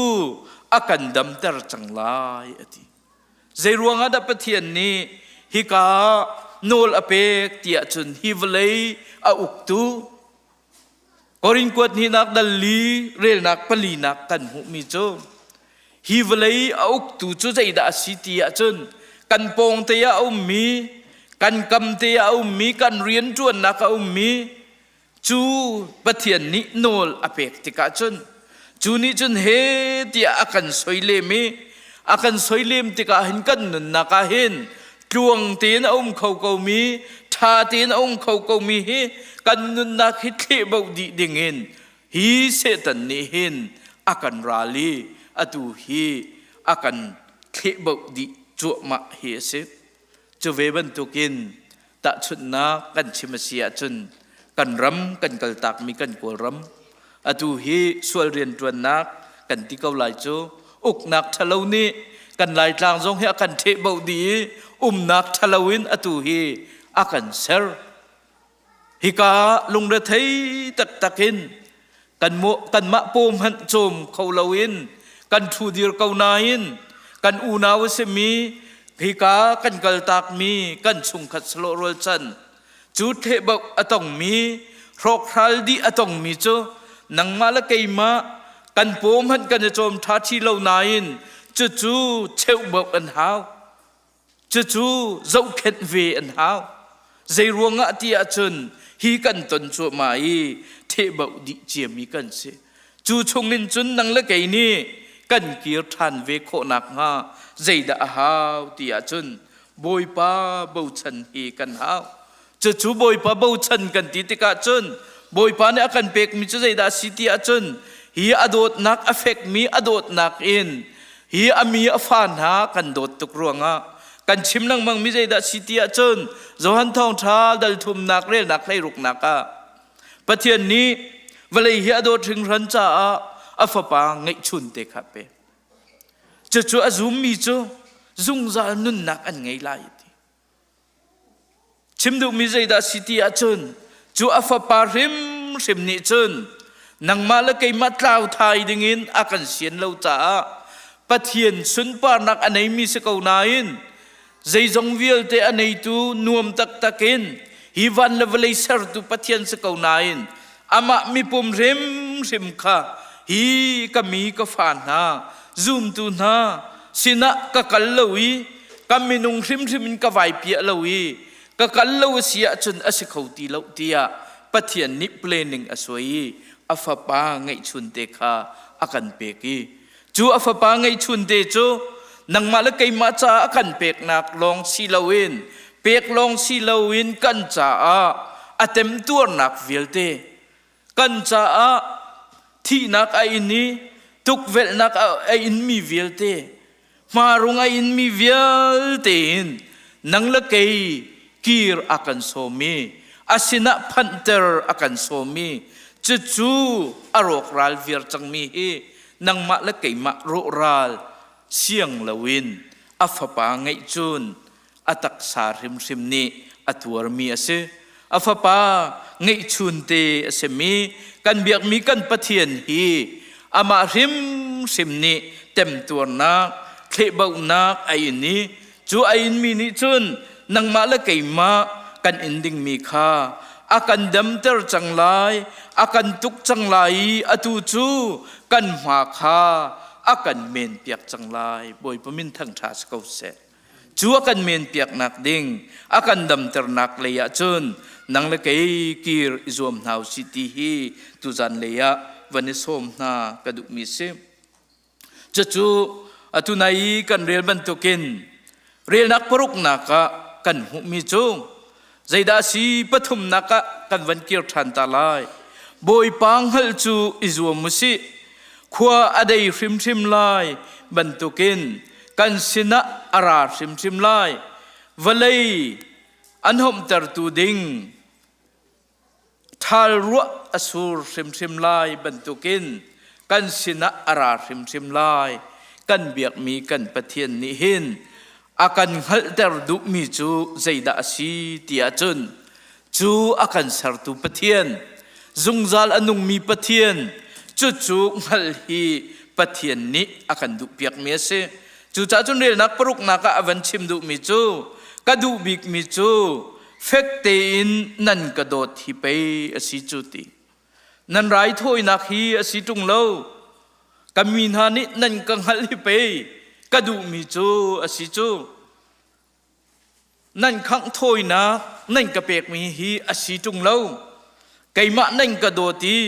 akan damtar changlai ati zeruanga da pathian ni hika nol apek ti achun hivlei a uktu korin kwat ni nak dalli rel nak pali nak kan hu mi chu hivlei a uktu chu zaida siti achun kan pong te ya ummiกันกำเตียเอามีกันเรียนจวนนักเอามีจูปะเทียนนิโนลอเปกติกาจนจูนิจนเฮตีอากันสวยเลมีอากันสวยเลมติกาเห็นกันนุนนักเห็นจวงเตียนเอาเขาเกามีทาเตียนเอาเขาเกามีเฮกันนุนนักฮิตเคบดีดิ่งเห็นฮีเสตันนี่เห็นอากันราลีอตูฮีอากันเคบดีจวมาเฮเสจูเวบันตุกินตะชุนนากันชิมเสียจุนกันรำกันกัลตักมีกันกัวรำอตูฮีสวลเรียนจวนนักกันที่เกาไหลจูอุกนักทะเลานี้กันไหลจางจงเฮกันเทบดีนักทะเลวินอตูฮีอากันเซอร์ฮิกาลุงเรทัยตักตักินกันมะโปมหันโจมเขาเลวินกันทูดีร์เกานายินกันอูนาวเสมีฮิกากันกัลตักมีกันสุงขัดสโลโรลชันจูเทบกอตองมีรอกฮัลดีอตองมีจูนังมาละเกยมากันโปมหันกันจะโจมทัดที่เหล่านายินจูเชวบกอันหาวจูเจ้าเข็ดเวอันหาวใจรวงอาทิอาจุนฮีกันตนชัวมาอีเทบกดิเจียมีกันเสจูชงลินจุนนังละเกยนี้กันเกียร์ทันเวโคนักฮาใจดาฮาวที่อาจุนบอยป้าบูชันฮีกันฮาวจูบอยป้าบูชันกันติติกาจุนบอยป้าเนี่ยกันเปกมิจูใจดาสิติอาจุนฮีอดดนักอเฟกมีอดดนักอินฮีอามีอฟานหากันโดดตุกรวงะกันชิมนังมังมิใจดาสิติอาจุนจหันทองท้าดัลทุมนักเรนักไล่รุกนักะปะเทียนนี้เวลาฮีอดดถึงรันจ้าอฟปางไงชุนเตขับเปจูอาจุมมีจูจุงจานุนนักอันไงไล่ทีชิมดูมีใจดาสิติอาจุนจูอฟปาริมชิมนิจุน nang malakai matlaw thai dingin akan sian lo cha pathian sun par nak anei mi se kau nain zai zong vial te anei tu nuam tak takin hi van levelai ser tu pathian se kau nain ama mi pum rem rim kha hi kami ka fan na zoom tu na sina ka kallawi kaminung rim rim ka vai pia lawi ka kallo sia chun asikhauti lo tia pathian ni planning asoi afapa ngai chun te kha akan peki chu afapa ngai chun te chu nang malakai ma cha akan pek nak long silawin pek long silawin kan cha a atem tur nak vilte kan cha a thi nak a ini tuk vel nak a in mi vilte marung a in mi vilte nang lakai kir akan somi asina panther akan somi chu arok ral vir changmi hi nang ma la kai ma ro ral siang lawin afapa ngai chun atak sar him sim ni atuar mi ase afapa ngai chun te ase mi kan biak mi kan pathian hi ama rim sim ni tem tur na khle bau na ai ni chu ai mi ni chun nang ma la kai ma kan ending mi kha akan damter changlai akan tuk changlai atu chu kan ma kha akan men piak changlai boi pamin thang tha skau se chu akan men piak nak ding akan damter nak leya chun nang le kai kir izom nau city hi tu jan leya vani som na kadu mi se chu atu nai kan rel ban token rel nak paruk naka kan hu mi chung zaida si pathum naka kan van kir than ta lai boi pang hal chu izum musi khwa adai hrim hrim lai ban tukin kan sina ara hrim hrim lai valai anhom tar tu ding thal ru asur hrim hrim lai ban tukin kan sina ara hrim hrim lai kan biak mi kan pathian ni hin akan halter du mi chu zaida si tia chun chu akan sartu pathian zungzal anung mi pathian chu hal hi pathian ni akan du piak mi se chu cha chun rel nak paruk naka avan chim du mi chu kadu bik mi chu fekte in nan kadot hi pe asi chu ti nan rai thoi nak hi asi tung lo kamin ha ni nan kang hal hi pe kadu mi chu asi chu nan khang thoi na nan ka pek mi hi asi tung lo kai ma nan ka do ti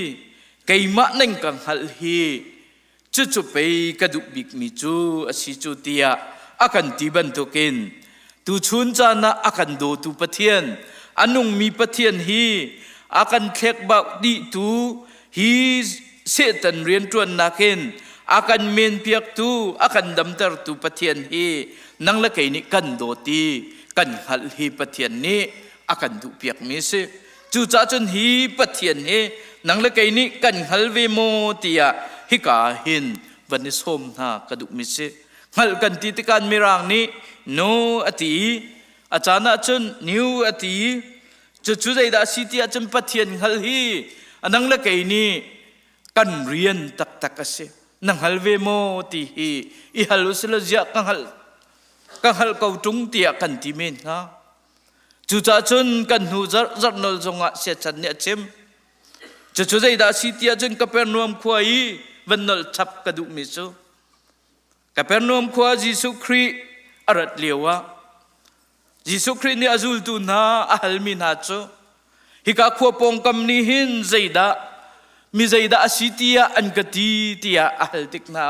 kai ma nan kang hal hi chu pe kadu bik mi chu asi chu tia akan ti ban to ken tu chun cha na akan do tu pathian anung mi pathian hi akan khek ba di tu hi setan rian tuan na ken akan men piak tu akan damtar tu pathian hi nang la kai ni kan do ti kan hal hi pathian ni akan du piak mi se chu cha chun hi pathian he nang la kai ni kan hal ve mo tia hi ka hin van som na ka du mi se hal kan ti ti kan mirang ni no ati achana chun new ati chu dai da si tia chun pathian hal hi anang la kai ni kan rian tak tak ase nang halve mo ti hi I halu sila zia kang hal kau tung tia kan ti men ha chu cha chun kan hu zar nol zonga se chan ne chem chu dai da si tia chun Capernaum khwai van nol chap ka du mi so Capernaum khwa Jesu Christ arat lewa Jesu Christ ni azul tu na ahal min ha cho hi ka khwa pong kam ni hin zaida mi zaida asitia an kati tia ahal tikna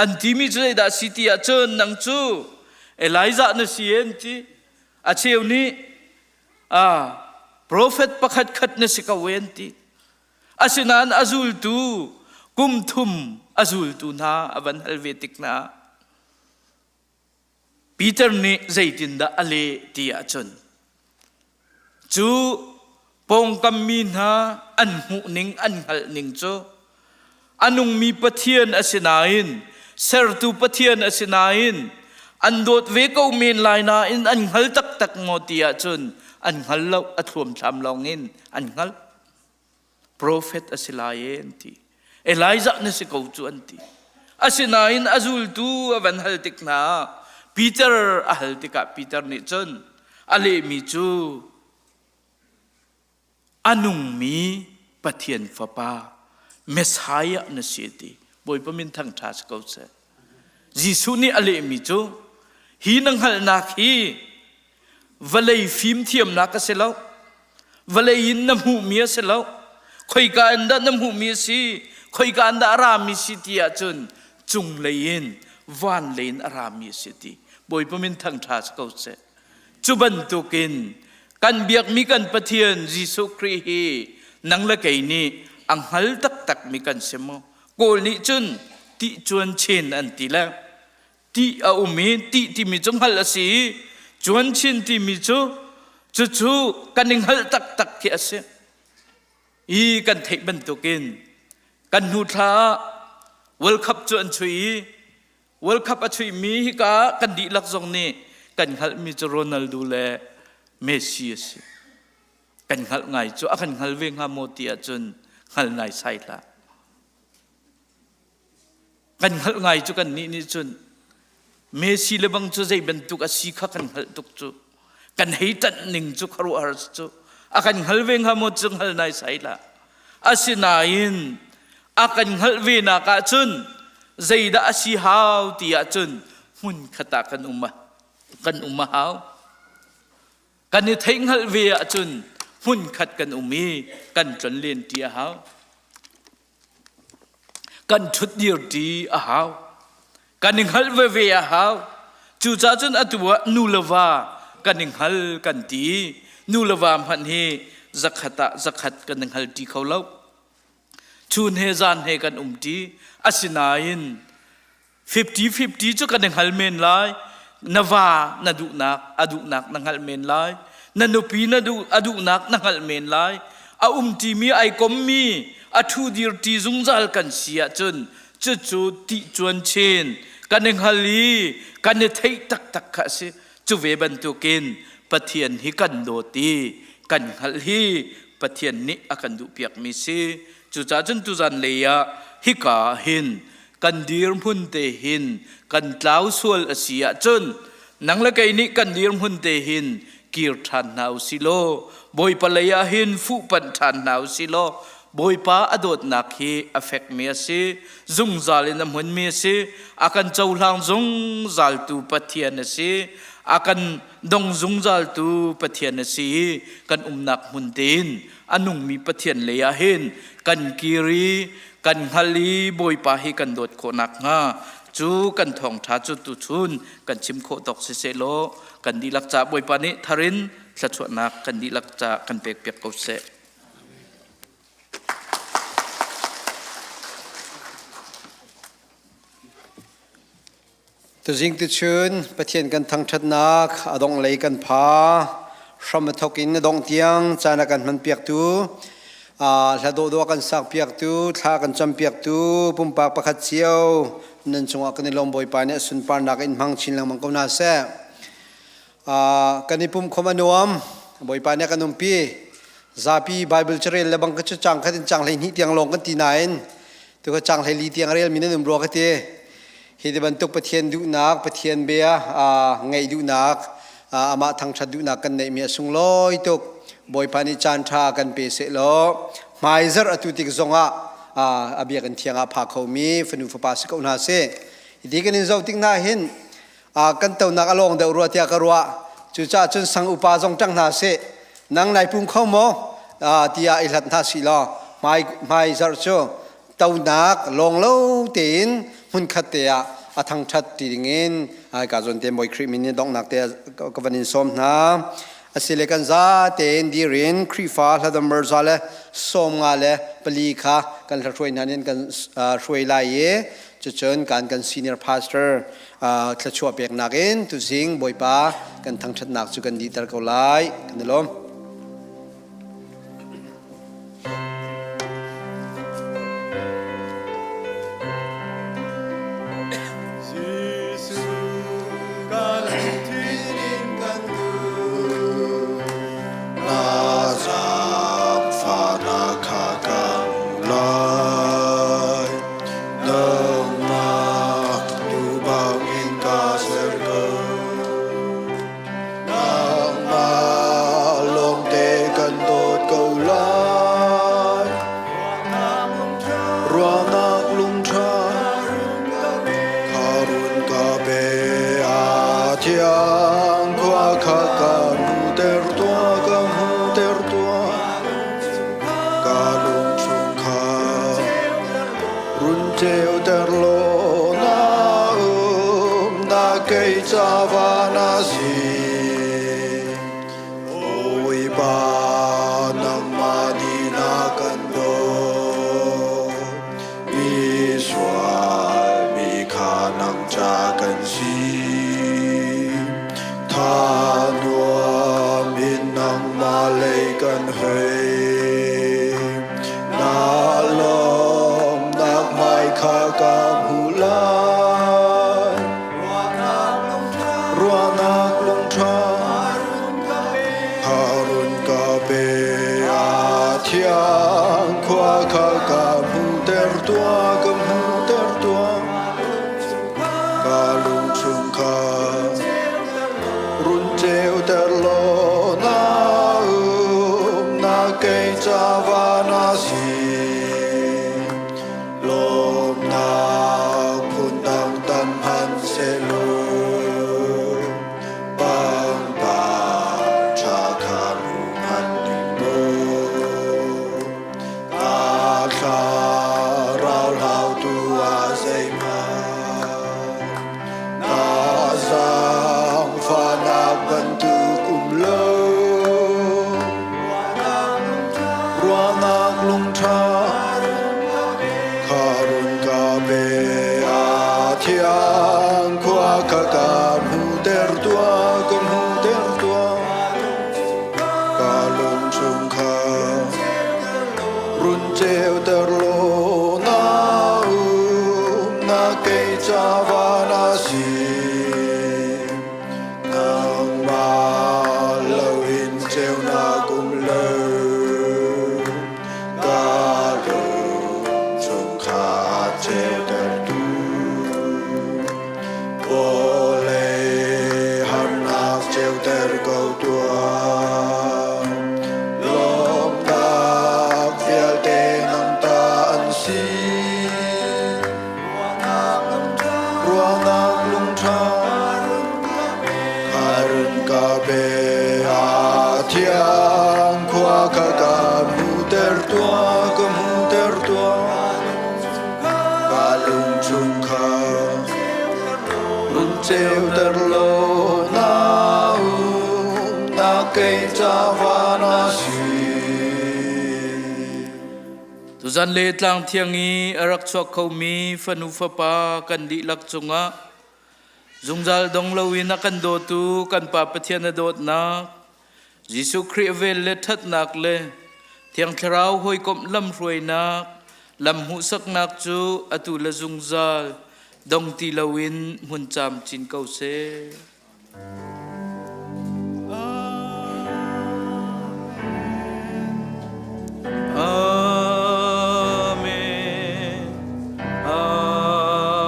an ti mi zaida asitia chon nang chu Elijah na sien ti acheu ni prophet pakhat khat na sikawen ti asinan azul tu kumthum azul tu na avan helvetik na Peter ni zaitin da ale tia chon chu pong kamin ha an hu ning an hal ning cho anung mi pathian asinain ser tu pathian asinain an dot ve ko min lai na in an hal tak tak ngotia chun an hal lo athum tham long in an hal prophet asilayen ti Elijah na si kautuan ti asinain azul tu avan haltik na Peter ahaltika Peter ni chun ale mi chu anung mi pathian fapa Messiah na sieti boy pamin thang thas kau se Jisu ni ale mi chu hi nang hal nak hi valei phim thiam na ka selo valei in nam hu mi selo khoi ka anda nam hu mi si khoi ka anda ara mi si tia chun chung lein van lein ara mi si ti boy pamin thang thas kau se chuban tukin kan biak mi kan pathian Jisu Christ hi nang la kai ni ang hal tak tak mi kan semo kol ni chun ti chuan chen an ti la ti a umi ti mi chung hal asi chuan chen ti mi chu chu kaning hal tak tak ki ase I kan thei ban tukin kan hu tha World Cup chuan chui World Cup a chui mi hi ka kan di lak zong ni kan hal mi chu Ronaldo le Messi ase kan hal ngai chu a kan hal ve nga mo ti a chun hal ngai sai la kan hal ngai chu kan ni chun Messi le bang chu zai ban tuk a si kha kan hal tuk chu kan hei tan ning chu kharu ar chu a kan hal ve nga mo chu hal nai sai la asinain a kan hal ve na ka chun zai da asi hau ti a chun mun khata kan umma hau kan ni thei hal ve a chun hun khat kan umi kan tron len ti a hau kan thut dir ti a hau kan ning hal ve a hau chu cha chun atua nulawa kan ning hal kan ti nulawa man he zakhat kan ning hal ti khaulo chun he zan he kan ti asinain 50-50 chu kan ning hal men lai nawa na du nak adu nak nang hal men lai nanupi na du adu nak nangal men lai a ti mi ai kom mi a thu dir ti zungjal kan sia chun chu ti chuan chen kan hali kan thei tak tak kha se chu ve ban tu ken pathian hi kan do ti kan hal hi pathian ni akan du piak mi se chu cha chun tu zan le ya hi ka hin kan dir mun te hin kan tlau sual asia chun nang la kai ni kan dir mun te hin kir than nau silo boy palaya hin fu pan than nau silo boy pa adot nak hi affect me se zung zal in mun me se akan chaulang zung zal tu pathian se akan dong zung zal tu pathian se kan nak mun tin anung mi pathian leya hin kan kiri kan hali boy pa hi kan dot ko nak nga chu kan thong tha chu tu chun kan chim kho tok se lo kan di lak cha boy pa ni tharin thla chwa nak kan di lak cha kan pek pek ko se tu jing tu chun pathian kan thang that nak adong lei kan pha shram thokin dong tiang chana kan man pek tu la do kan sak piak tu tha kan cham piak tu pumpa pakhat chiao nan chunga kan lom boy pa ne sun par nak in mang chin lang mang ko na se kan ipum khomanuam boy pa ne kanum pi zapi bible cherel labang ka chang khatin chang lai ni tiang long kan ti nain tu ka chang lai li tiang rel min num ro ka te hi de ban tuk pathian du nak pathian be ngai du nak ama thang tha du nak kan nei mi sung loi tuk boy pani chan tha kan pe se lo maizer atutik zonga abia kan thianga pha khomi fanu fa pas ko na se idi kan in zautik na hin kan tau nak along da ruatia ka ruwa chu cha chun sang upa jong tang na se nang nai pum khom mo tia ilat na si lo mai zar cho tau nak long lo tin hun khatia athang that ti ringin ka zon te moi khri min dong nak te ka vanin som na asilekan za ten dirin krifa hada merzale somngale palika kan throi nanin kan roi lai ye chachon kan senior pastor thlachua pek nakin tu jing boipa kan thang that nak chu kan di tar ko lai kan lom Father Kaka thiang qua kha ka mu ter tua ka mu ter tua ka lung chung kha run treo ter lo na na cây cha va na si oi ba nang ma di na kan do mi swa mi kha nang cha kan si tha nuam in nang ma lei kan hei na lom nak mai kha ka hu lai ruanak lung tha harun ka be a thiang khwa kha ka mu ter tua ka mu ter tua ka lung chung kha run treo ter lo na na cây cha va na si lom na kun dang tan han se lo bang ba cha kha mu han ni mo a kha rao lao tu a sei ma na sang pha na ban tu kum lo ruanak lung tha kharun ka be a thiang khwa kha ka mu ter tua ka mu ter tua ka lung chung kha run treo ter lo na na cây cha va na si nang ma lo in treo na kum lo ka lung chung kha treo ter tu bo le han nak treo ter câu tua lom tak vial te nam ta an si ruanak lung tha harun ka be a thiang khwa kha ka mu ter tua ka mu ter tua ka lung chung kha run treo ter lo na na cây cha va na si tu zan le tlang thiang i arak chok khau mi fanu fa pa kan di lak chunga zungjal dong lowin a kan do tu kan pa pathian a dot na Jisu Christ vel le that nak le thiang thrau hoi kom lam roi nak lam hu sak nak chu atu la zungjal dong ti lowin mun cham chin kau se